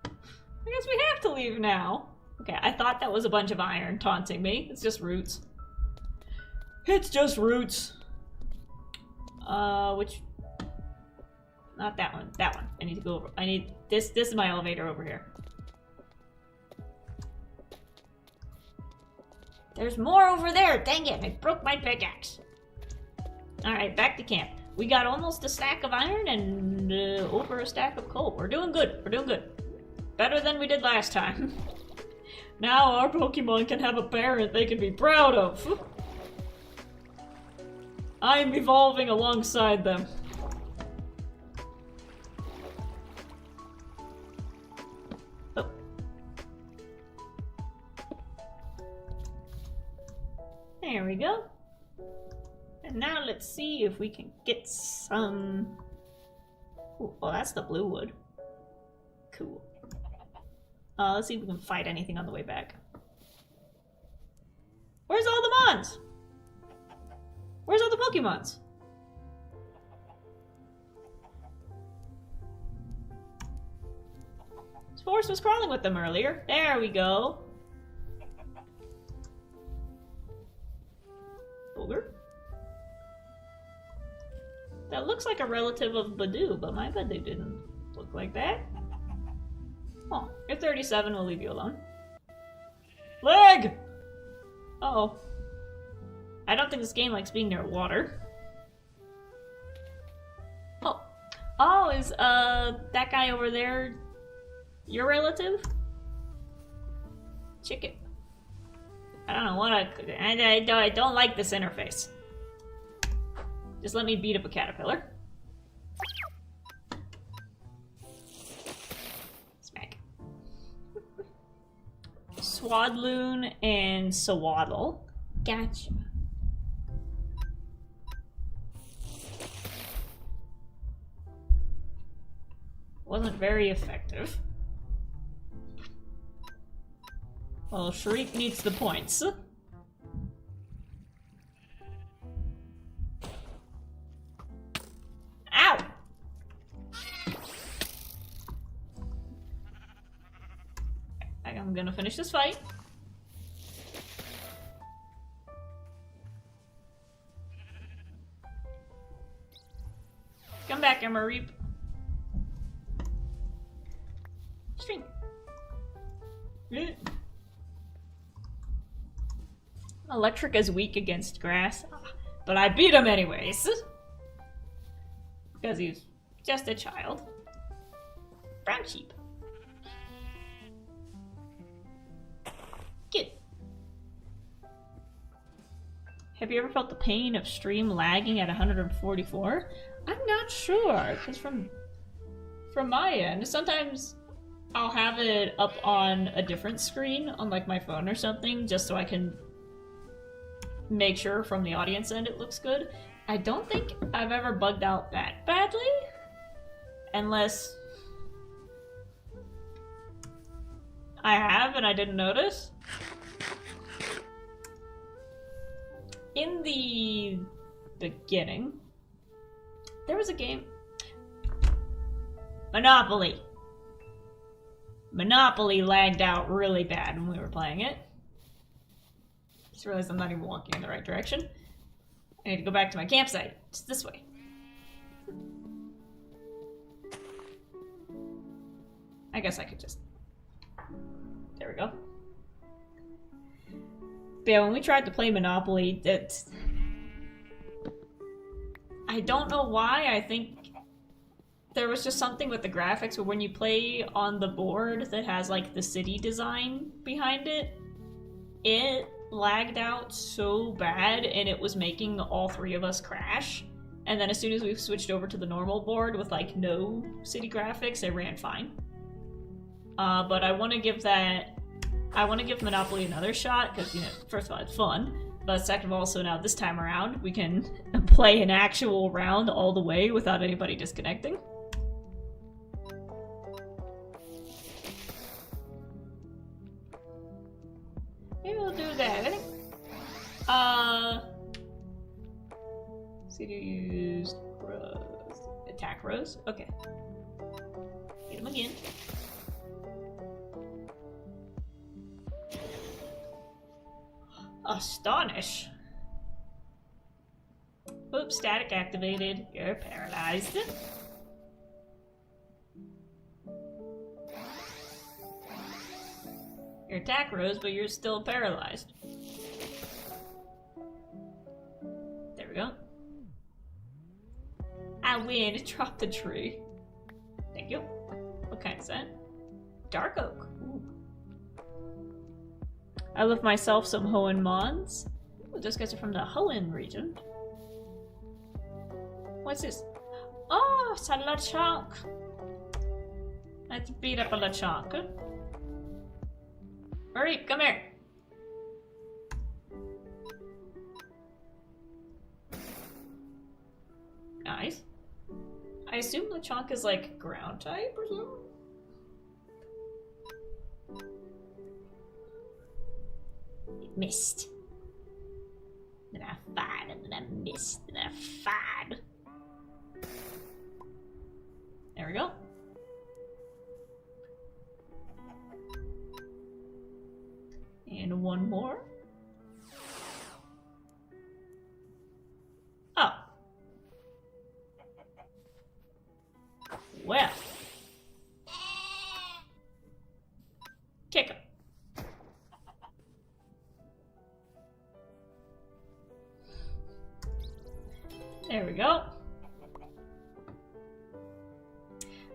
Speaker 1: I guess we have to leave now. Okay, I thought that was a bunch of iron taunting me. It's just roots. It's just roots. Which... Not that one. That one. I need to go over. I need this. This is my elevator over here. There's more over there. Dang it! I broke my pickaxe. All right, back to camp. We got almost a stack of iron and over a stack of coal. We're doing good. We're doing good. Better than we did last time. Now our Pokemon can have a parent they can be proud of. I'm evolving alongside them. There we go. And now let's see if we can get some... Ooh, oh, that's the blue wood. Cool. Let's see if we can fight anything on the way back. Where's all the Mons? Where's all the Pokemons? This forest was crawling with them earlier. There we go. Ogre? That looks like a relative of Badoo, but my Badoo didn't look like that. Oh, you're 37, we'll leave you alone. Leg! Uh-oh. I don't think this game likes being near water. Oh. Oh, is, that guy over there your relative? Chicken. I don't know what I don't like this interface. Just let me beat up a caterpillar. Smack. Swadloon and Sawaddle. Gotcha. Wasn't very effective. Well, Shriek needs the points. Ow! I'm gonna finish this fight. Come back, Emma Reap. Electric is weak against grass, but I beat him anyways. Because he's just a child. Brown sheep. Good. Have you ever felt the pain of stream lagging at 144? I'm not sure, because from my end, sometimes I'll have it up on a different screen on like my phone or something, just so I can make sure from the audience end it looks good. I don't think I've ever bugged out that badly, unless I have and I didn't notice. In the beginning, there was a game, Monopoly. Monopoly lagged out really bad when we were playing it. Just realized I'm not even walking in the right direction. I need to go back to my campsite. It's this way. I guess I could just... There we go. But yeah, when we tried to play Monopoly, I don't know why, I think there was just something with the graphics where when you play on the board that has like the city design behind it, it lagged out so bad and it was making all three of us crash. And then as soon as we switched over to the normal board with like no city graphics, it ran fine. But I want to give Monopoly another shot because, you know, first of all, it's fun. But second of all, so now this time around, we can play an actual round all the way without anybody disconnecting. Maybe we'll do that. I think. CD used Rose. Attack Rose? Okay. Hit him again. Astonish. Oops, static activated. You're paralyzed. Your attack rose, but you're still paralyzed. There we go. I win. Drop the tree. Thank you. What kind is that? Dark oak. Ooh. I love myself some Hoenn Mons. Ooh, those guys are from the Hoenn region. What's this? Oh, it's a Lechonk. Let's beat up a Lechonk. Hurry, come here. Nice. I assume Lechonk is like ground type or something? It missed. Then I fired, and then I missed, and then I fired. There we go. And one more. Oh. Well. Kick him. There we go.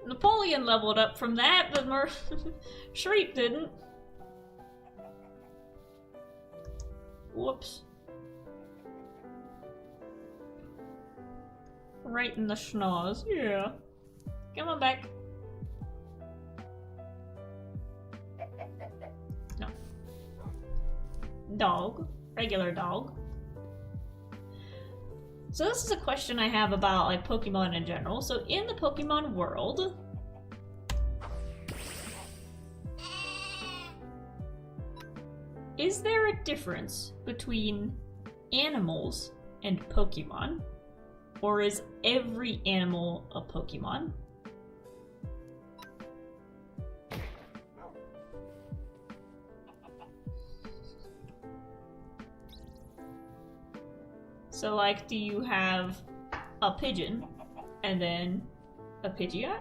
Speaker 1: Napoleon leveled up from that, but Shriek didn't. Whoops. Right in the schnoz. Yeah. Come on back. No. Dog. Regular dog. So this is a question I have about like Pokemon in general. So in the Pokemon world, is there a difference between animals and Pokemon? Or is every animal a Pokemon? So, like, do you have a pigeon and then a Pidgeot?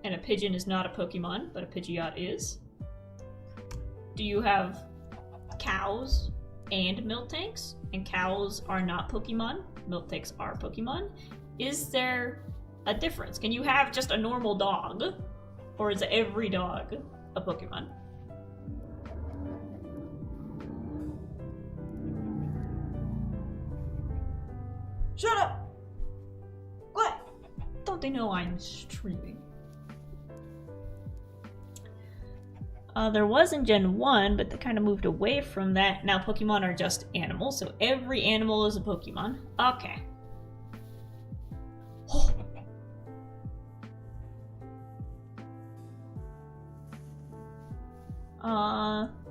Speaker 1: And a pigeon is not a Pokemon, but a Pidgeot is? do you have cows and milk tanks? And cows are not Pokemon. Milk tanks are Pokemon. Is there a difference? Can you have just a normal dog? Or is every dog a Pokemon? Shut up! What? Don't they know I'm streaming? There was in Gen 1, but they kind of moved away from that. Now Pokemon are just animals, so every animal is a Pokemon. Okay.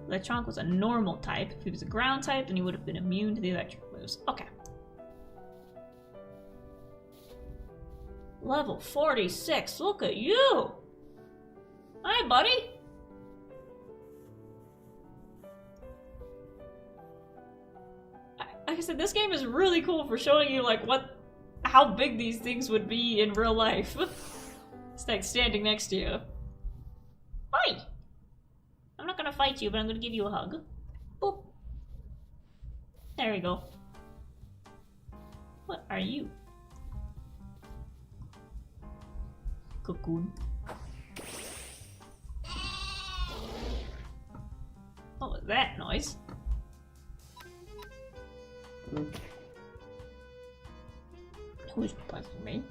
Speaker 1: Lechonk was a normal type. If he was a ground type, then he would have been immune to the electric moves. Okay. Level 46, look at you! Hi, buddy! Like I said, this game is really cool for showing you, like, how big these things would be in real life. It's like standing next to you. Hi! I'm not gonna fight you, but I'm gonna give you a hug. Boop. There we go. What are you? Cocoon. What was that noise? Who's buzzing me?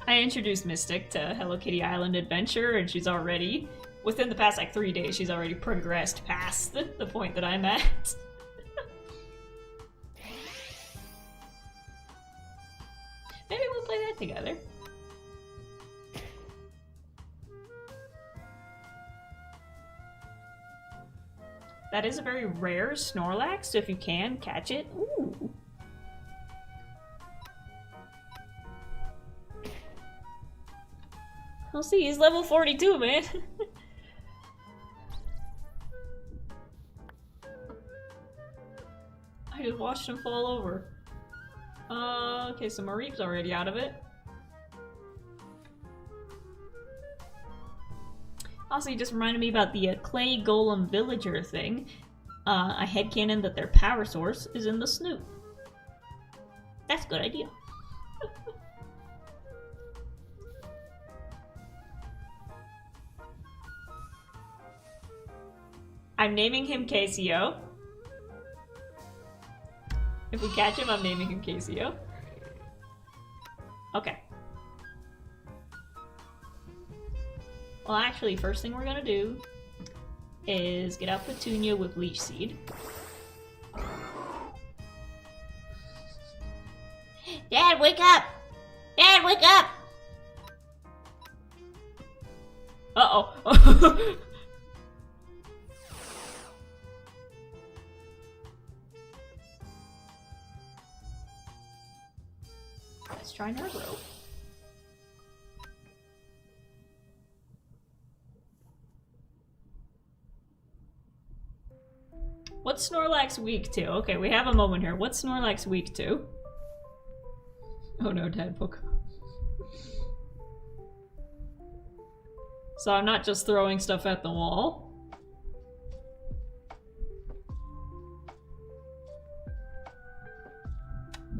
Speaker 1: I introduced Mystic to Hello Kitty Island Adventure, and she's already, within the past like 3 days, she's already progressed past the point that I'm at. Maybe we'll play that together. That is a very rare Snorlax, so if you can, catch it. Ooh. I'll see, he's level 42, man. I just watched him fall over. Okay, so Mareep's already out of it. Also, you just reminded me about the clay golem villager thing. I headcanon that their power source is in the snoot. That's a good idea. I'm naming him KCO. If we catch him, I'm naming him KCO. Okay. Well, actually, first thing we're gonna do is get out Petunia with Leech Seed. Dad, wake up! Dad, wake up! Uh-oh. Let's try Nervro. What's Snorlax weak to? Okay, we have a moment here. What's Snorlax weak to? Oh no, Tadpok. So I'm not just throwing stuff at the wall.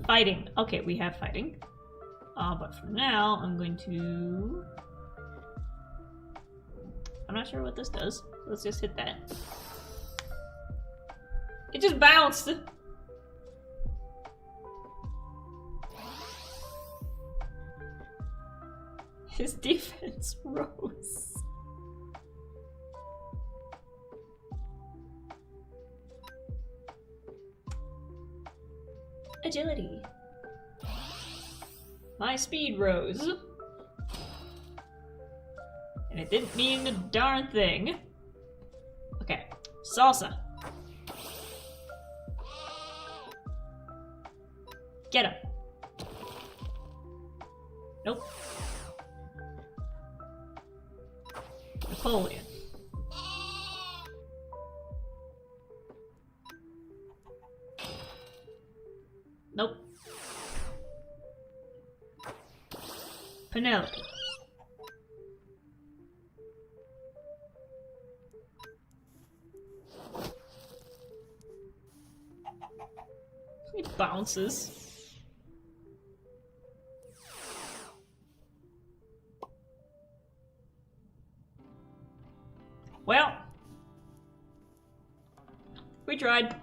Speaker 1: Fighting. Okay, we have fighting. But for now, I'm going to... I'm not sure what this does. Let's just hit that. It just bounced! His defense rose. Agility. My speed rose. And it didn't mean a darn thing. Okay, Salsa. Get him. Nope. Napoleon. Nope. Penelope. It bounces. Well, we tried.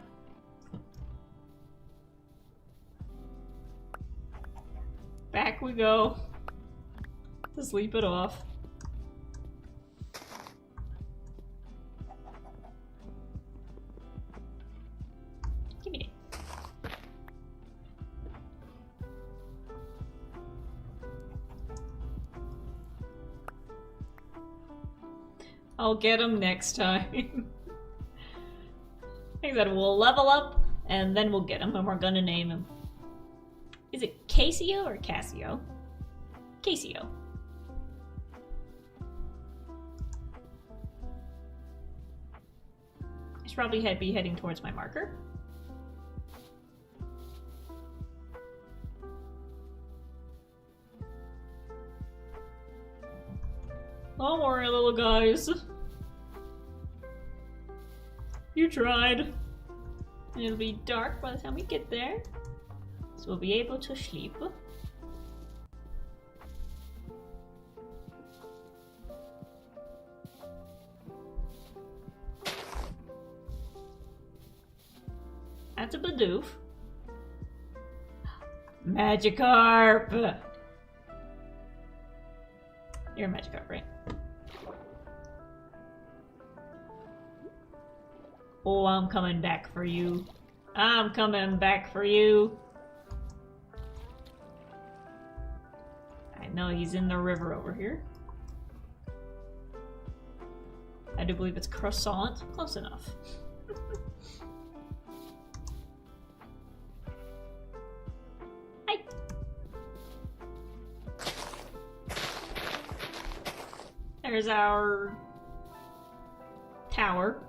Speaker 1: Back we go to sleep it off. Give me that. I'll get him next time. Like I said, we'll level up and then we'll get him, and we're gonna name him. Is it Casio or Casio? Casio. I should probably be heading towards my marker. Don't worry, little guys. You tried. And it'll be dark by the time we get there. So we'll be able to sleep. That's a Bidoof. Magikarp! You're a Magikarp, right? Oh, I'm coming back for you. I'm coming back for you. I know he's in the river over here. I do believe it's croissant. Close enough. Hi. There's our tower.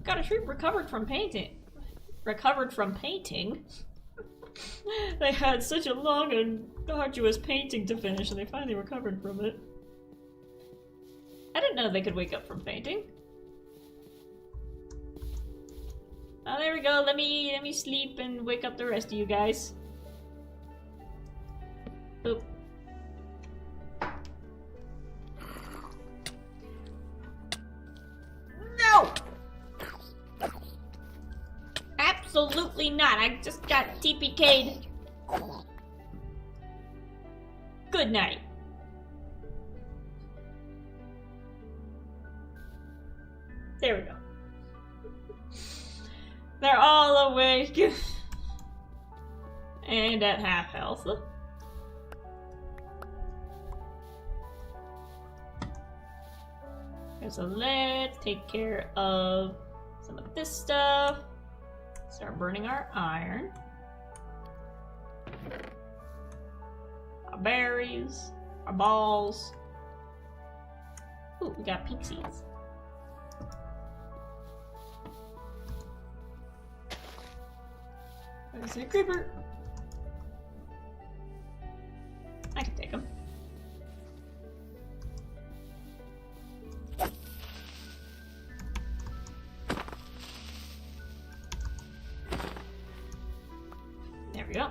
Speaker 1: Got a shrimp recovered from painting. They had such a long and arduous painting to finish, and they finally recovered from it. I didn't know they could wake up from painting. Oh, there we go. Let me sleep and wake up the rest of you guys. Boop. No! Absolutely not. I just got TPK'd. Good night. There we go. They're all awake. And at half health. Okay, so let's take care of some of this stuff. Start burning our iron. Our berries. Our balls. Ooh, we got pink seeds. There's a creeper. I can take him. There we go.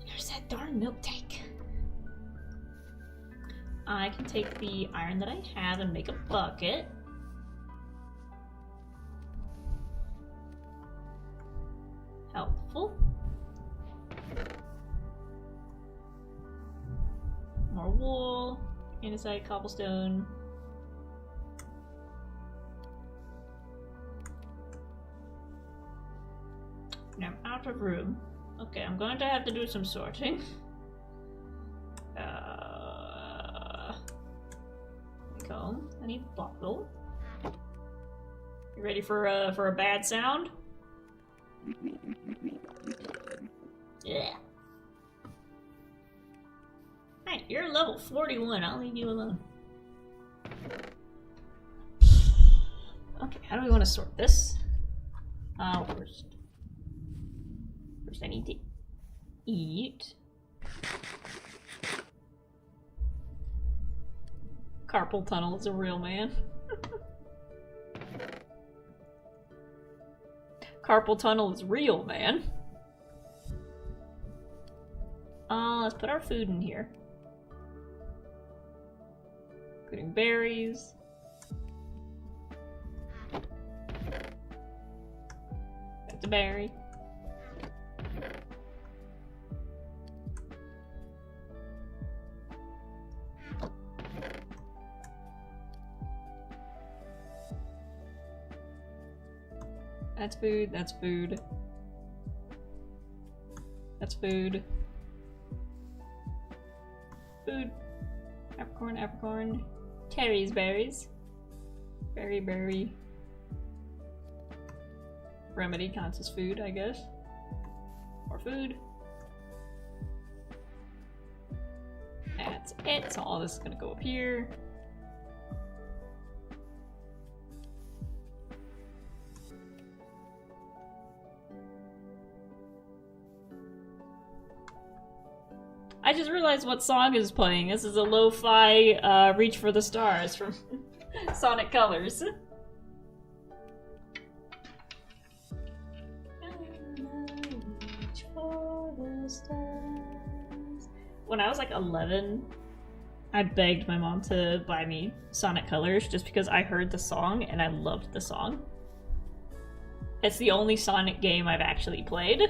Speaker 1: There's that darn milk tank. I can take the iron that I have and make a bucket. Helpful. More wool, andesite, cobblestone. Now I'm out of room. Okay, I'm going to have to do some sorting. Comb. I need bottle. You ready for a bad sound? Yeah. Hey, you're level 41. I'll leave you alone. Okay, how do we want to sort this? First I need to eat. Carpal tunnel is a real man. Carpal tunnel is real, man. Let's put our food in here. Including berries. That's a berry. That's food, that's food. That's food. Food. Apricorn, apricorn. Cherries, berries. Berry, berry. Remedy counts as food, I guess. Or food. That's it. So all this is gonna go up here. I just realized what song is playing. This is a lo-fi Reach for the Stars from Sonic Colors. Reach for the stars. When I was like 11, I begged my mom to buy me Sonic Colors just because I heard the song and I loved the song. It's the only Sonic game I've actually played.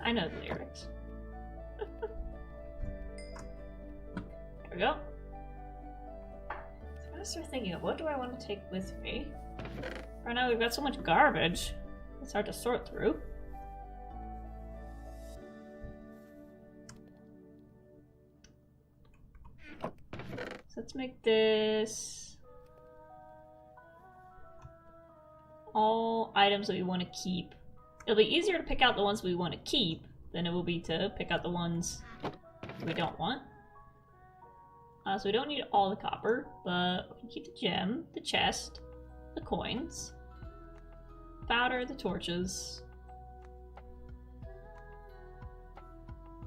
Speaker 1: I know the lyrics. There we go. So I'm gonna start thinking of what do I want to take with me. Right now we've got so much garbage. It's hard to sort through. So let's make this all items that we want to keep. It'll be easier to pick out the ones we want to keep than it will be to pick out the ones we don't want. So we don't need all the copper, but we can keep the gem, the chest, the coins, powder, the torches,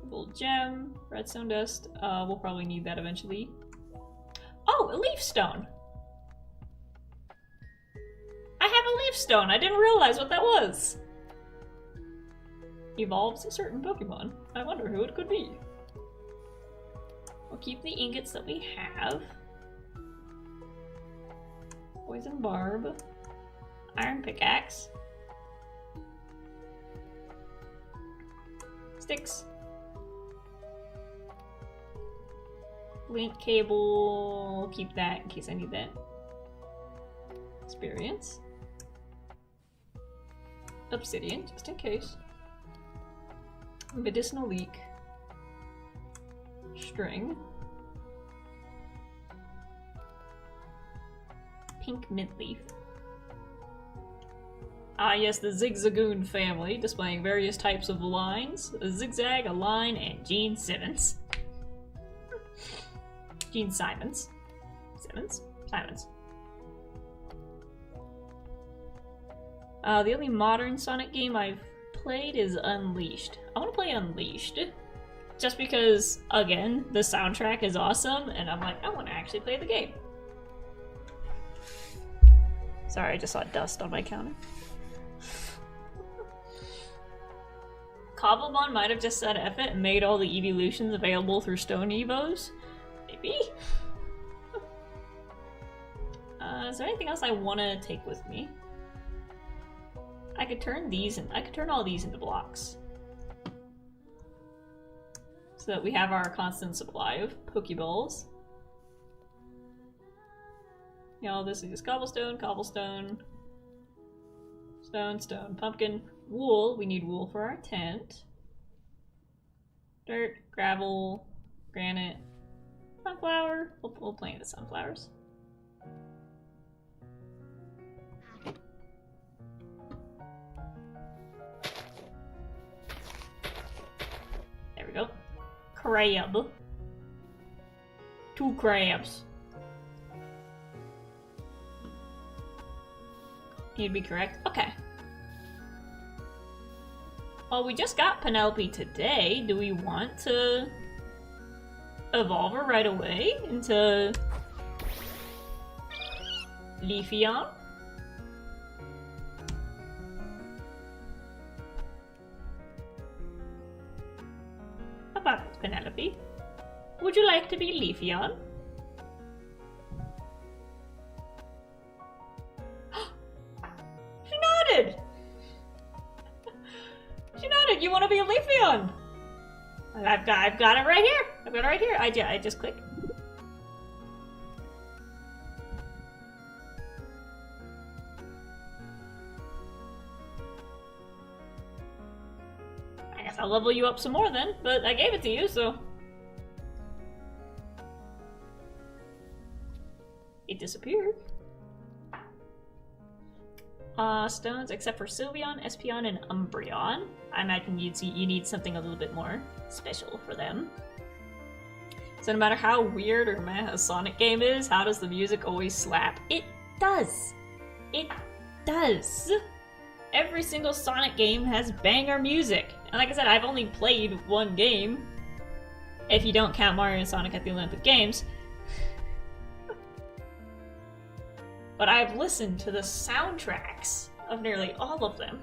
Speaker 1: the gold gem, redstone dust. We'll probably need that eventually. Oh, a leaf stone! I have a leaf stone! I didn't realize what that was! Evolves a certain Pokemon. I wonder who it could be. We'll keep the ingots that we have. Poison barb. Iron pickaxe. Sticks. Link cable. Keep that in case I need that. Experience. Obsidian, just in case. Medicinal leek. String. Pink mint leaf. Ah yes, the Zigzagoon family, displaying various types of lines. A zigzag, a line, and Gene Simmons. Gene Simons. Simmons? Simons. The only modern Sonic game I've played is Unleashed. I want to play Unleashed. Just because, again, the soundtrack is awesome, and I'm like, I want to actually play the game. Sorry, I just saw dust on my counter. Cobblemon might have just said F it and made all the evolutions available through Stone Evos. Maybe? Is there anything else I want to take with me? I could turn these and I could turn all these into blocks. So that we have our constant supply of Pokeballs. You know, this is cobblestone, cobblestone, stone, stone, pumpkin, wool. We need wool for our tent. Dirt, gravel, granite, sunflower. We'll plant the sunflowers. There we go. Crab. 2 crabs. You'd be correct. Okay. Well, we just got Penelope today. Do we want to evolve her right away into Leafeon? How about Penelope? Would you like to be Leafeon? She nodded! She nodded! You want to be a Leafeon? I've got it right here! I've got it right here. I just click. I guess I'll level you up some more then, but I gave it to you, so... It disappeared. Stones, except for Sylveon, Espeon, and Umbreon. I imagine you need something a little bit more special for them. So no matter how weird or meh a Sonic game is, how does the music always slap? It does! It does! Every single Sonic game has banger music. And like I said, I've only played one game, if you don't count Mario and Sonic at the Olympic Games. But I've listened to the soundtracks of nearly all of them,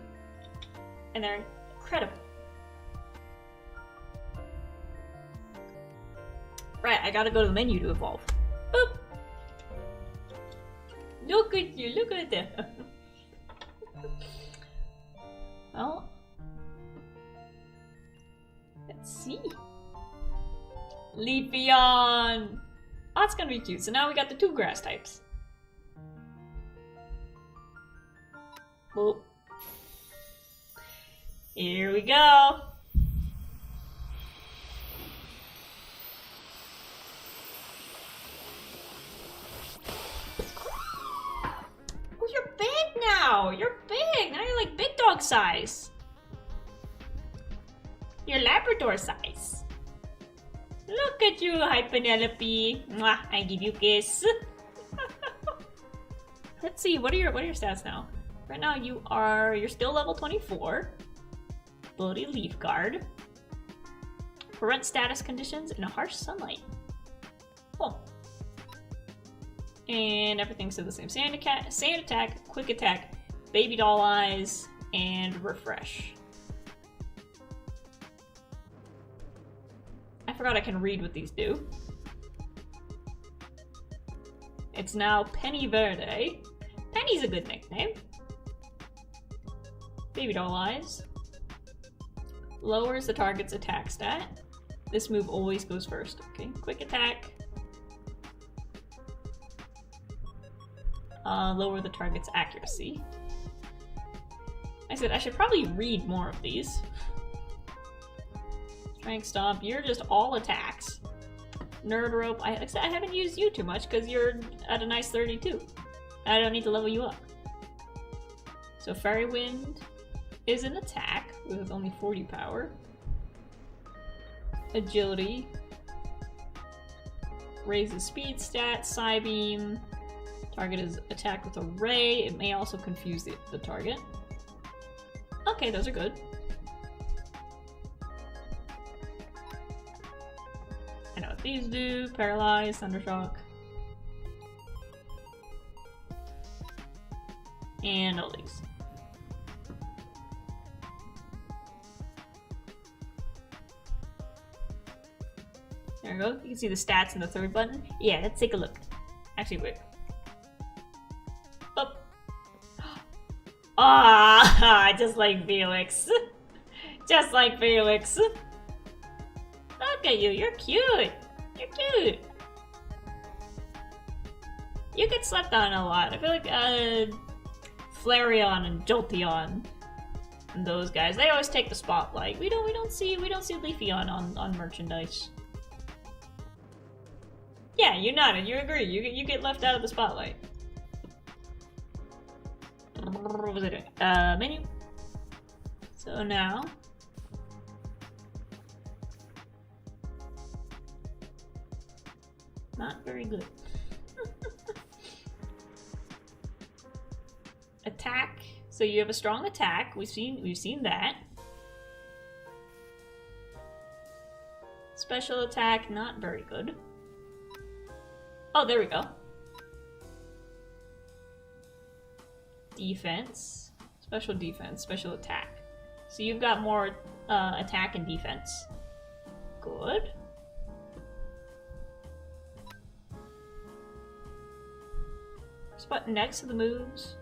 Speaker 1: and they're incredible. Right, I gotta go to the menu to evolve. Boop! Look at you, look at that. Well, let's see. Leafeon! Oh, it's gonna be cute. So now we got the 2 grass types. Boop. Here we go. Oh, you're big now. You're big. Now you're like big dog size. You're Labrador size. Look at you, hi Penelope. Mwah, I give you a kiss. Let's see. What are your stats now? Right now you're still level 24. Ability Leaf Guard. Prevent status conditions in harsh sunlight. Cool. And everything's still the same. Sand attack, quick attack, baby doll eyes, and refresh. I forgot I can read what these do. It's now Penny Verde. Penny's a good nickname. Baby doll eyes. Lowers the target's attack stat. This move always goes first. Okay, quick attack. Lower the target's accuracy. I said I should probably read more of these. Strength Stomp, you're just all attacks. Nerd Rope, I haven't used you too much because you're at a nice 32. I don't need to level you up. So Fairy Wind is an attack with only 40 power. Agility. Raises speed stat. Psybeam. Target is attacked with a ray. It may also confuse the target. Okay, those are good. I know what these do. Paralyze, Thundershock. And all these. There we go. You can see the stats in the 3rd button. Yeah, let's take a look. Actually, wait. Up. Ah, just like Felix. Just like Felix. Look at you, you're cute. You're cute. You get slept on a lot. I feel like Flareon and Jolteon and those guys, they always take the spotlight. We don't see Leafeon on merchandise. Yeah, you nodded. You agree. You get left out of the spotlight. What was I doing? Menu. So now. Not very good. Attack. So you have a strong attack. We've seen that. Special attack, not very good. Oh, there we go. Defense. Special defense, special attack. So you've got more attack and defense. Good. What's button next to the moves?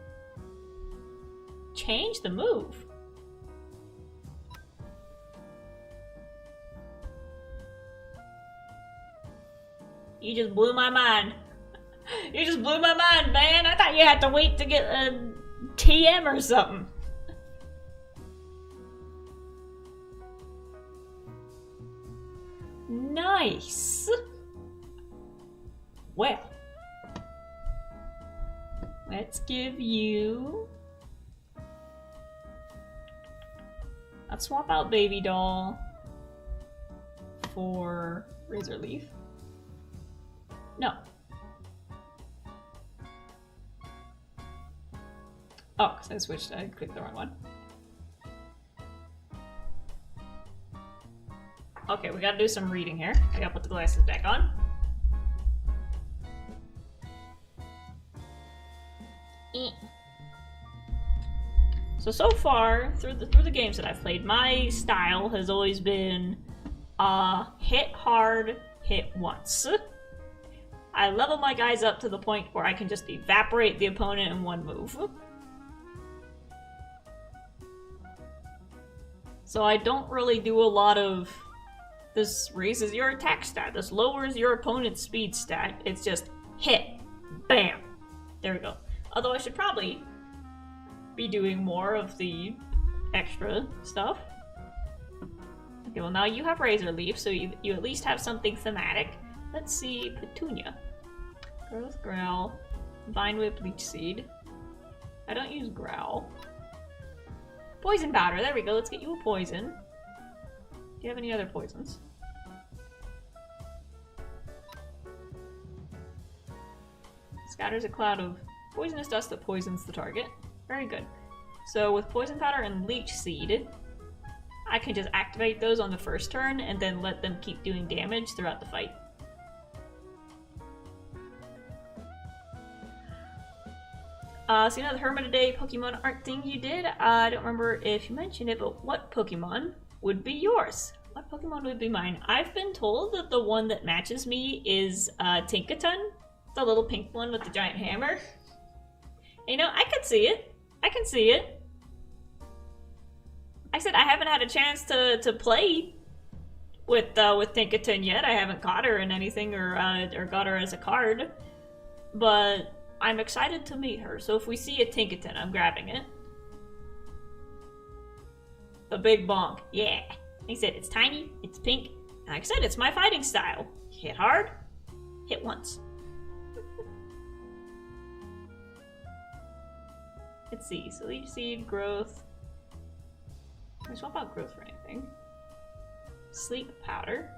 Speaker 1: Change the move. You just blew my mind. You just blew my mind, man. I thought you had to wait to get a TM or something. Nice. Well, let's give you... Let's swap out Baby Doll for Razor Leaf. No. Oh, because I switched, I clicked the wrong one. Okay, we gotta do some reading here. I gotta put the glasses back on. So far, through the games that I've played, my style has always been hit hard, hit once. I level my guys up to the point where I can just evaporate the opponent in one move. So I don't really do a lot of this raises your attack stat, this lowers your opponent's speed stat. It's just hit, bam. There we go. Although I should probably be doing more of the extra stuff. Okay, well now you have Razor Leaf, so you at least have something thematic. Let's see, Petunia. Growth, Growl, Vine Whip, Leech Seed. I don't use Growl. Poison Powder, there we go, let's get you a poison. Do you have any other poisons? Scatters a cloud of poisonous dust that poisons the target. Very good. So with Poison Powder and Leech Seed, I can just activate those on the first turn and then let them keep doing damage throughout the fight. So you know the Hermitiday Pokemon art thing you did? I don't remember if you mentioned it, but what Pokemon would be yours? What Pokemon would be mine? I've been told that the one that matches me is Tinkaton, the little pink one with the giant hammer. You know, I could see it. I can see it. I said I haven't had a chance to play with Tinkaton yet. I haven't caught her in anything or got her as a card, but I'm excited to meet her. So if we see a Tinkaton, I'm grabbing it. A big bonk, yeah. He said it's tiny, it's pink. Like I said, it's my fighting style. Hit hard, hit once. Let's see, so Leech Seed, Growth. Can I swap out Growth for anything? Sleep Powder.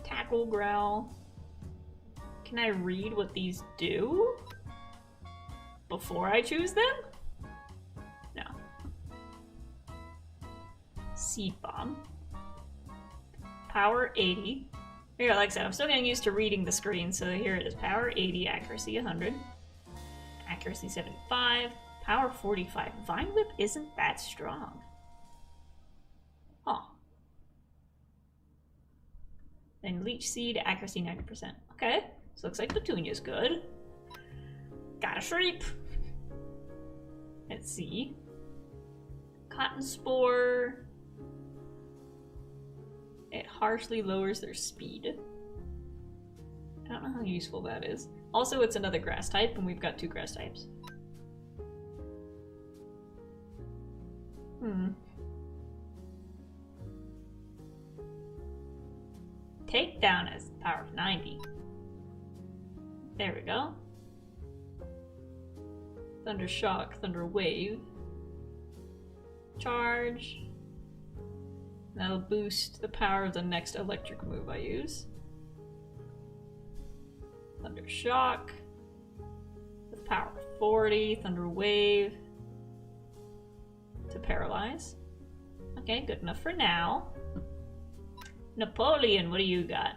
Speaker 1: Tackle, Growl. Can I read what these do before I choose them? No. Seed Bomb. Power 80. Here, like I said, I'm still getting used to reading the screen, so here it is. Power 80, accuracy 100. Accuracy 75, power 45. Vine Whip isn't that strong. Oh. Then Leech Seed, accuracy 90%. Okay, so looks like Petunia's good. Got a Shreep. Let's see. Cotton spore. It harshly lowers their speed. I don't know how useful that is. Also, it's another grass type, and we've got 2 grass types. Takedown has power of 90. There we go. Thunder Shock, Thunder Wave. Charge. That'll boost the power of the next electric move I use. Thunder Shock. With power of 40. Thunder Wave. To paralyze. Okay, good enough for now. Napoleon, what do you got?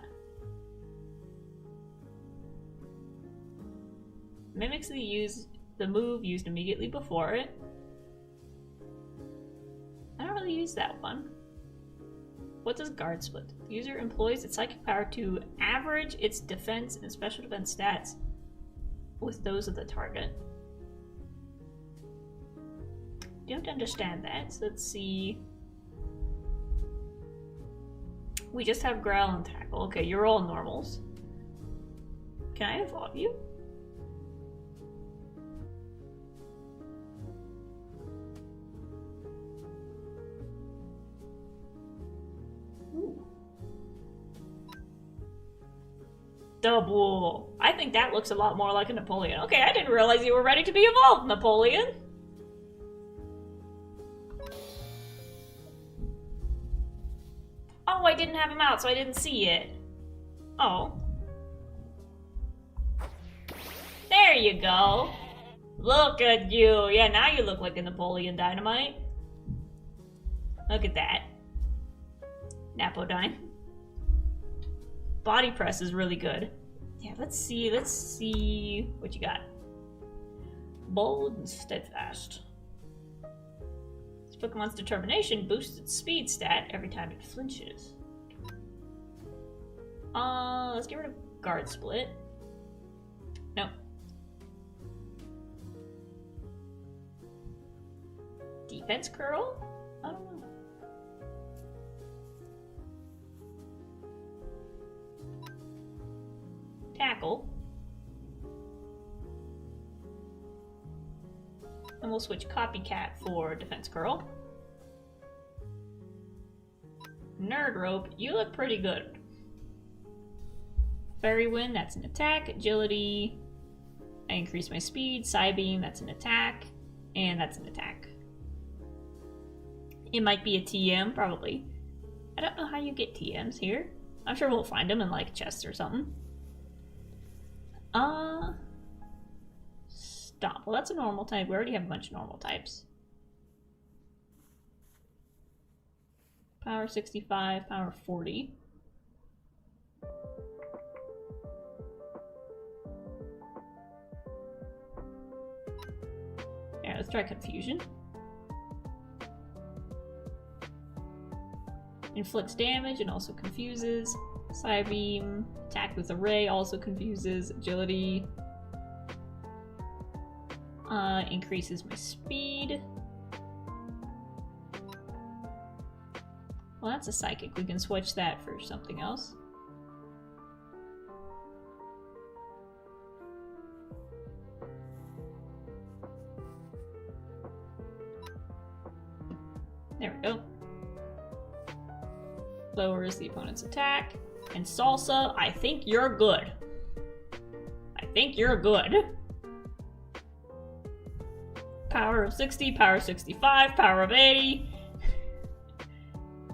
Speaker 1: Mimics the move used immediately before it. I don't really use that one. What does Guard Split? The user employs its psychic power to average its defense and special defense stats with those of the target. Don't understand that, so let's see. We just have Growl and Tackle. Okay, you're all normals. Can I evolve you? Ooh. Double. I think that looks a lot more like a Napoleon. Okay, I didn't realize you were ready to be evolved, Napoleon. Oh, I didn't have him out, so I didn't see it. Oh. There you go. Look at you. Yeah, now you look like a Napoleon Dynamite. Look at that. Napodyne. Body press is really good. Yeah, let's see what you got. Bold and steadfast. This Pokemon's determination boosts its speed stat every time it flinches. Let's get rid of Guard Split. No. Defense Curl? I don't know. Tackle. And we'll switch Copycat for Defense Curl. Nerd Rope, you look pretty good. Fairy Wind, that's an attack. Agility, I increase my speed. Psybeam, that's an attack. And that's an attack. It might be a TM, probably. I don't know how you get TMs here. I'm sure we'll find them in like chests or something. Stomp. Well, that's a normal type. We already have a bunch of normal types. Power 65, power 40. Yeah, let's try Confusion. Inflicts damage and also confuses. Psybeam, attack with a ray also confuses. Agility. Increases my speed. Well, that's a psychic. We can switch that for something else. There we go. Lowers the opponent's attack. And Salsa, I think you're good. I think you're good. Power of 60, power 65, power of 80.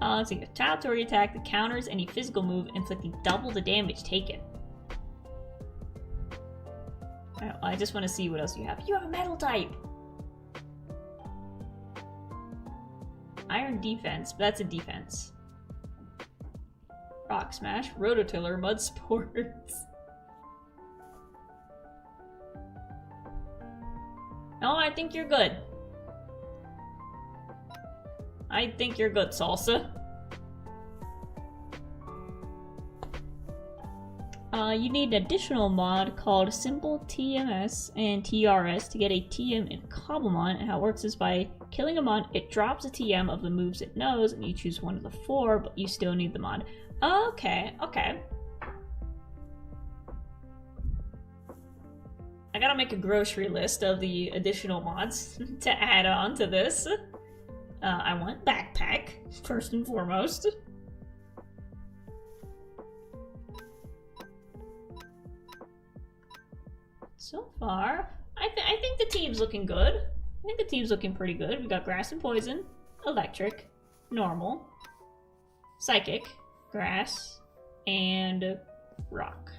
Speaker 1: Let's see, a retaliatory attack that counters any physical move, inflicting double the damage taken. Alright, well, I just want to see what else you have. You have a metal type! Iron defense, but that's a defense. Rock Smash, Rototiller, Mud Sports. No, I think you're good. I think you're good, Salsa. You need an additional mod called Simple TMS and TRS to get a TM in Cobblemon, and how it works is by killing a mod, it drops a TM of the moves it knows, and you choose one of the 4, but you still need the mod. Okay, okay. I gotta make a grocery list of the additional mods to add on to this. I want backpack, first and foremost. So far, I think the team's looking good. I think the team's looking pretty good. We got grass and poison, electric, normal, psychic, grass, and rock.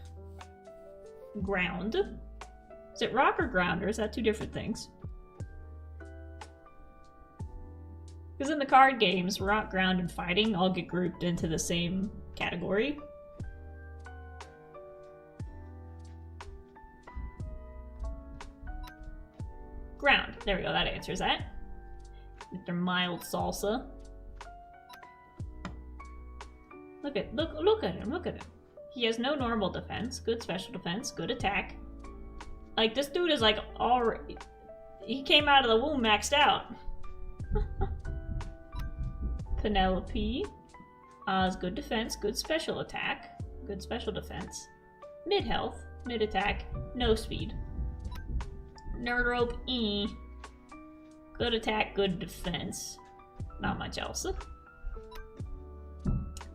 Speaker 1: Ground. Is it rock or ground, or is that 2 different things? Because in the card games, rock, ground, and fighting all get grouped into the same category. Ground. There we go, that answers that. Mr. Mild Salsa. Look at him, look at him. He has no normal defense, good special defense, good attack. Like, this dude is like already... He came out of the womb maxed out. Penelope. Has good defense, good special attack, good special defense. Mid health, mid attack, no speed. Nerd Rope E. Good attack, good defense. Not much else.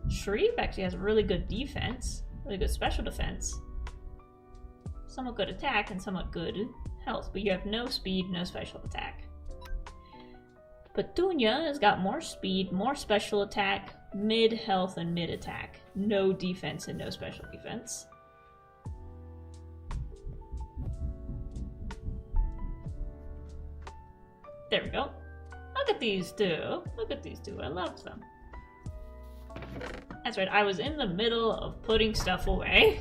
Speaker 1: Shreep actually has really good defense, really good special defense. Somewhat good attack and somewhat good health, but you have no speed, no special attack. Petunia has got more speed, more special attack, mid health, and mid attack. No defense and no special defense. There we go. Look at these two. Look at these two. I love them. That's right, I was in the middle of putting stuff away.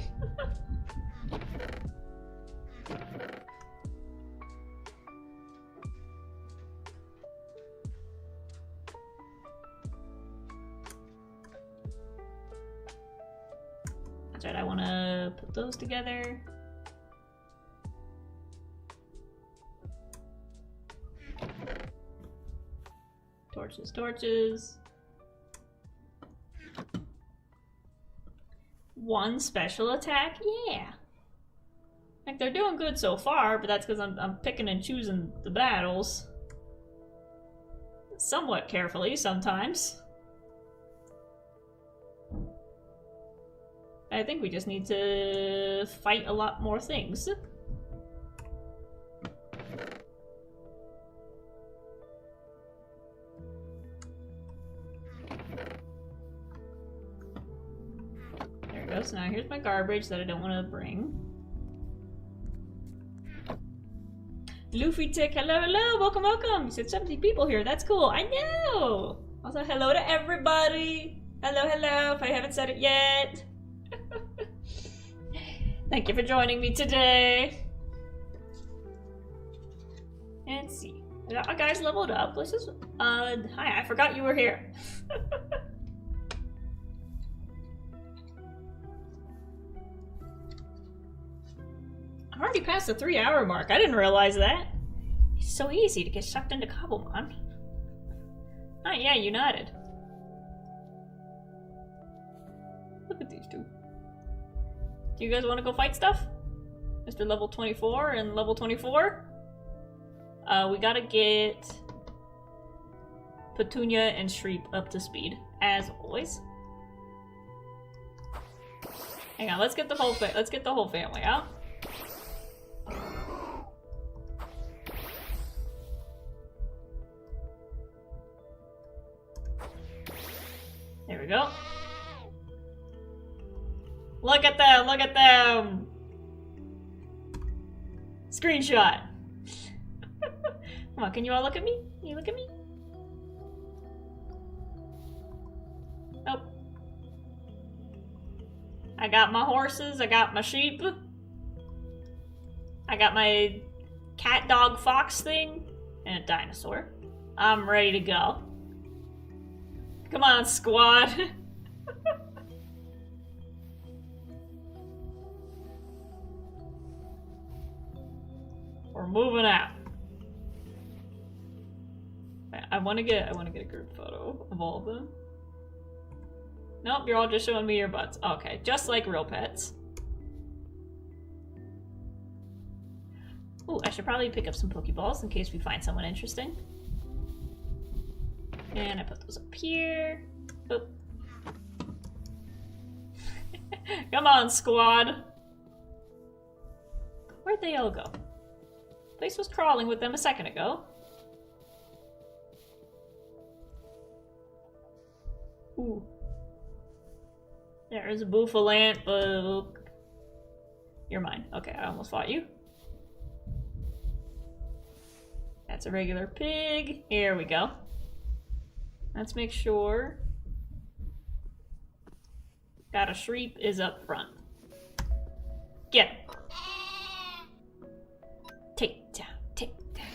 Speaker 1: That's right, I want to put those together. Torches, torches. 1 special attack? Yeah. Like, they're doing good so far, but that's because I'm picking and choosing the battles. Somewhat carefully, sometimes. I think we just need to fight a lot more things. So now here's my garbage that I don't want to bring. Luffy Tick, hello, hello, welcome, welcome. You said 70 people here, that's cool, I know. Also, hello to everybody. Hello, hello, if I haven't said it yet. Thank you for joining me today. And see, our guys leveled up. Let's just, hi, I forgot you were here. I'm already past the 3-hour mark. I didn't realize that. It's so easy to get sucked into Cobblemon. Oh yeah, United. Look at these two. Do you guys want to go fight stuff? Mr. Level 24 and Level 24? We gotta get Petunia and Shreep up to speed, as always. Hang on, let's get the whole family out. There we go. Look at them, look at them! Screenshot. Come on, can you all look at me? Can you look at me? Nope. I got my horses, I got my sheep. I got my cat, dog, fox thing, and a dinosaur. I'm ready to go. Come on, squad. We're moving out. I want to get a group photo of all of them. Nope, you're all just showing me your butts. Okay, just like real pets. Ooh, I should probably pick up some Pokeballs in case we find someone interesting. And I put those up here. Oop. Come on, squad. Where'd they all go? Place was crawling with them a second ago. Ooh. There is a Boofalant, but you're mine. Okay, I almost fought you. That's a regular pig. Here we go. Let's make sure. Got a Shreep is up front. Get him. Take down, take down.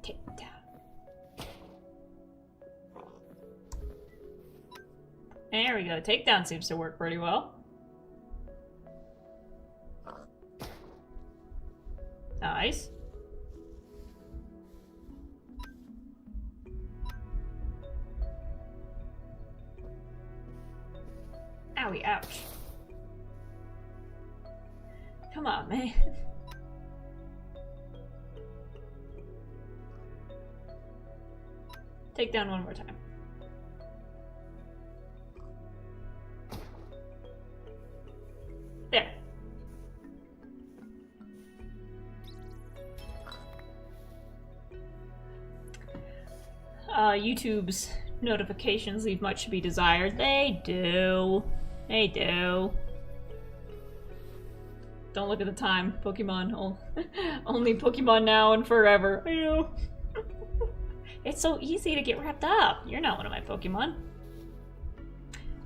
Speaker 1: Take down. There we go. Takedown seems to work pretty well. Nice. Owie, ouch. Come on, man. Take down one more time. There. YouTube's notifications leave much to be desired. They do. They do. Don't look at the time. Pokemon. Only Pokemon now and forever. I know. It's so easy to get wrapped up. You're not one of my Pokemon.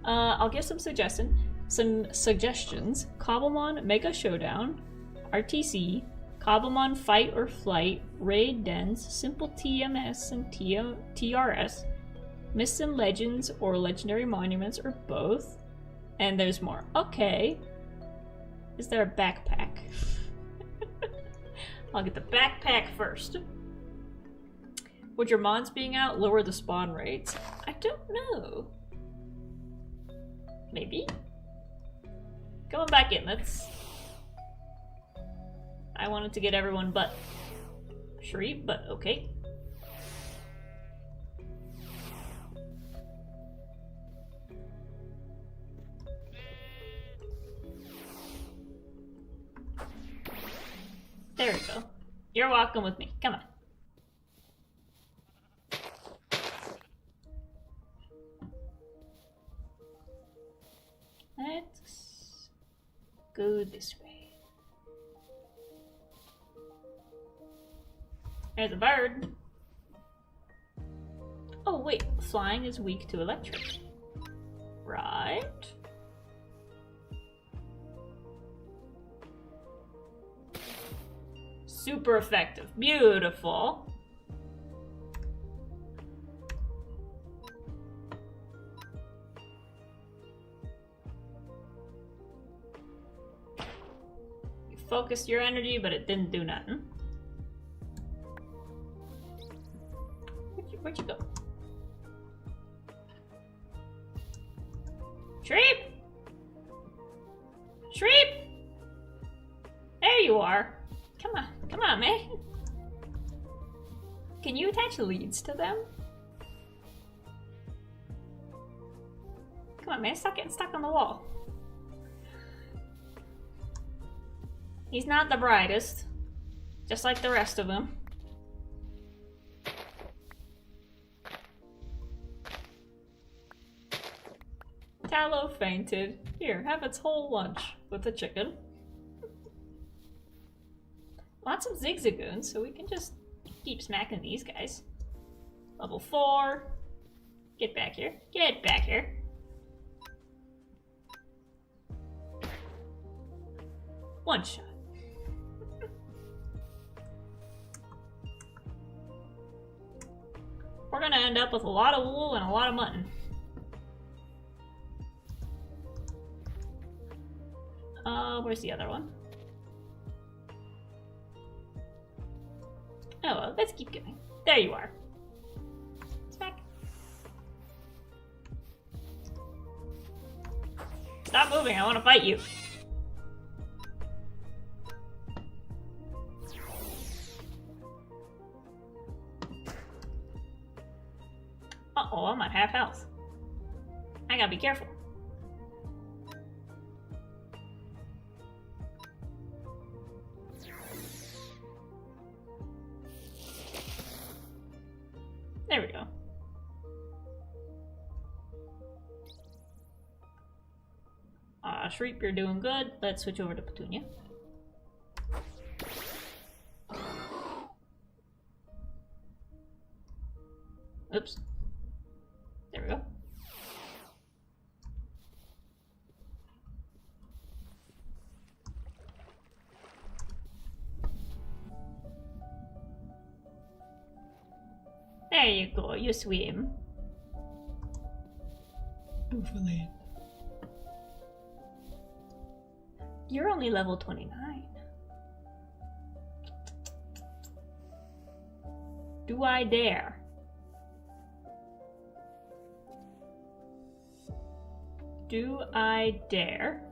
Speaker 1: I'll give some suggestions. Cobblemon Mega Showdown, RTC, Cobblemon Fight or Flight, Raid Dens, Simple TMS and TRS, Myths and Legends or Legendary Monuments or both. And there's more. Okay. Is there a backpack? I'll get the backpack first. Would your mons being out lower the spawn rates? I don't know. Maybe? Going back in, let's... I wanted to get everyone but Shreep, but okay. There we go. You're walking with me. Come on. Let's go this way. There's a bird. Oh wait, flying is weak to electric. Right. Super effective. Beautiful. You focused your energy, but it didn't do nothing. Where'd you go? Shreep! Shreep! There you are. Come on, man. Can you attach leads to them? Come on, man. Stop getting stuck on the wall. He's not the brightest. Just like the rest of them. Tallow fainted. Here, have its whole lunch with the chicken. Lots of Zigzagoons, so we can just keep smacking these guys. Level 4. Get back here. Get back here. One shot. We're gonna end up with a lot of wool and a lot of mutton. Where's the other one? Oh well, let's keep going. There you are. Smack. Stop moving, I want to fight you. Uh-oh, I'm at half health. I gotta be careful. There we go. Shreep, you're doing good. Let's switch over to Petunia. Oops. There we go. There you go, you swim. Buffalo. You're only level 29. Do I dare? Do I dare?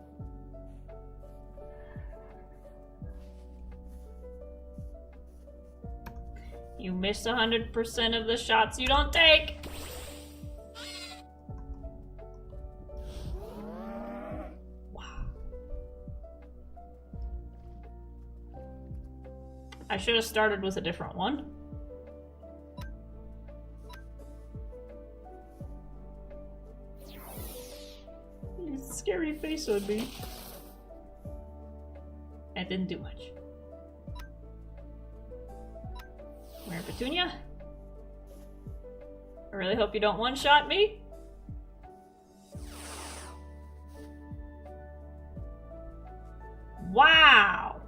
Speaker 1: You miss 100% of the shots you don't take. Wow. I should have started with a different one. Scary face on me. That didn't do much. Where, Petunia? I really hope you don't one-shot me. Wow!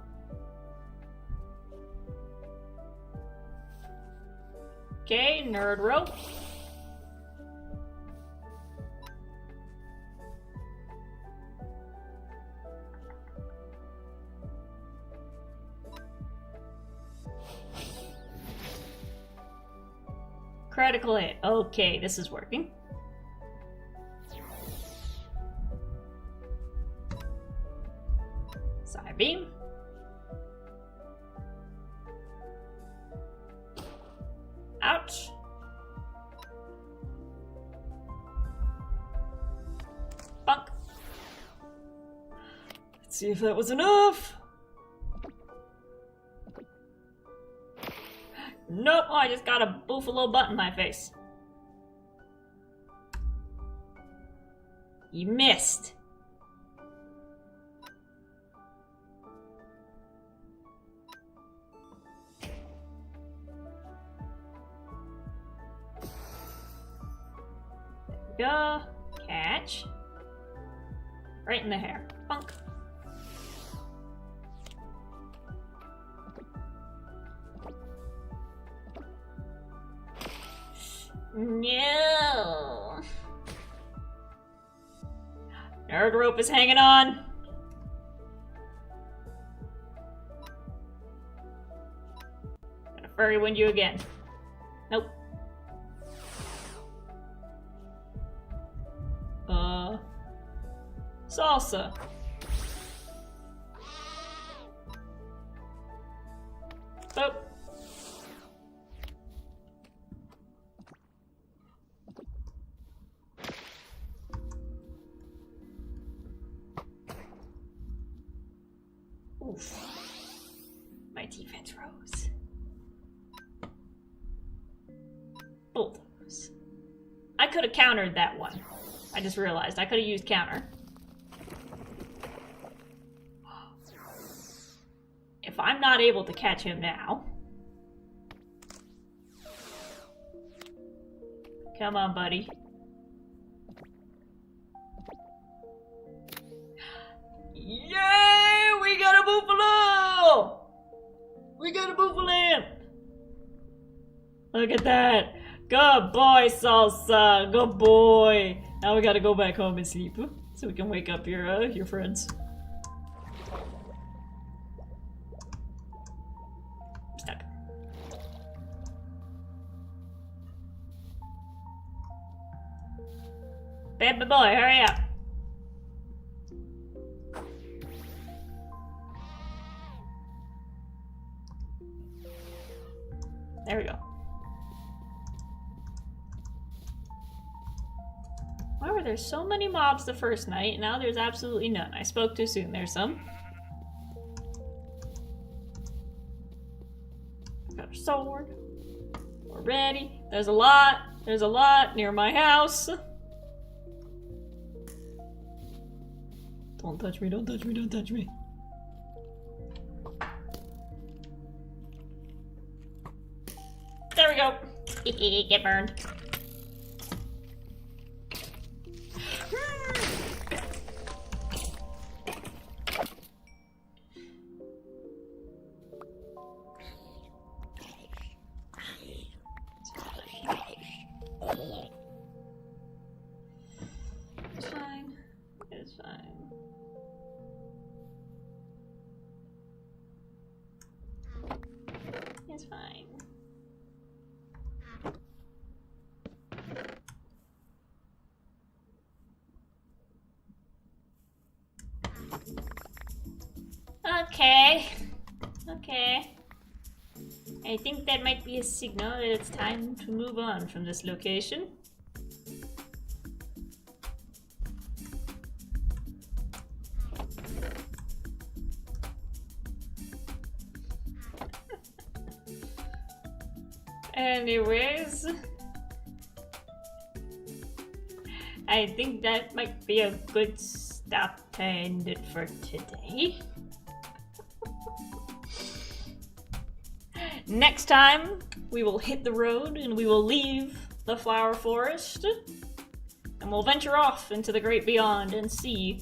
Speaker 1: Okay, nerd rope. Critical hit. Okay, this is working. Side beam. Ouch. Bunk. Let's see if that was enough. Nope, oh, I just got a buffalo butt in my face. You missed. There we go. Catch. Right in the hair. Bunk. No. Nerd rope is hanging on. Gonna furry wind you again. Nope. Salsa. Boop. Oof. My defense rose. Bulldoze. I could have countered that one. I just realized I could have used counter. If I'm not able to catch him now... Come on, buddy. Yay! We got a buffalo! We got a buffalo! Look at that! Good boy, Salsa! Good boy! Now we gotta go back home and sleep, so we can wake up your friends. Stuck. Baby boy, hurry up. There we go. Why were there so many mobs the first night? Now there's absolutely none. I spoke too soon. There's some. Got a sword. We're ready. There's a lot. There's a lot near my house. Don't touch me, don't touch me, don't touch me. There we go. Get burned. It's fine. It's fine. It's fine. Okay. Okay. I think that might be a signal that it's time to move on from this location. Anyways, I think that might be a good stop to end it for today. Next time, we will hit the road and we will leave the flower forest and we'll venture off into the great beyond and see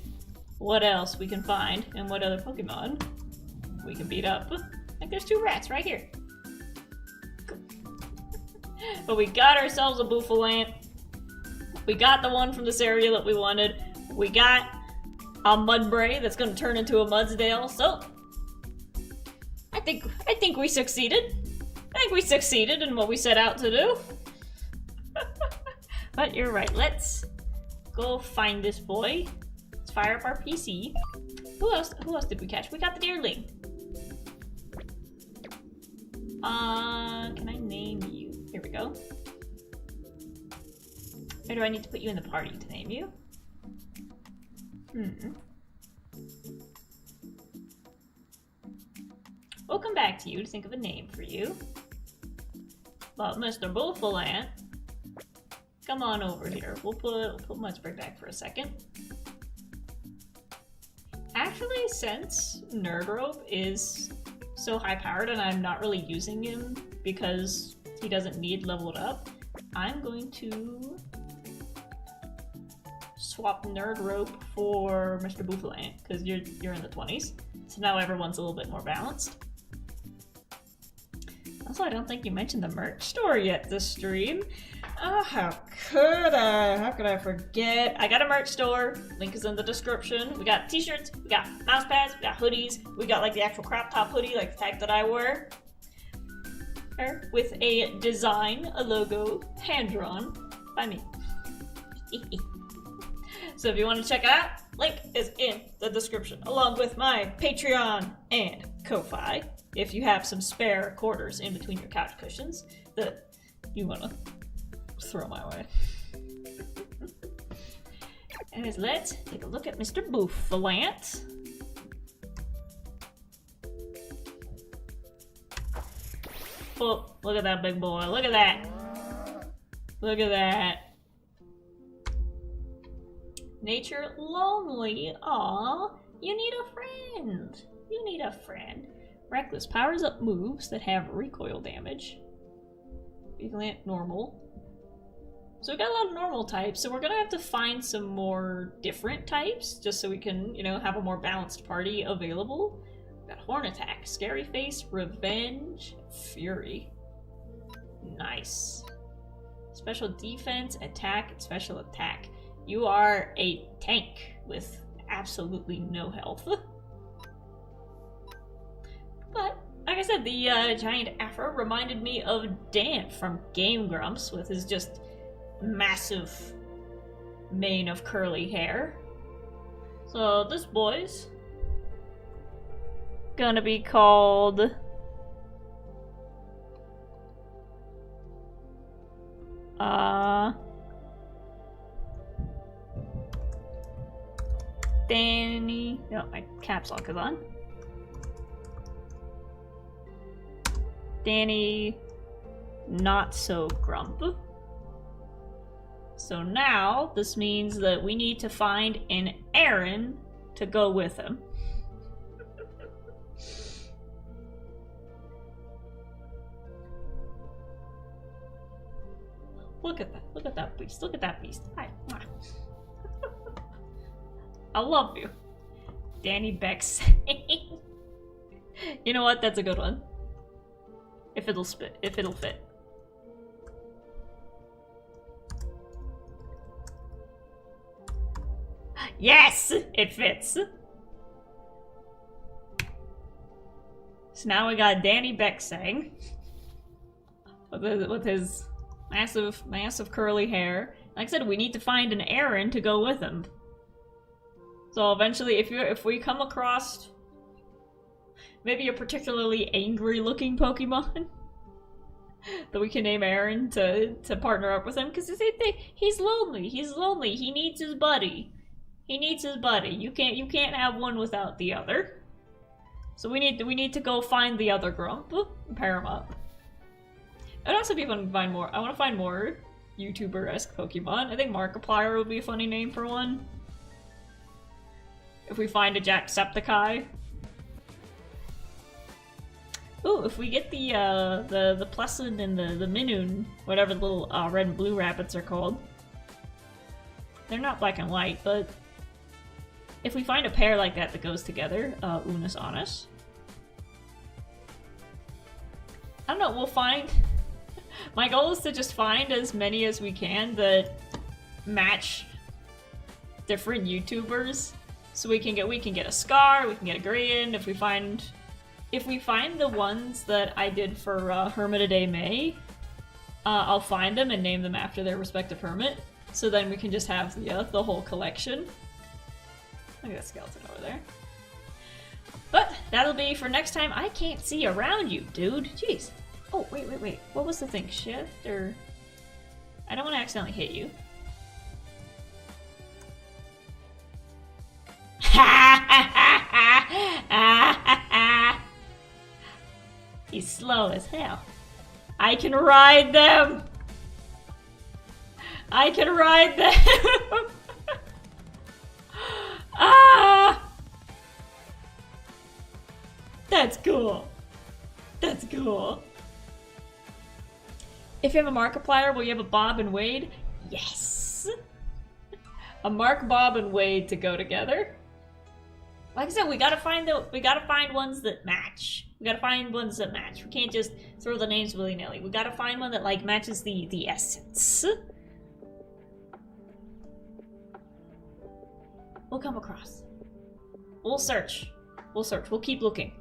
Speaker 1: what else we can find and what other Pokemon we can beat up. Like there's 2 rats right here. But we got ourselves a Bouffalant. We got the one from this area that we wanted. We got a Mudbray that's gonna turn into a Mudsdale, so I think we succeeded. I think we succeeded in what we set out to do. But you're right, let's go find this boy. Let's fire up our PC. Who else did we catch? We got the Deerling. Can I name you? Here we go. Or do I need to put you in the party to name you? We'll come back to you to think of a name for you. But Mr. Bouffalant, come on over here. We'll put Mudspray back for a second. Actually, since Nerdrope is so high powered and I'm not really using him because he doesn't need leveled up, I'm going to swap Nerdrope for Mr. Bouffalant because you're in the 20s. So now everyone's a little bit more balanced. Also, I don't think you mentioned the merch store yet this stream. Oh, how could I? How could I forget? I got a merch store. Link is in the description. We got t-shirts, we got mouse pads, we got hoodies, we got like the actual crop top hoodie, like the tag that I wear. With a design, a logo, hand-drawn by me. So if you want to check it out, link is in the description, along with my Patreon and Ko-Fi, if you have some spare quarters in between your couch cushions that you want to throw my way. Anyways, let's take a look at Mr. Bouffalant. Oh, look at that big boy. Look at that. Look at that. Nature lonely. Aw, you need a friend. You need a friend. Reckless powers up moves that have recoil damage. Bouffalant normal. So we got a lot of normal types, so we're gonna have to find some more different types just so we can, you know, have a more balanced party available. We got Horn Attack, Scary Face, Revenge, Fury. Nice. Special defense, attack, and special attack. You are a tank with absolutely no health. But, like I said, the giant afro reminded me of Dan from Game Grumps with his just massive mane of curly hair. So this boy's gonna be called Danny. No, my caps lock is on. Danny Not So Grump. So now this means that we need to find an Aaron to go with him. Look at that. Look at that beast. Look at that beast. Hi. I love you. Danny Beck's. You know what? That's a good one. If it'll fit. Yes! It fits! So now we got Danny Becksang with his massive curly hair. Like I said, we need to find an Aaron to go with him. So eventually, if we come across maybe a particularly angry looking Pokemon that we can name Aaron to partner up with him, because he's lonely. He's lonely. He needs his buddy. He needs his buddy. You can't have one without the other. So we need to go find the other Grump and pair him up. I'd also be fun to find more. I want to find more YouTuber-esque Pokemon. I think Markiplier would be a funny name for one. If we find a Jacksepticeye. Ooh, if we get the Pleasant and the Minoon, whatever the little red and blue rabbits are called. They're not black and white, but if we find a pair like that goes together, Unus Annus. I don't know, we'll find... My goal is to just find as many as we can that match different YouTubers. So we can get a Scar, we can get a Greyen. If we find the ones that I did for Hermitidae May, I'll find them and name them after their respective hermit. So then we can just have the whole collection. Look at that skeleton over there. But that'll be for next time. I can't see around you, dude. Jeez. Oh, wait. What was the thing? Shift or... I don't want to accidentally hit you. He's slow as hell. I can ride them! I can ride them! Ah! That's cool. That's cool. If you have a Markiplier, will you have a Bob and Wade? Yes! A Mark, Bob, and Wade to go together. Like I said, we gotta find ones that match. We gotta find ones that match. We can't just throw the names willy-nilly. We gotta find one that like matches the essence. We'll come across. We'll search. We'll keep looking.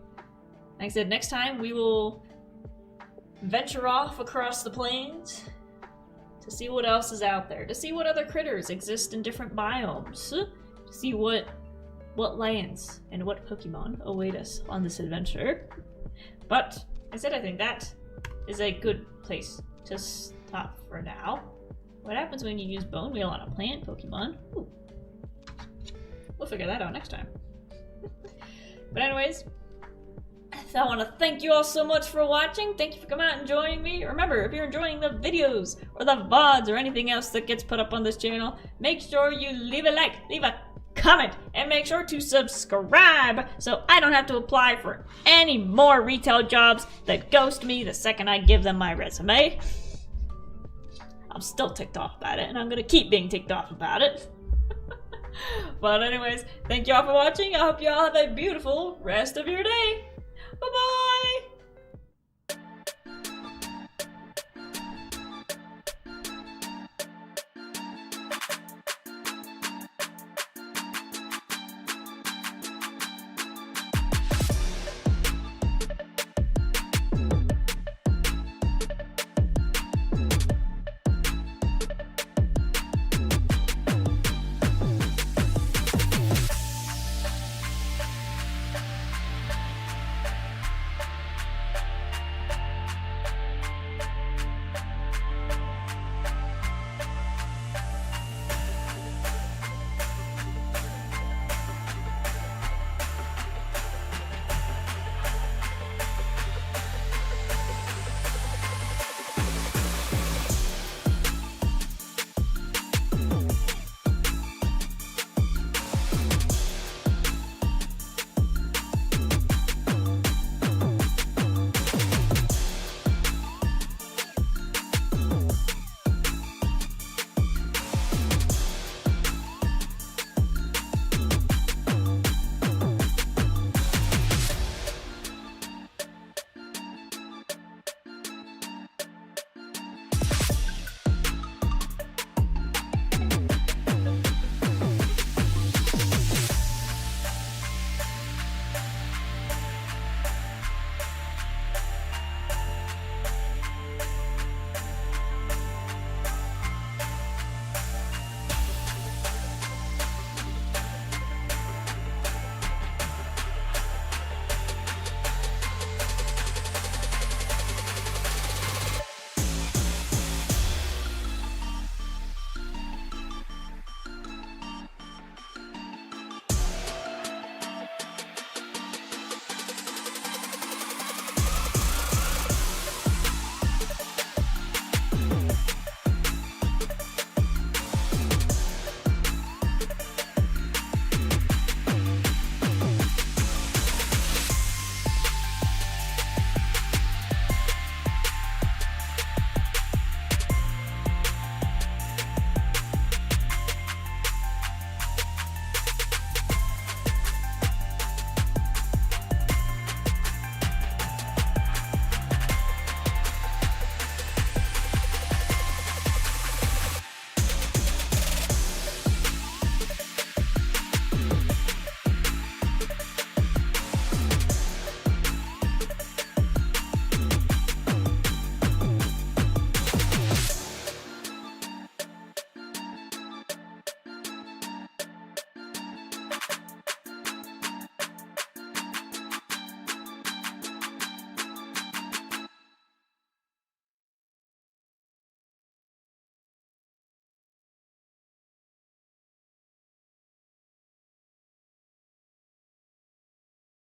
Speaker 1: Like I said, next time we will venture off across the plains to see what else is out there, to see what other critters exist in different biomes, to see what lands and what Pokemon await us on this adventure. But, like I said, I think that is a good place to stop for now. What happens when you use Bone Wheel on a plant Pokemon? Ooh. We'll figure that out next time. But anyways, I want to thank you all so much for watching. Thank you for coming out and joining me. Remember, if you're enjoying the videos or the VODs or anything else that gets put up on this channel, make sure you leave a like, leave a comment, and make sure to subscribe so I don't have to apply for any more retail jobs that ghost me the second I give them my resume. I'm still ticked off about it, and I'm gonna keep being ticked off about it. But anyways, thank you all for watching. I hope you all have a beautiful rest of your day.